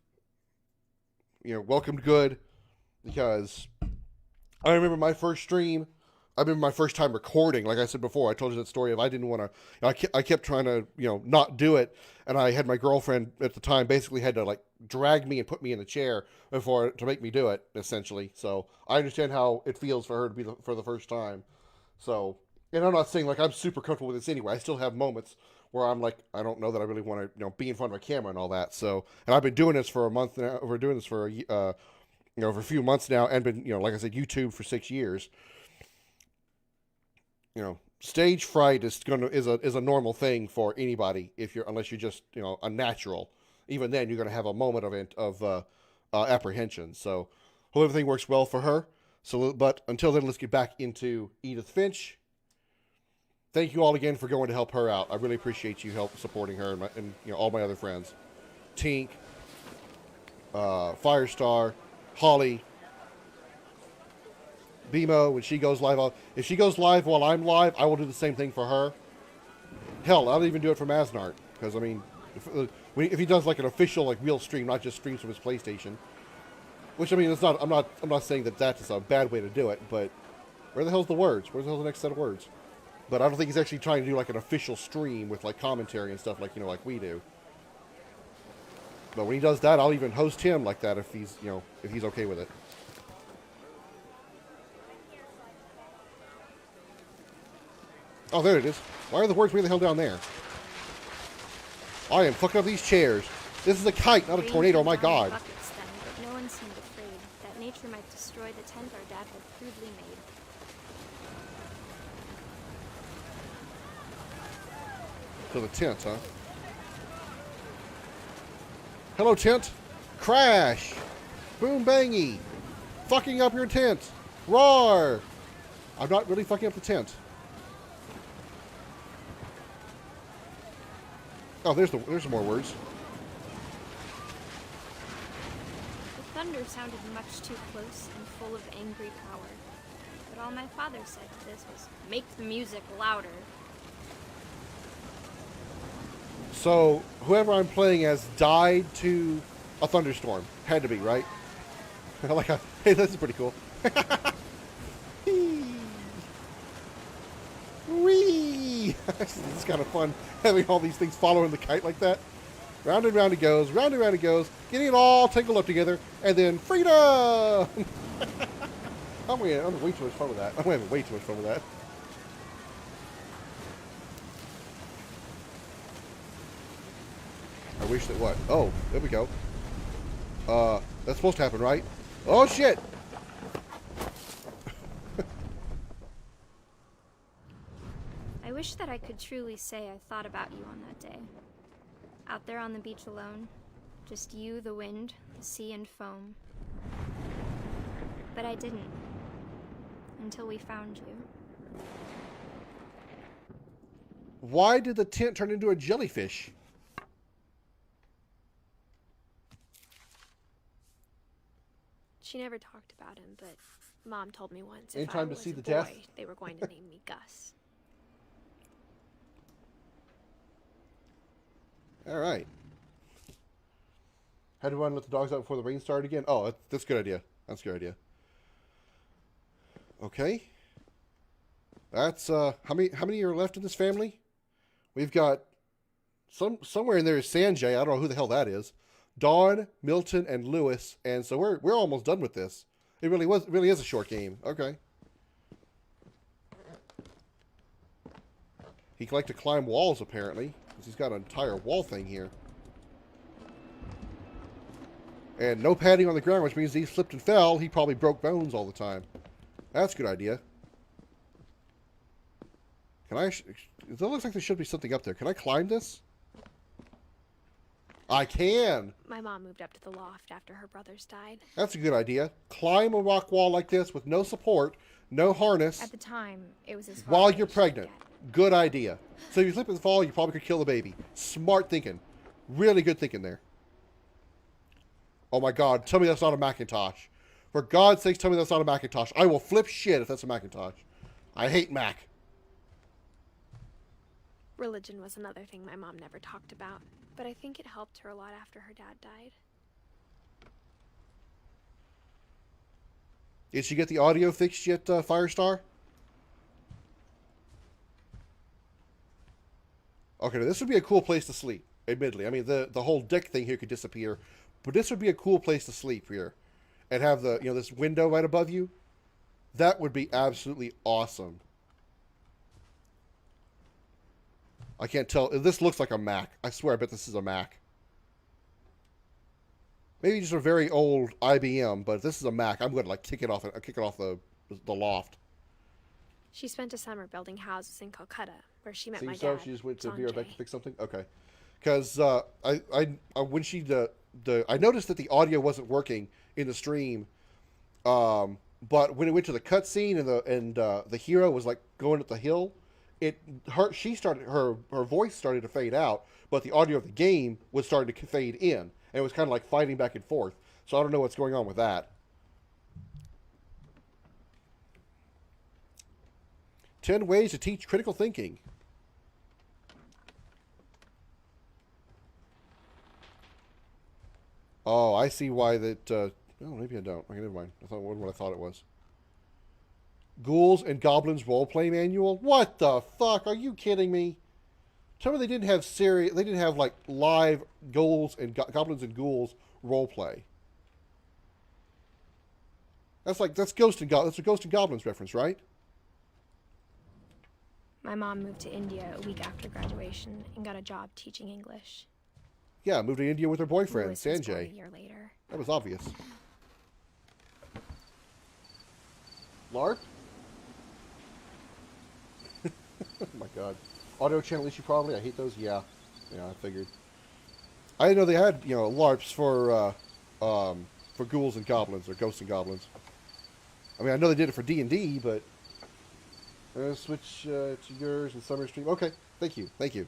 welcomed good, because I remember my first stream. I remember my first time recording. Like I said before, I told you that story of I didn't want to. I kept trying to, not do it, and I had my girlfriend at the time basically had to like drag me and put me in the chair to make me do it, essentially. So I understand how it feels for her to be for the first time. So, and I'm not saying like I'm super comfortable with this anyway. I still have moments where I'm like, I don't know that I really want to, be in front of a camera and all that. So, and I've been doing this for a month now. We're doing this for for a few months now, and been, like I said, YouTube for 6 years. Stage fright is a normal thing for anybody unless you're just a natural. Even then, you're going to have a moment of apprehension. So, hope everything works well for her. So, but until then, let's get back into Edith Finch. Thank you all again for going to help her out. I really appreciate you supporting her and all my other friends, Tink, Firestar, Holly, BMO, when she goes live. If she goes live while I'm live, I will do the same thing for her. Hell, I'll even do it for Masnart, because I mean, if he does like an official like real stream, not just streams from his PlayStation, which I mean, it's not. I'm not saying that that's a bad way to do it, but where the hell's the words? Where's the hell's the next set of words? But I don't think he's actually trying to do like an official stream with like commentary and stuff like like we do. But when he does that, I'll even host him like that if he's if he's okay with it. Oh, there it is. Why are the words way the hell down there? I am fucking up these chairs. This is a kite, not a tornado. Oh my god. Buckets then, but no one seemed afraid that nature might destroy the tent our dad had crudely made. To the tent, huh? Hello, tent. Crash. Boom bangy. Fucking up your tent. Roar. I'm not really fucking up the tent. Oh, there's some more words. The thunder sounded much too close and full of angry power. But all my father said to this was, make the music louder. So, whoever I'm playing as died to a thunderstorm. Had to be, right? Hey, this is pretty cool. Whee! This is kind of fun, having all these things following the kite like that. Round and round it goes, round and round it goes, getting it all tangled up together, and then freedom! I'm having way too much fun with that. I'm having way too much fun with that. I wish that what? Oh, there we go. That's supposed to happen, right? Oh, shit! I wish that I could truly say I thought about you on that day. Out there on the beach alone, just you, the wind, the sea, and foam. But I didn't. Until we found you. Why did the tent turn into a jellyfish? She never talked about him, but Mom told me once Any if I time to was see a the boy, death? they were going to name me Gus. All right. Had to run let the dogs out before the rain started again. Oh, that's a good idea. That's a good idea. Okay. That's how many are left in this family? We've got somewhere in there is Sanjay. I don't know who the hell that is. Dawn, Milton, and Lewis, and so we're almost done with this. It really is a short game. Okay. He can like to climb walls apparently, because he's got an entire wall thing here. And no padding on the ground, which means he slipped and fell. He probably broke bones all the time. That's a good idea. Can I? It looks like there should be something up there. Can I climb this? I can. My mom moved up to the loft after her brothers died. That's a good idea. Climb a rock wall like this with no support, no harness. At the time, it was as far While as you're I could pregnant. get. Good idea. So if you slip and fall, you probably could kill the baby. Smart thinking. Really good thinking there. Oh my God. Tell me that's not a Macintosh. For God's sakes, tell me that's not a Macintosh. I will flip shit if that's a Macintosh. I hate Mac. Religion was another thing my mom never talked about, but I think it helped her a lot after her dad died. Did she get the audio fixed yet, Firestar? Okay, now this would be a cool place to sleep, admittedly. I mean, the whole deck thing here could disappear, but this would be a cool place to sleep here. And have the, you know, this window right above you. That would be absolutely awesome. I can't tell. This looks like a Mac. I swear, I bet this is a Mac. Maybe just a very old IBM, but this is a Mac. I'm going to like kick it off the loft. She spent a summer building houses in Calcutta, where she met my So dad. she just went to Sanjay. Vera to fix something. Okay, because when she I noticed that the audio wasn't working in the stream, but when it went to the cutscene and the hero was like going up the hill, her voice started to fade out, but the audio of the game was starting to fade in, and it was kind of like fighting back and forth. So I don't know what's going on with that. 10 ways to teach critical thinking. Oh, I see why that... oh, maybe I don't. Okay, never mind. I thought what I thought it was. Ghouls and Goblins roleplay manual? What the fuck? Are you kidding me? Tell me they didn't have they didn't have like live Ghouls and Goblins and Ghouls roleplay. That's a Ghost and Goblins reference, right? My mom moved to India a week after graduation and got a job teaching English. Yeah, moved to India with her boyfriend, Louis was born Sanjay. a year later. That was obvious. LARP? Oh my god. Audio channel issue probably? I hate those. Yeah. Yeah, I figured. I didn't know they had, you know, LARPs for Ghouls and Goblins, or Ghosts and Goblins. I mean, I know they did it for D&D, but... switch to yours and Summer Stream. Okay, thank you. Thank you.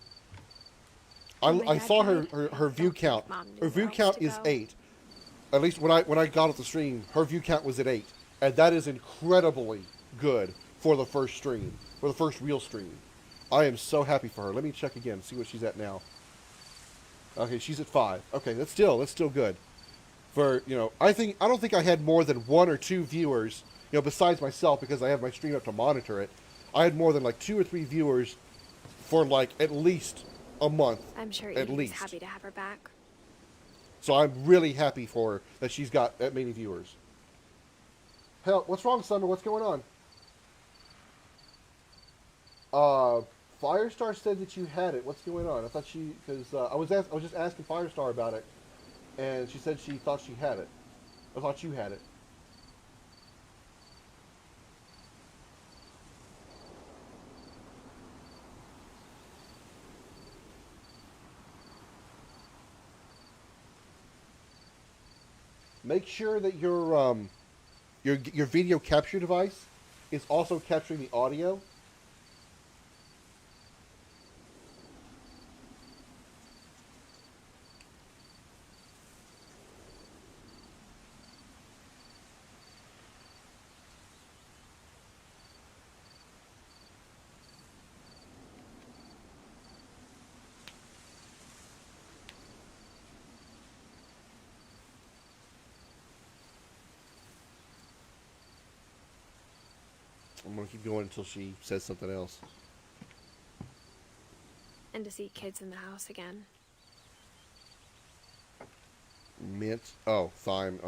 I saw her view count. Her view count is 8. At least when I got off the stream, her view count was at 8. And that is incredibly good for the first stream. For the first real stream. I am so happy for her. Let me check again, see what she's at now. Okay, she's at 5. Okay, that's still good. For, you know, I don't think I had more than 1 or 2 viewers, you know, besides myself, because I have my stream up to monitor it. I had more than like 2 or 3 viewers for like at least a month. I'm sure at Edith least. is happy to have her back. So I'm really happy for her that she's got that many viewers. Hell, what's wrong, Summer? What's going on? Firestar said that you had it. What's going on? I thought because I was just asking Firestar about it, and she said she thought she had it. I thought you had it. Make sure that your video capture device is also capturing the audio. I'm going to keep going until she says something else. And to see kids in the house again. Mint. Oh, Thyme.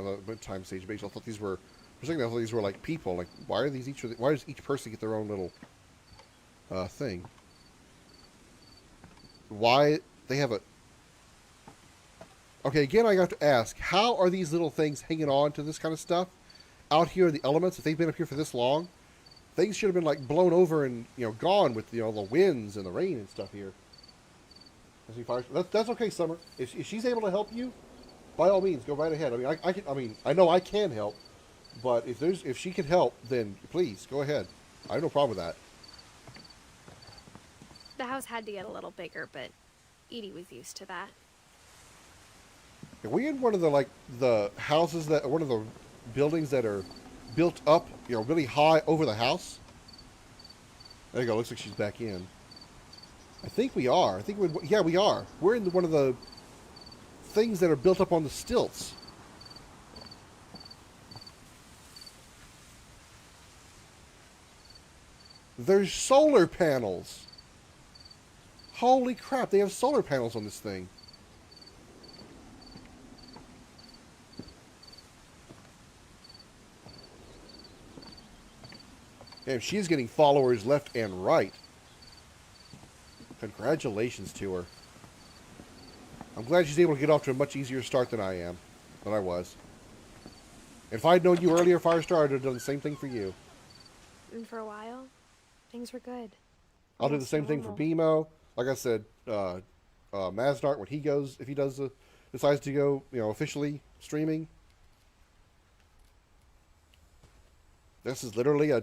Time stage base. I thought these were... For a second, I thought these were like people. Like, why does each person get their own little thing? Why they have a... Okay, again, I got to ask, how are these little things hanging on to this kind of stuff? Out here in the elements, if they've been up here for this long, things should have been like blown over and, you know, gone with, you know, the winds and the rain and stuff here. That's okay, Summer. If she's able to help you, by all means, go right ahead. I mean, I know I can help, but if she can help, then please go ahead. I have no problem with that. The house had to get a little bigger, but Edie was used to that. Are we in one of the houses one of the buildings that are built up, you know, really high over the house? There you go. Looks like she's back in. I think we are. Yeah, we are. We're in one of the things that are built up on the stilts. There's solar panels. Holy crap, they have solar panels on this thing. Damn, she's getting followers left and right. Congratulations to her. I'm glad she's able to get off to a much easier start than I was. If I'd known you earlier, Firestar, I'd have done the same thing for you. And for a while, things were good. I'll do the same thing for BMO. Like I said, Mazdart, when he goes, if he decides to go, officially streaming. This is literally a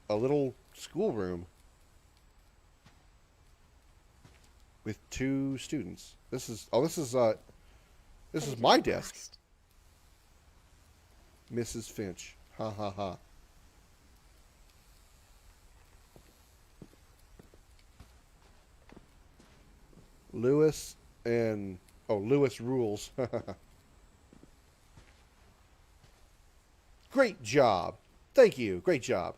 little schoolroom with 2 students. This is my desk. Mrs. Finch. Ha ha ha. Lewis rules. Great job. Thank you. Great job.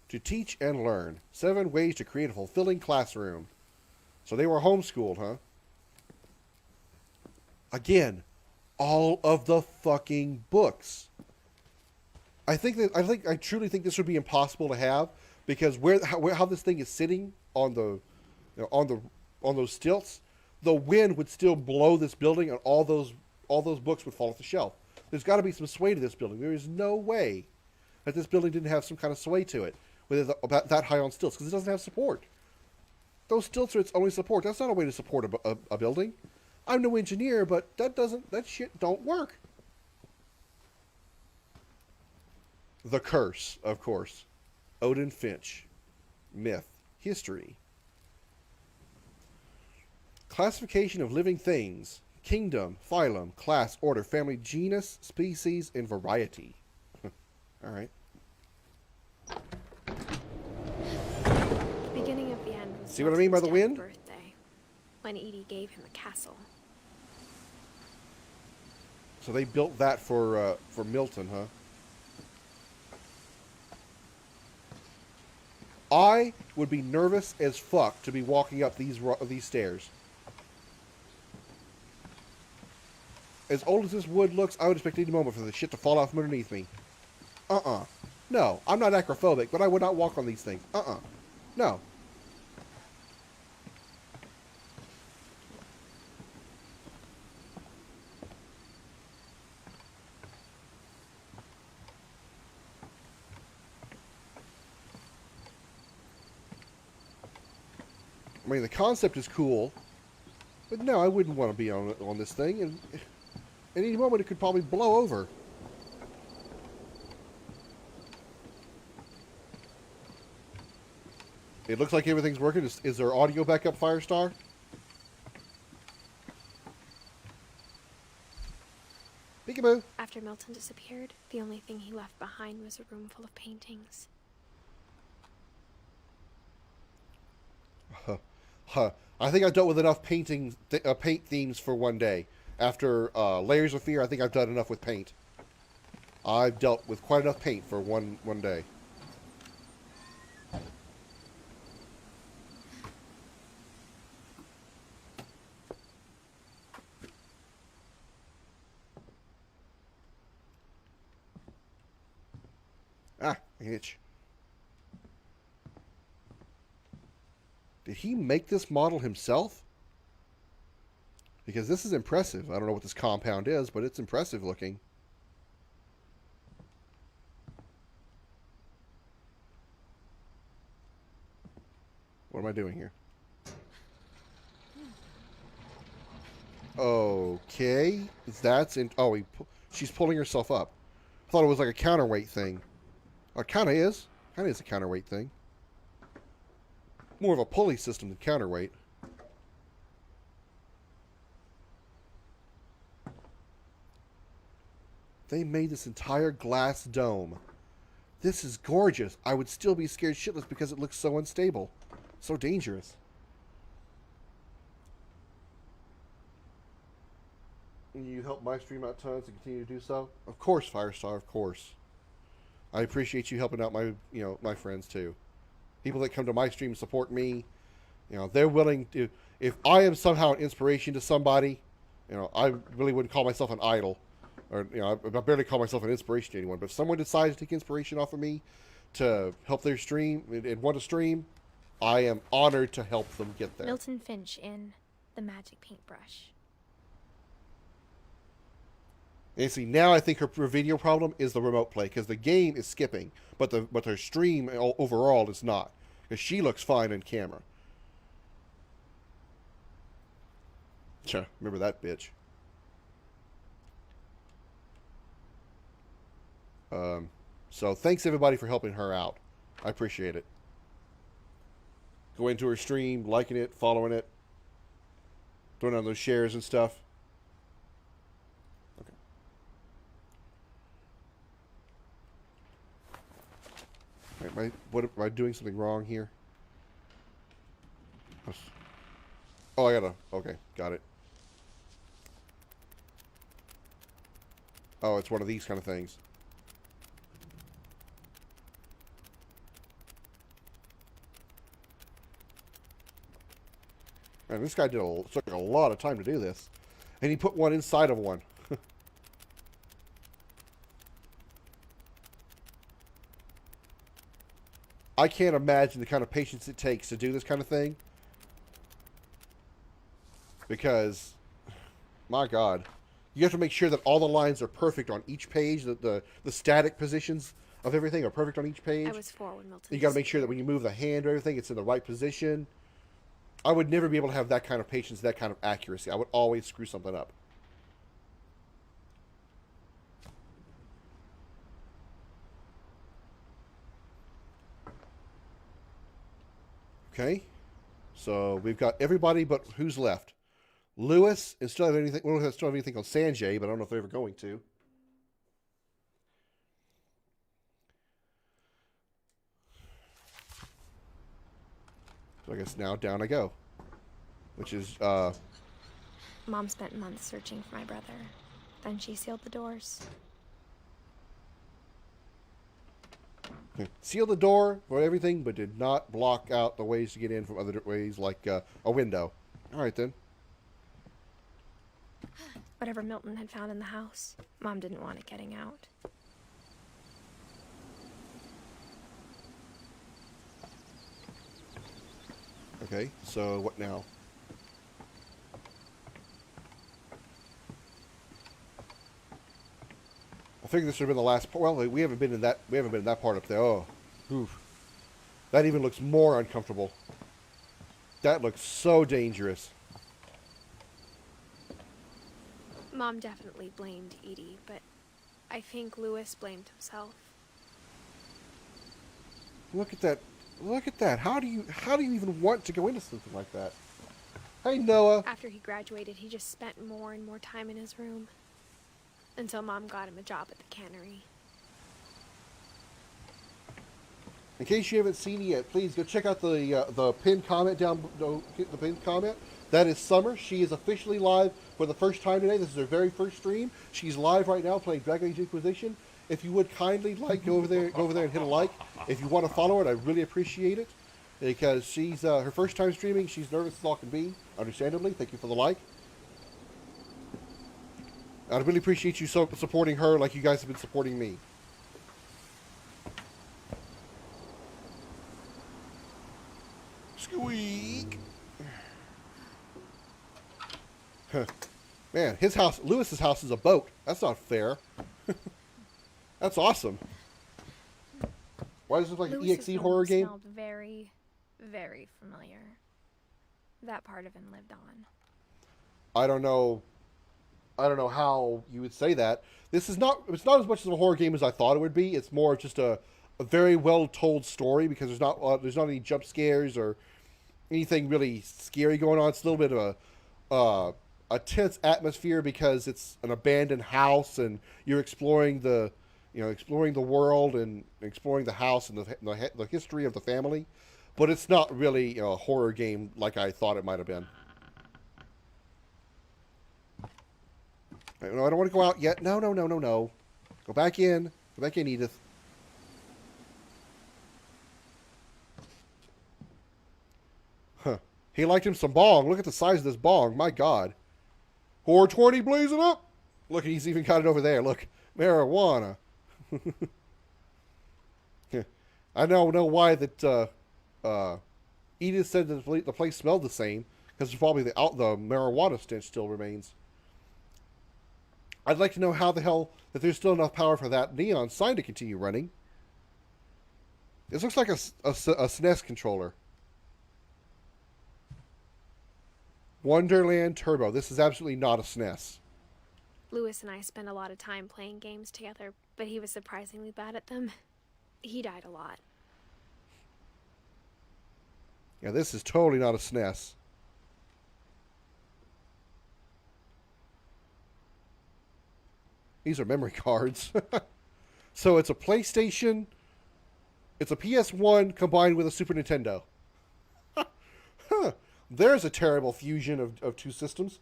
To teach and learn. 7 ways to create a fulfilling classroom. So they were homeschooled, huh? Again, all of the fucking books. I truly think this would be impossible to have, because how this thing is sitting on on those stilts, the wind would still blow this building, and all those books would fall off the shelf. There's got to be some sway to this building. There is no way that this building didn't have some kind of sway to it, with it about that high on stilts, because it doesn't have support. Those stilts are its only support. That's not a way to support a building. I'm no engineer, but that shit don't work. The Curse, of course. Odin Finch. Myth. History. Classification of living things. Kingdom, phylum, class, order, family, genus, species, and variety. Alright. The beginning of the end was See what I mean by the wind? birthday, when Edie gave him a castle. So they built that for Milton, huh? I would be nervous as fuck to be walking up these stairs. As old as this wood looks, I would expect any moment for the shit to fall off from underneath me. No, I'm not acrophobic, but I would not walk on these things. No. I mean, the concept is cool, but no, I wouldn't want to be on this thing, and at any moment it could probably blow over. It looks like everything's working. Is there audio backup, Firestar? Peekaboo. After Milton disappeared, the only thing he left behind was a room full of paintings. I think I've dealt with enough paint themes for one day. After Layers of Fear, I think I've done enough with paint. I've dealt with quite enough paint for one day. Ah, itch. Did he make this model himself? Because this is impressive. I don't know what this compound is, but it's impressive looking. What am I doing here? Okay. That's in... Oh, she's pulling herself up. I thought it was like a counterweight thing. Oh, it kind of is. Kind of is a counterweight thing. More of a pulley system than counterweight. They made this entire glass dome. This is gorgeous. I would still be scared shitless because it looks so unstable. So dangerous. You help my stream out tons and continue to do so? Of course, Firestar, of course. I appreciate you helping out my, my friends too. People that come to my stream support me. They're willing to, if I am somehow an inspiration to somebody, I really wouldn't call myself an idol. Or, I barely call myself an inspiration to anyone. But if someone decides to take inspiration off of me to help their stream and want to stream, I am honored to help them get there. Milton Finch in The Magic Paintbrush. And see, now I think her video problem is the remote play, because the game is skipping, but her stream overall is not, because she looks fine on camera. Sure, remember that bitch. So thanks everybody for helping her out. I appreciate it. Go into her stream, liking it, following it, throwing on those shares and stuff. Okay. Am I doing something wrong here? Oh, I gotta. Okay, got it. Oh, it's one of these kind of things. Man, this guy took a lot of time to do this. And he put one inside of one. I can't imagine the kind of patience it takes to do this kind of thing. Because, my God, you have to make sure that all the lines are perfect on each page, that the static positions of everything are perfect on each page. I was 4 when Milton. You got to make sure that when you move the hand or everything, it's in the right position. I would never be able to have that kind of patience, that kind of accuracy. I would always screw something up. Okay, so we've got everybody, but who's left? Lewis, and still have anything. We don't still have anything on Sanjay, but I don't know if they're ever going to. So I guess now down I go, which is Mom spent months searching for my brother. Then she sealed the doors. Sealed the door for everything, but did not block out the ways to get in from other ways, like a window. All right, then. Whatever Milton had found in the house, Mom didn't want it getting out. Okay, so what now? I figured this would have been the last part. Well, we haven't been in that. We haven't been in that part up there. Oh, oof. That even looks more uncomfortable. That looks so dangerous. Mom definitely blamed Edie, but I think Lewis blamed himself. Look at that. Look at that. How do you even want to go into something like that? Hey, Noah. After he graduated, he just spent more and more time in his room. Until Mom got him a job at the cannery. In case you haven't seen it yet, please go check out the pinned comment down below. The pinned comment. That is Summer. She is officially live for the first time today. This is her very first stream. She's live right now playing Dragon Age Inquisition. If you would kindly go over there and hit a like. If you want to follow her, I really appreciate it, because she's her first time streaming. She's nervous as all can be, understandably. Thank you for the like. I really appreciate you supporting her like you guys have been supporting me. Squeak. Man, Lewis's house is a boat. That's not fair. That's awesome. Why does it look like an EXE horror game? Smelled very, very familiar. That part of him lived on. I don't know how you would say that. It's not as much of a horror game as I thought it would be. It's more of just a very well told story, because there's not any jump scares or anything really scary going on. It's a little bit of a tense atmosphere because it's an abandoned house and you're exploring the world and exploring the house and the history of the family. But it's not really a horror game like I thought it might have been. No, I don't want to go out yet. No. Go back in. Go back in, Edith. Huh. He liked him some bong. Look at the size of this bong. My God. 420 blazing up. Look, he's even got it over there. Look. Marijuana. I don't know why that Edith said that the place smelled the same, because probably the marijuana stench still remains. I'd like to know how the hell that there's still enough power for that neon sign to continue running. This looks like a SNES controller. Wonderland Turbo. This is absolutely not a SNES. Lewis and I spent a lot of time playing games together, but he was surprisingly bad at them. He died a lot. Yeah, this is totally not a SNES. These are memory cards. So it's a PlayStation. It's a PS1 combined with a Super Nintendo. Huh. There's a terrible fusion of two systems.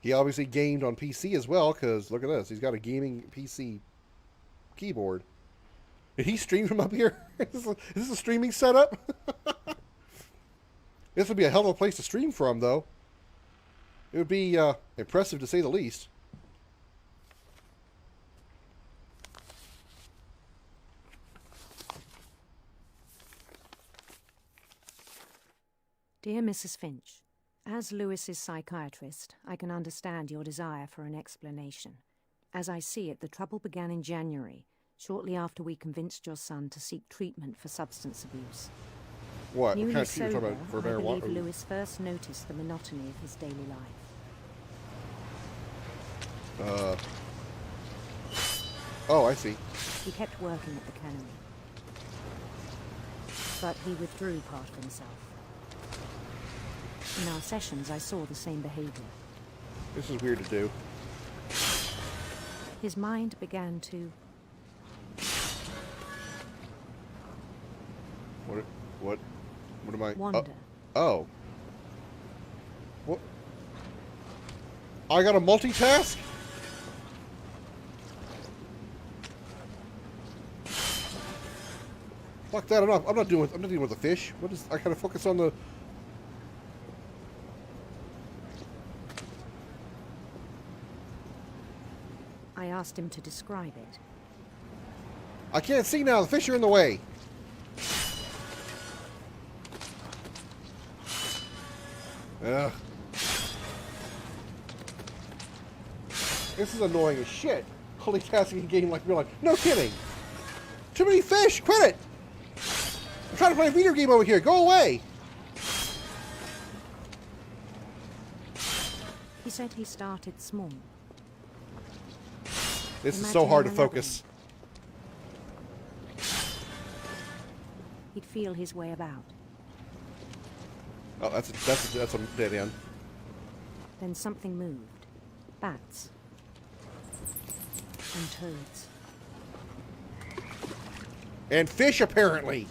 He obviously gamed on PC as well, because look at this. He's got a gaming PC keyboard. Did he stream from up here? Is this a streaming setup? This would be a hell of a place to stream from, though. It would be impressive to say the least. Dear Mrs. Finch, as Lewis's psychiatrist, I can understand your desire for an explanation. As I see it, the trouble began in January, shortly after we convinced your son to seek treatment for substance abuse. What? Newly What kind of treatment sober, are you talking about? For I marijuana? believe Lewis first noticed the monotony of his daily life. Oh, I see. He kept working at the cannery, but he withdrew part of himself. In our sessions, I saw the same behavior. This is weird to do. His mind began to... What am I... Wander. Oh. What? I gotta multitask? Fuck that, I'm not dealing with the fish. What is... I gotta focus on the... I asked him to describe it. I can't see now, the fish are in the way. Ugh. This is annoying as shit. Multitasking a game like real life. No kidding. Too many fish. Quit it. I'm trying to play a video game over here. Go away. He said he started small. This is so hard to focus. He'd feel his way about. Oh, that's a dead end. Then something moved. Bats. And toads. And fish, apparently.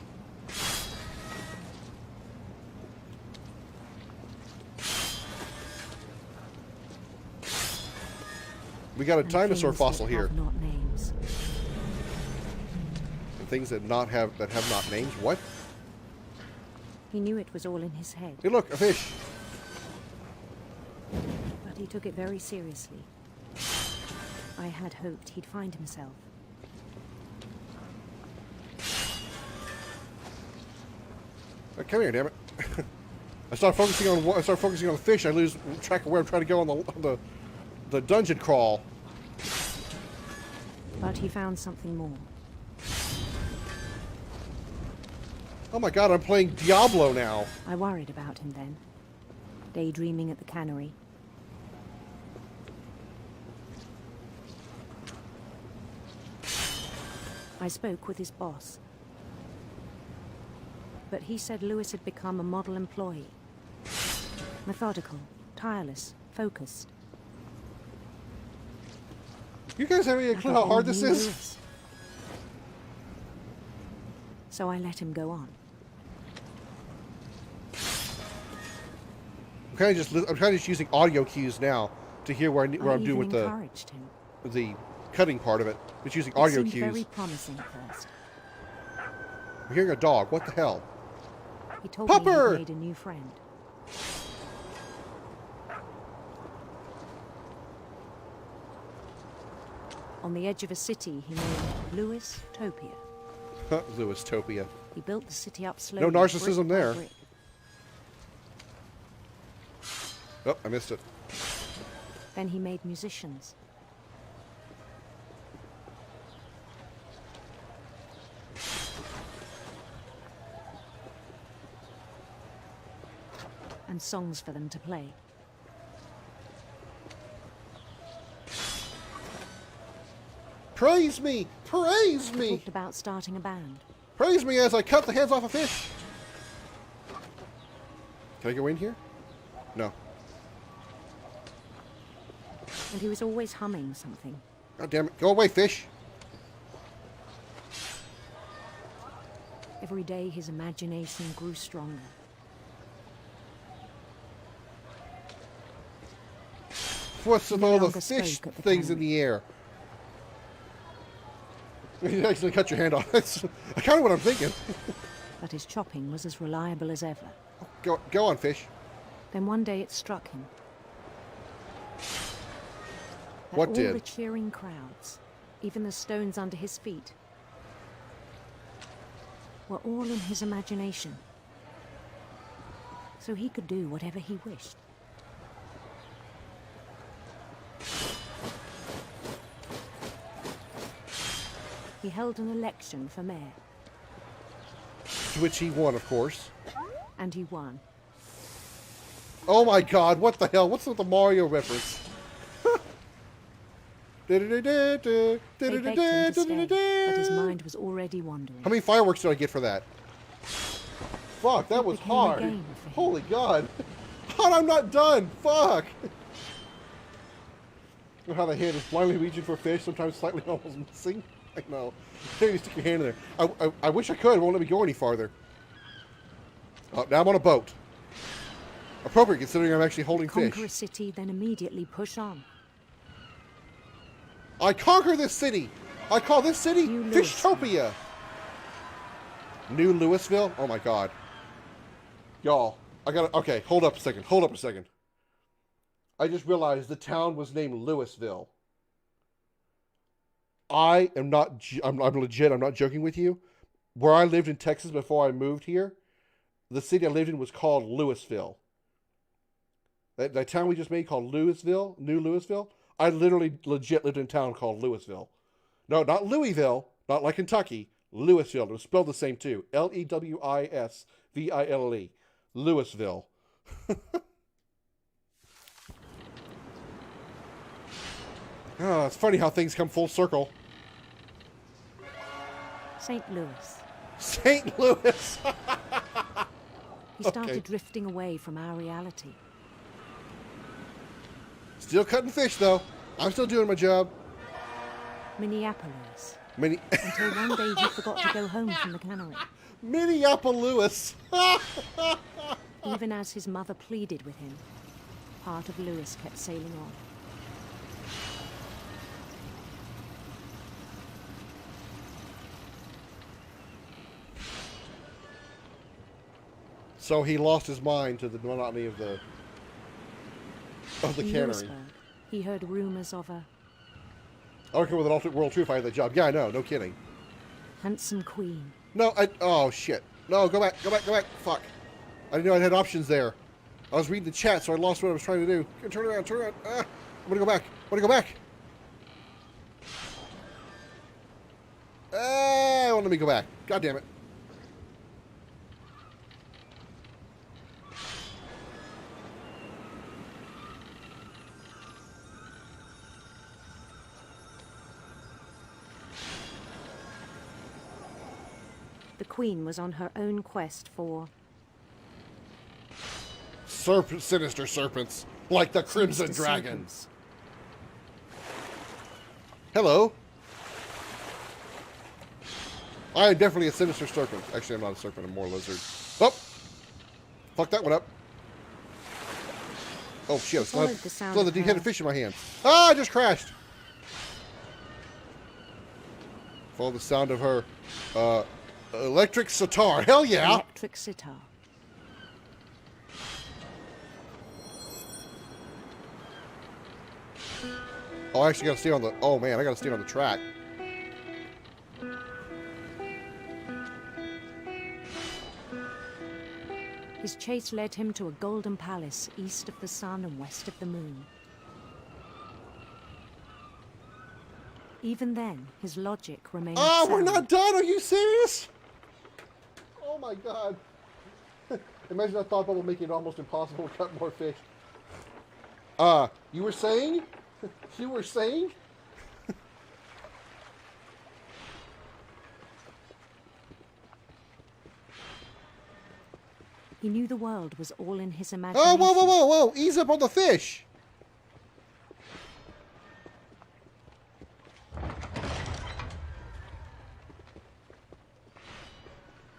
We got a dinosaur fossil here. Not names. And things that have not names. What? He knew it was all in his head. Hey, look, a fish. But he took it very seriously. I had hoped he'd find himself. Come here, damn it! I start focusing on the fish. I lose track of where I'm trying to go on the dungeon crawl. But he found something more. Oh my God! I'm playing Diablo now. I worried about him then, daydreaming at the cannery. I spoke with his boss. but he said Lewis had become a model employee. Methodical, tireless, focused. You guys have any clue how hard this is? Lewis. So I let him go on. I'm kind of just using audio cues now to hear where I'm doing with the cutting part of it. Just using audio cues. Very promising at first. I'm hearing a dog. What the hell? He told me he made a new friend. On the edge of a city, he named Lewis-topia. Lewis-topia. He built the city up slowly. No narcissism there. Brick. Oh, I missed it. Then he made musicians. And songs for them to play. Praise me! Praise me! He talked about starting a band. Praise me as I cut the heads off a fish! Can I go in here? No. And he was always humming something. God damn it. Go away, fish! Every day his imagination grew stronger. What's with all the fish things in the air? You actually cut your hand off. That's kind of what I'm thinking. But his chopping was as reliable as ever. Go on, fish. Then one day it struck him. What did? All the cheering crowds, even the stones under his feet, were all in his imagination. So he could do whatever he wished. He held an election for mayor. To which he won, of course. And he won. Oh my god, what the hell? What's with the Mario reference? They begged him to stay, but his mind was already wandering. How many fireworks did I get for that? Fuck, that was hard. Holy god. God, I'm not done. Fuck. You know how the hand is blindly reaching for fish, sometimes slightly almost missing? I know. Here, you stick your hand in there. I wish I could. It won't let me go any farther. Oh, now I'm on a boat. Appropriate, considering I'm actually holding fish. Conquer a city, then immediately push on. I conquer this city. I call this city Fishtopia. New Louisville? Oh my god. Y'all, I gotta... Okay, hold up a second. Hold up a second. I just realized the town was named Louisville. I am not... I'm legit. I'm not joking with you. Where I lived in Texas before I moved here, the city I lived in was called Louisville. That town we just made called Louisville, New Louisville, I literally legit lived in a town called Louisville. No, not Louisville, not like Kentucky. Louisville. It was spelled the same too. Lewisville. Louisville. Oh, it's funny how things come full circle. St. Louis. St. Louis! He started drifting away from our reality. Still cutting fish, though. I'm still doing my job. Minneapolis. Until one day he forgot to go home from the cannery. Minneapolis! Even as his mother pleaded with him, part of Lewis kept sailing on. So he lost his mind to the monotony of the cannery. Lewisburg, he heard rumors of a... I don't care with an alternate world true if I had that job. Yeah, I know. No kidding. handsome queen. No, oh, shit. No, go back. Fuck. I didn't know I had options there. I was reading the chat, so I lost what I was trying to do. Turn around. I'm gonna go back. Let me go back. God damn it. The Queen was on her own quest for... Sinister serpents, like the Crimson Sinister Dragon. serpents. Hello. I am definitely a sinister serpent. Actually, I'm not a serpent, I'm more a lizard. Oh! Fuck that one up. Oh shit, I still have the deep-headed fish in my hand. Ah, I just crashed! Follow the sound of her electric sitar. Hell yeah! Electric sitar. Oh, I actually gotta stay on the... Oh man, I gotta stay on the track. His chase led him to a golden palace east of the sun and west of the moon. Even then, his logic remained Oh, sound. we're not done! Are you serious? Oh my god. Imagine that thought bubble making it almost impossible to cut more fish. You were saying? You were saying? He knew the world was all in his imagination. Oh, whoa, whoa, whoa, whoa! Ease up on the fish!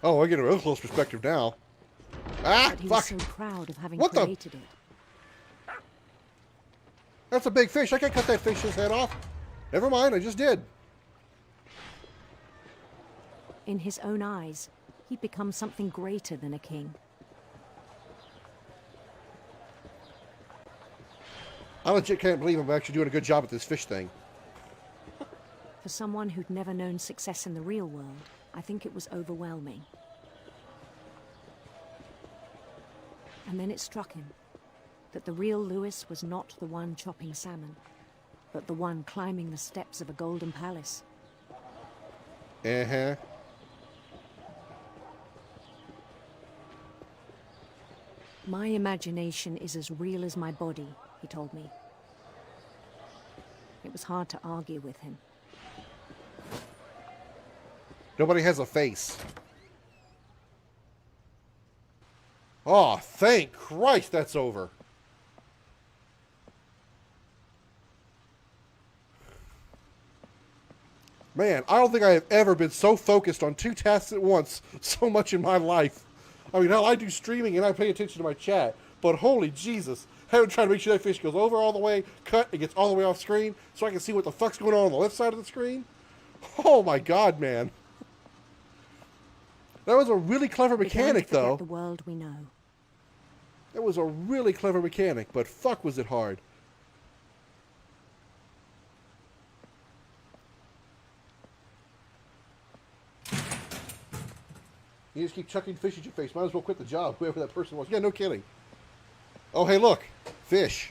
Oh, I get a real close perspective now. Ah, but he fuck! was so proud of having What the? created it. That's a big fish. I can't cut that fish's head off. Never mind, I just did. In his own eyes, he'd become something greater than a king. I legit can't believe I'm actually doing a good job at this fish thing. For someone who'd never known success in the real world, I think it was overwhelming. And then it struck him that the real Lewis was not the one chopping salmon, but the one climbing the steps of a golden palace. Uh-huh. My imagination is as real as my body, he told me. It was hard to argue with him. Nobody has a face. Oh, thank Christ that's over. Man, I don't think I have ever been so focused on two tasks at once so much in my life. I mean, hell, I do streaming and I pay attention to my chat, but holy Jesus, I'm trying to make sure that fish goes over all the way, cut, it gets all the way off screen, so I can see what the fuck's going on the left side of the screen. Oh my God, man. That was a really clever mechanic, though. The world we know. That was a really clever mechanic, but fuck was it hard. You just keep chucking fish at your face. Might as well quit the job, whoever that person was. Yeah, no kidding. Oh, hey, look. Fish.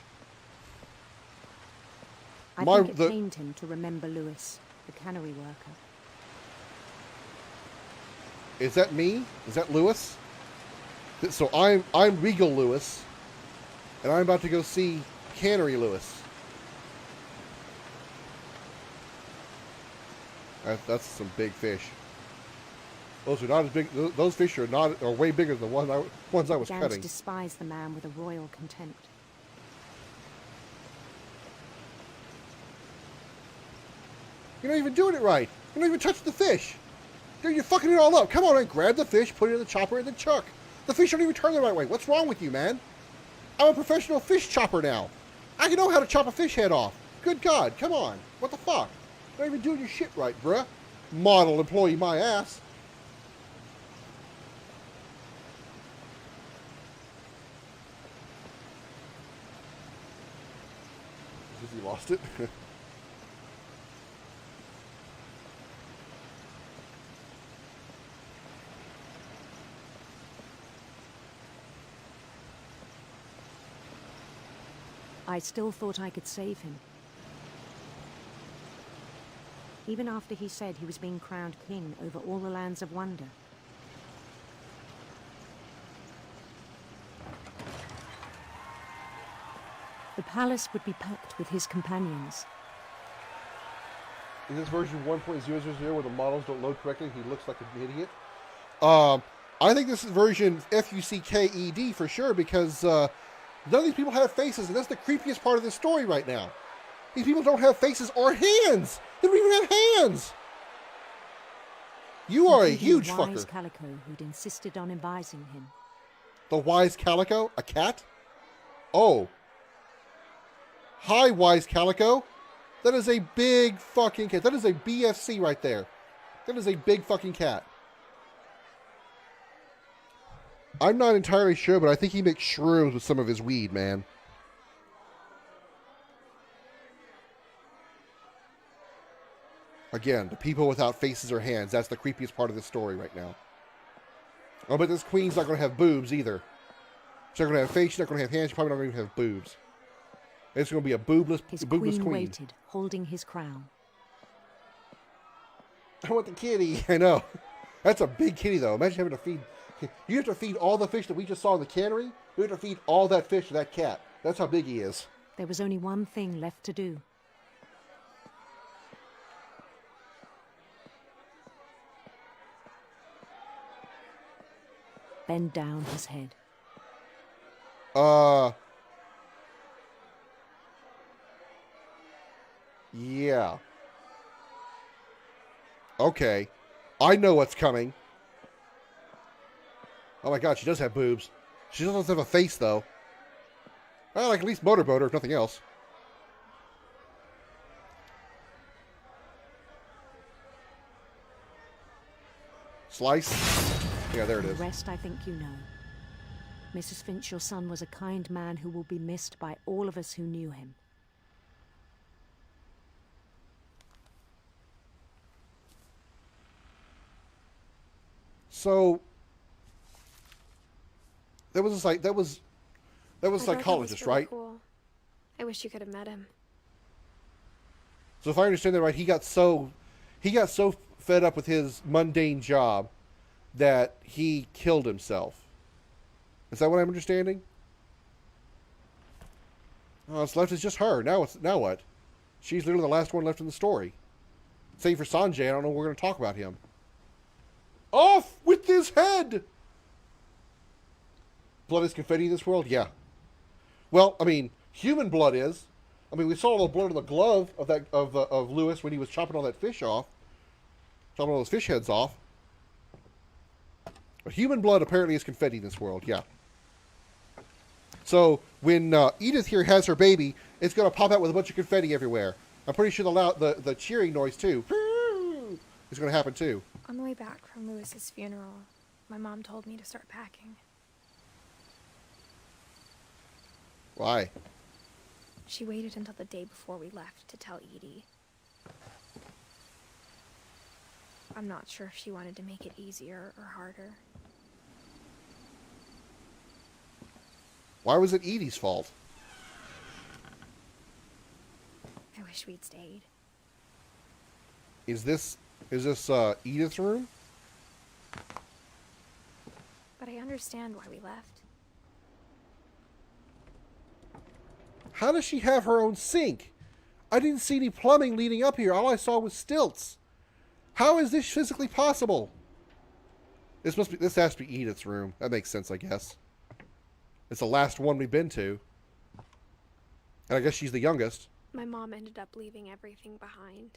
I think it pained him to remember Lewis, the cannery worker. Is that me? Is that Lewis? So I'm Regal Lewis, and I'm about to go see Cannery Lewis. That's some big fish. Those are not as big. Those fish are way bigger than the ones I was Began cutting. To despise the man with a royal contempt. You're not even doing it right. You're not even touching the fish. Dude, you're fucking it all up. Come on and grab the fish, put it in the chopper, and then chuck. The fish don't even turn the right way. What's wrong with you, man? I'm a professional fish chopper now. I can know how to chop a fish head off. Good God, come on. What the fuck? You're not even doing your shit right, bruh. Model employee, my ass. Has he lost it? I still thought I could save him. Even after he said he was being crowned king over all the lands of wonder. The palace would be packed with his companions. In this version 1.000 where the models don't load correctly, he looks like an idiot. I think this is version Fucked for sure, because none of these people have faces, and that's the creepiest part of this story right now. These people don't have faces or hands. They don't even have hands. You are a huge wise fucker. Calico who'd insisted on advising him. The wise Calico? A cat? Oh. Hi, wise Calico. That is a big fucking cat. That is a BFC right there. That is a big fucking cat. I'm not entirely sure, but I think he makes shrooms with some of his weed, man. Again, the people without faces or hands. That's the creepiest part of this story right now. Oh, but this queen's not going to have boobs either. She's not going to have face, she's not going to have hands, she's probably not going to have boobs. It's going to be a boobless queen. Waited, holding his crown. I want the kitty. I know. That's a big kitty, though. Imagine having to feed... You have to feed all the fish that we just saw in the cannery. You have to feed all that fish to that cat. That's how big he is. There was only one thing left to do. Bend down his head. Yeah. Okay. I know what's coming. Oh my god, she does have boobs. She doesn't have a face, though. Well, I can at least motorboat her, if nothing else. Slice. Yeah, there it is. The rest I think you know. Mrs. Finch, your son was a kind man who will be missed by all of us who knew him. So there was a that was a psychologist, really right? Cool. I wish you could have met him. So if I understand that right, he got so fed up with his mundane job that he killed himself. Is that what I'm understanding? Oh, what's left is just her. Now what? She's literally the last one left in the story. Save for Sanjay, I don't know when we're going to talk about him. Off with his head! Blood is confetti in this world? Yeah. Well, I mean, human blood is. I mean, we saw all the blood on the glove of Lewis when he was chopping all that fish off. Chopping all those fish heads off. But human blood apparently is confetti in this world, yeah. So, when Edith here has her baby, it's going to pop out with a bunch of confetti everywhere. I'm pretty sure the cheering noise, too, is going to happen, too. On the way back from Lewis's funeral, my mom told me to start packing. Why? She waited until the day before we left to tell Edie. I'm not sure if she wanted to make it easier or harder. Why was it Edie's fault? I wish we'd stayed. Is this Edith's room? But I understand why we left. How does she have her own sink? I didn't see any plumbing leading up here. All I saw was stilts. How is this physically possible? This has to be Edith's room. That makes sense, I guess. It's the last one we've been to. And I guess she's the youngest. My mom ended up leaving everything behind.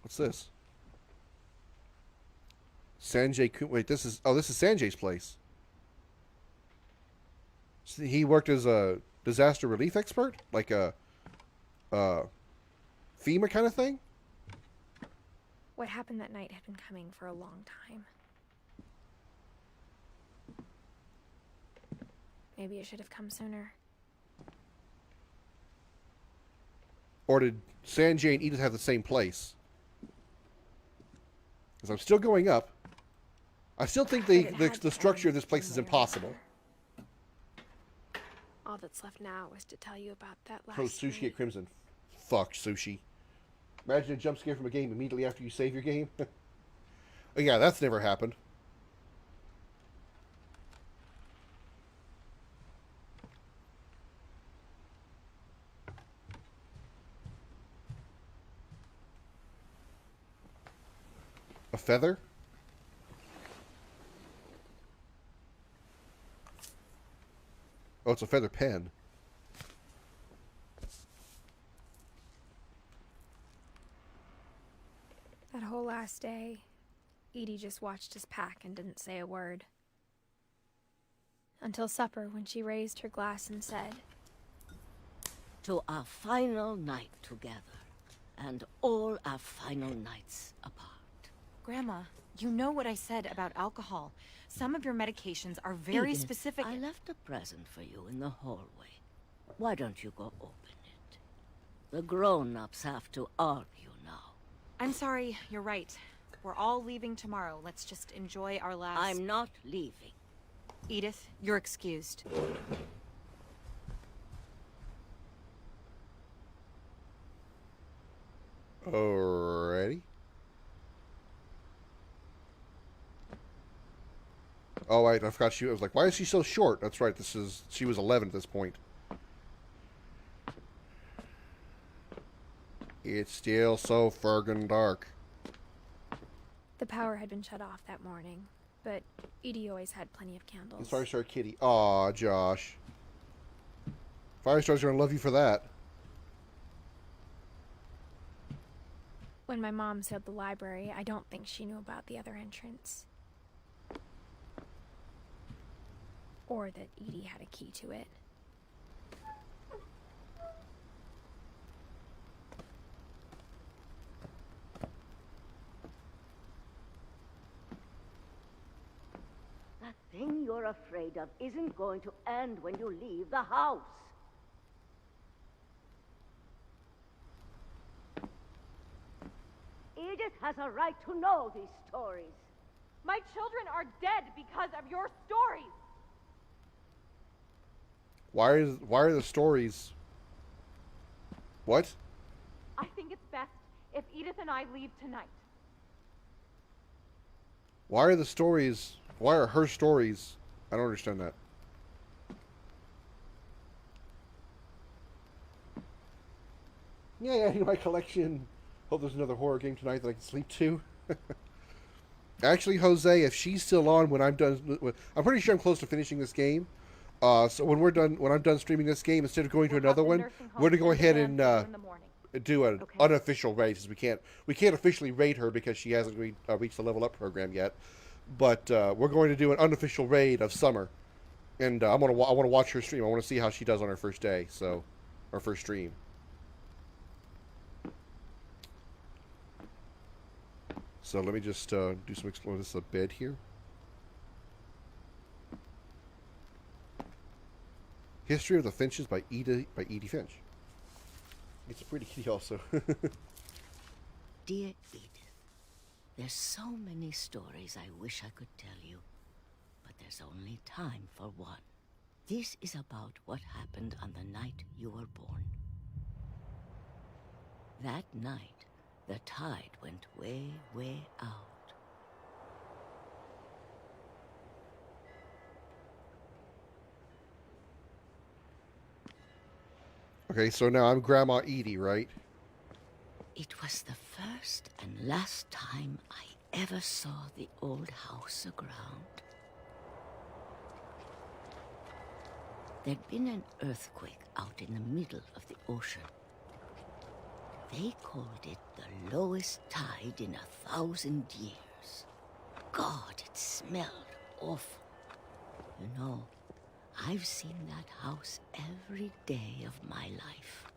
What's this? Sanjay... Wait, this is Sanjay's place. So he worked as a disaster relief expert? Like a FEMA kind of thing? What happened that night had been coming for a long time. Maybe it should have come sooner. Or did Sanjay and Edith have the same place? Because I'm still going up. I still think the structure of this place is impossible. All that's left now is to tell you about that last Sushi night. at Krimson. Fuck sushi. Imagine a jump scare from a game immediately after you save your game. Oh, yeah, that's never happened. feather? Oh, it's a feather pen. That whole last day, Edie just watched us pack and didn't say a word. Until supper, when she raised her glass and said, "To our final night together, and all our final nights apart." Grandma, you know what I said about alcohol. Some of your medications are very Edith, specific. I left a present for you in the hallway. Why don't you go open it? The grown-ups have to argue now. I'm sorry, you're right. We're all leaving tomorrow. Let's just enjoy our last... I'm not leaving. Edith, you're excused. Alrighty. Oh, wait, I forgot I was like, why is she so short? That's right, she was 11 at this point. It's still so friggin' dark. the power had been shut off that morning, but Edie always had plenty of candles. Firestar Kitty. Aw, Josh. Firestar's gonna love you for that. When my mom sealed the library, I don't think she knew about the other entrance. Or that Edie had a key to it. That thing you're afraid of isn't going to end when you leave the house. Edith has a right to know these stories. My children are dead because of your stories. Why are the stories... What? I think it's best if Edith and I leave tonight. Why are the stories... Why are her stories... I don't understand that. Yeah, my collection. Hope there's another horror game tonight that I can sleep to. Actually, Jose, if she's still on when I'm done... I'm pretty sure I'm close to finishing this game. So when I'm done streaming this game, instead of going to another one, we're gonna go ahead and do an unofficial raid, because we can't officially raid her because she hasn't reached the level up program yet. But we're going to do an unofficial raid of Summer, and I want to watch her stream. I want to see how she does on her first day, so our first stream. So let me just do some exploring. This is a bed here. History of the Finches by Edie Finch. It's a pretty kitty also. Dear Edith, there's so many stories I wish I could tell you, but there's only time for one. This is about what happened on the night you were born. That night, the tide went way, way out. Okay, so now I'm Grandma Edie, right? It was the first and last time I ever saw the old house aground. There'd been an earthquake out in the middle of the ocean. They called it the lowest tide in 1,000 years. God, it smelled awful. You know, I've seen that house every day of my life.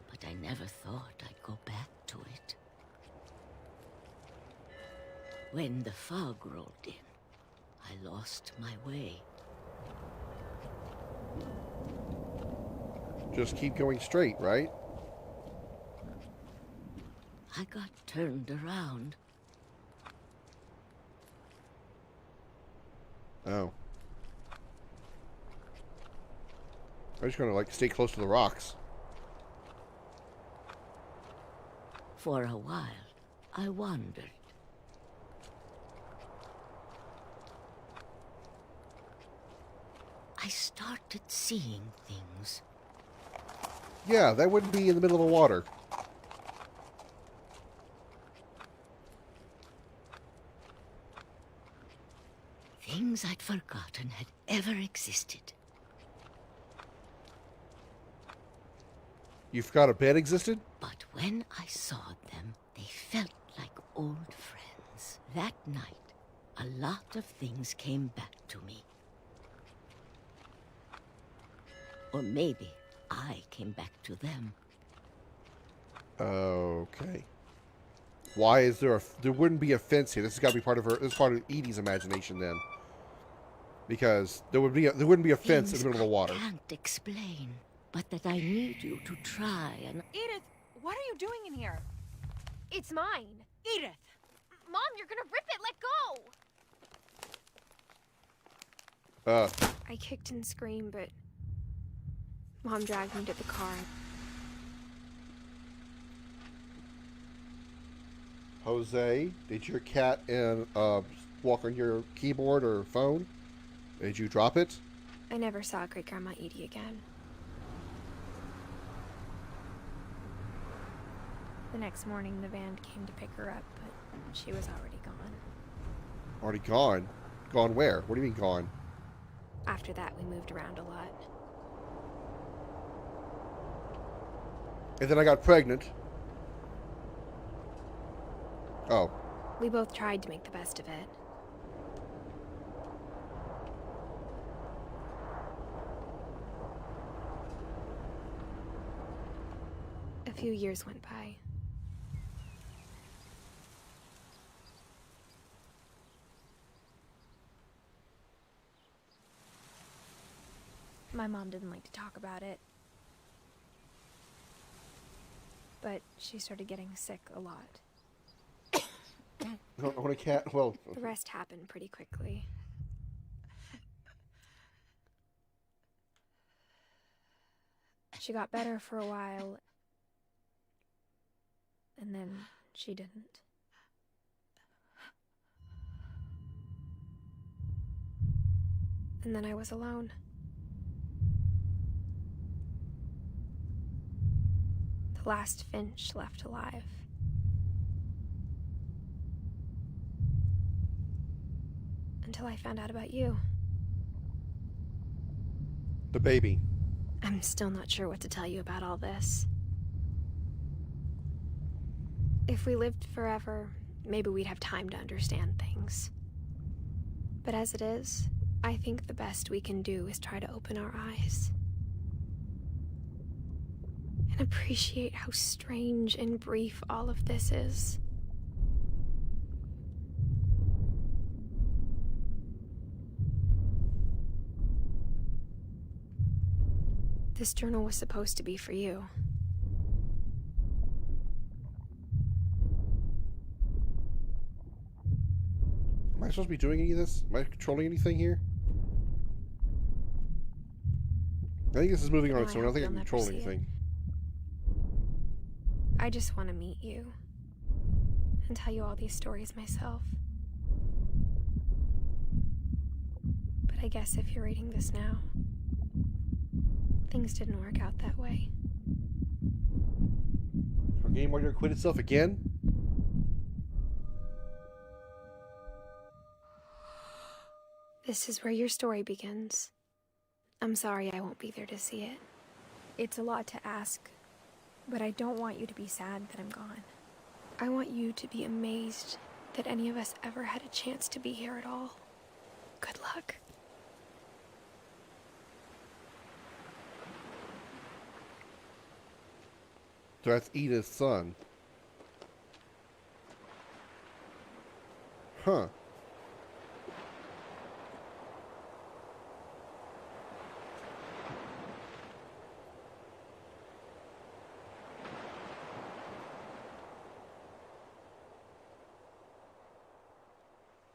But I never thought I'd go back to it. When the fog rolled in, I lost my way. Just keep going straight, right? I got turned around. Oh. I'm just gonna, stay close to the rocks. For a while, I wandered. I started seeing things. Yeah, that wouldn't be in the middle of the water. forgotten had ever existed. You forgot a bed existed? But when I saw them, they felt like old friends. That night, a lot of things came back to me. Or maybe I came back to them. Okay. Why is there there wouldn't be a fence here? This has got to be part of this is part of Edie's imagination then. Because there wouldn't be a fence in the middle of the water. I can't explain, but that I need you to try and... Edith, what are you doing in here? It's mine. Edith! Mom, you're gonna rip it! Let go! I kicked and screamed, but Mom dragged me to the car. Jose, did your cat walk on your keyboard or phone? Did you drop it? I never saw Great Grandma Edie again. The next morning, the van came to pick her up, but she was already gone. Already gone? Gone where? What do you mean gone? After that, we moved around a lot. And then I got pregnant. Oh. We both tried to make the best of it. A few years went by. My mom didn't like to talk about it. But she started getting sick a lot. When a cat, well... The rest happened pretty quickly. She got better for a while, and then she didn't. And then I was alone. The last Finch left alive. Until I found out about you. The baby. I'm still not sure what to tell you about all this. If we lived forever, maybe we'd have time to understand things. But as it is, I think the best we can do is try to open our eyes. And appreciate how strange and brief all of this is. This journal was supposed to be for you. Am I supposed to be doing any of this? Am I controlling anything here? I think this is moving on its own. I don't think I can control anything. I just want to meet you and tell you all these stories myself. But I guess if you're reading this now, things didn't work out that way. Our game order quit itself again? This is where your story begins. I'm sorry I won't be there to see it. It's a lot to ask, but I don't want you to be sad that I'm gone. I want you to be amazed that any of us ever had a chance to be here at all. Good luck. So that's Edith's son. Huh.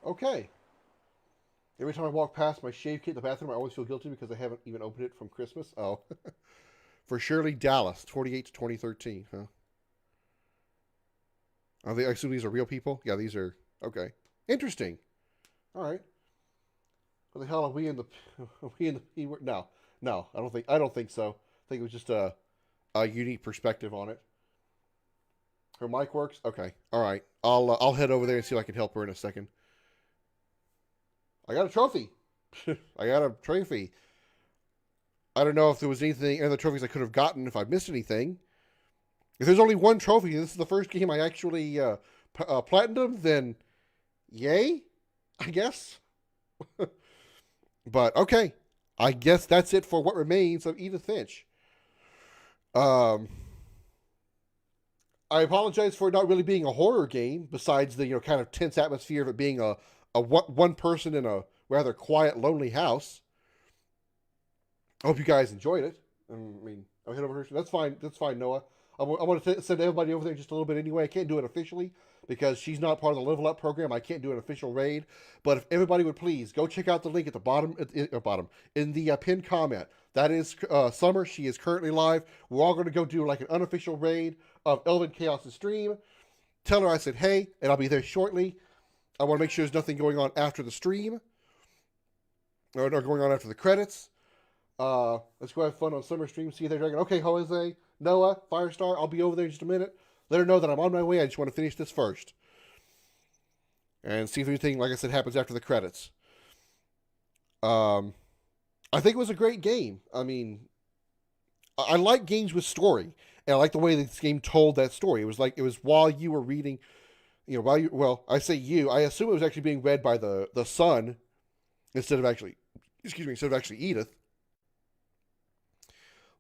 Okay. Every time I walk past my shave kit in the bathroom, I always feel guilty because I haven't even opened it from Christmas. Oh. For Shirley Dallas, 28 to 2013, huh? I assume these are real people? Yeah, these are... Okay. Interesting. All right. What the hell are we in the... Are we in the P word? No. No, I don't think so. I think it was just a unique perspective on it. Her mic works? Okay. All right. I'll head over there and see if I can help her in a second. I got a trophy. I got a trophy. I don't know if there was any other trophies I could have gotten if I missed anything. If there's only one trophy, and this is the first game I actually platinum, then yay, I guess. But okay, I guess that's it for what remains of Edith Finch. I apologize for it not really being a horror game, besides the kind of tense atmosphere of it being a one person in a rather quiet, lonely house. I hope you guys enjoyed it. I mean, I'll hit over her. That's fine. That's fine, Noah. I want to send everybody over there just a little bit anyway. I can't do it officially because she's not part of the Level Up program. I can't do an official raid. But if everybody would please go check out the link at the bottom in the pinned comment. That is Summer. She is currently live. We're all going to go do like an unofficial raid of Elven Chaos' stream. Tell her I said hey, and I'll be there shortly. I want to make sure there's nothing going on after the stream or going on after the credits. Let's go have fun on Summer stream. See you there, Dragon. Okay, Jose, Noah, Firestar, I'll be over there in just a minute. Let her know that I'm on my way. I just want to finish this first. And see if anything, like I said, happens after the credits. I think it was a great game. I mean, I like games with story. And I like the way this game told that story. It was while you were reading, I say you, I assume it was actually being read by the son instead of actually Edith.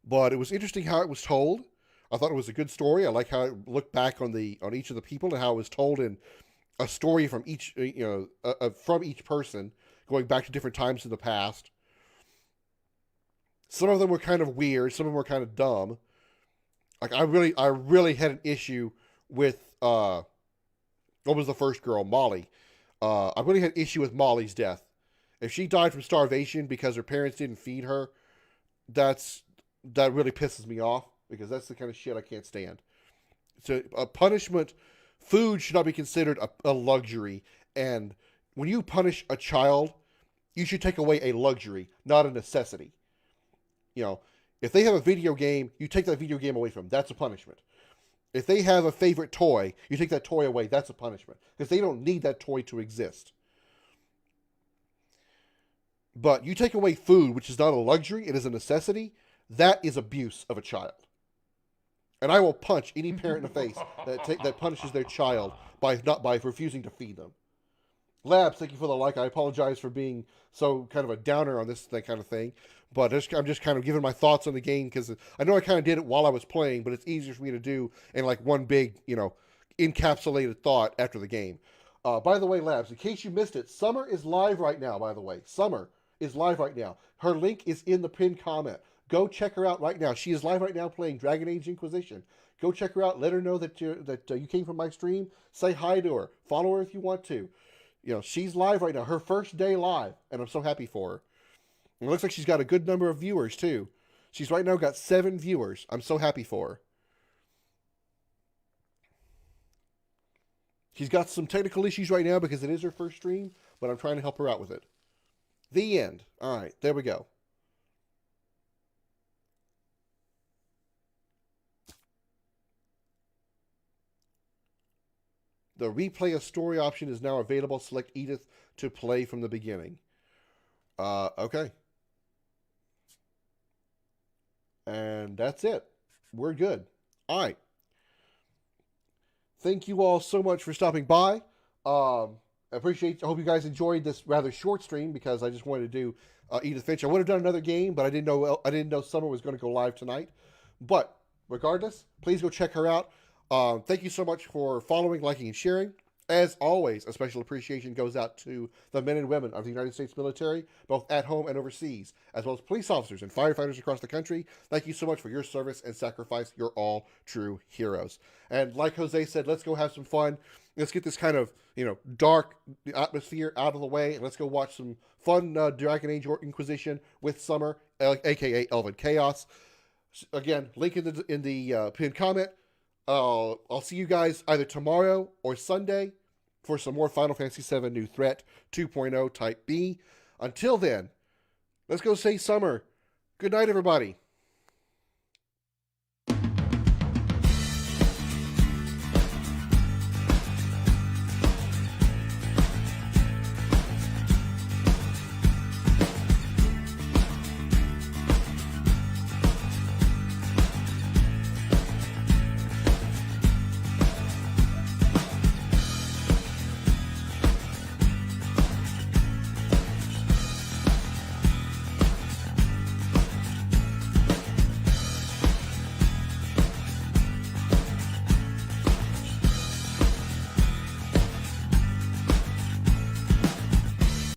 But it was interesting how it was told. I thought it was a good story. I like how it looked back on each of the people and how it was told in a story from each from each person, going back to different times in the past. Some of them were kind of weird. Some of them were kind of dumb. Like I really had an issue with what was the first girl, Molly. I really had an issue with Molly's death. If she died from starvation because her parents didn't feed her, that really pisses me off because that's the kind of shit I can't stand. So a punishment, food should not be considered a luxury. And when you punish a child, you should take away a luxury, not a necessity. If they have a video game, you take that video game away from them. That's a punishment. If they have a favorite toy, you take that toy away. That's a punishment. Because they don't need that toy to exist. But you take away food, which is not a luxury, it is a necessity, that is abuse of a child. And I will punch any parent in the face that punishes their child by refusing to feed them. Labs, thank you for the like. I apologize for being so kind of a downer on that kind of thing. But I'm just kind of giving my thoughts on the game because I know I kind of did it while I was playing, but it's easier for me to do in like one big, encapsulated thought after the game. By the way, Labs, in case you missed it, Summer is live right now, by the way. Summer is live right now. Her link is in the pinned comment. Go check her out right now. She is live right now playing Dragon Age Inquisition. Go check her out. Let her know that you came from my stream. Say hi to her. Follow her if you want to. She's live right now. Her first day live, and I'm so happy for her. And it looks like she's got a good number of viewers, too. She's right now got 7 viewers. I'm so happy for her. She's got some technical issues right now because it is her first stream, but I'm trying to help her out with it. The end. All right, there we go. The replay a story option is now available. Select Edith to play from the beginning. Okay. And that's it. We're good. All right. Thank you all so much for stopping by. I hope you guys enjoyed this rather short stream because I just wanted to do Edith Finch. I would have done another game, but I didn't know Summer was going to go live tonight. But regardless, please go check her out. Thank you so much for following, liking, and sharing. As always, a special appreciation goes out to the men and women of the United States military, both at home and overseas, as well as police officers and firefighters across the country. Thank you so much for your service and sacrifice. You're all true heroes. And like Jose said, let's go have some fun. Let's get this kind of, dark atmosphere out of the way, and let's go watch some fun Dragon Age Inquisition with Summer, aka Elven Chaos. Again, link in the pinned comment. I'll see you guys either tomorrow or Sunday for some more Final Fantasy VII New Threat 2.0 Type B. Until then, let's go say Summer. Good night, everybody.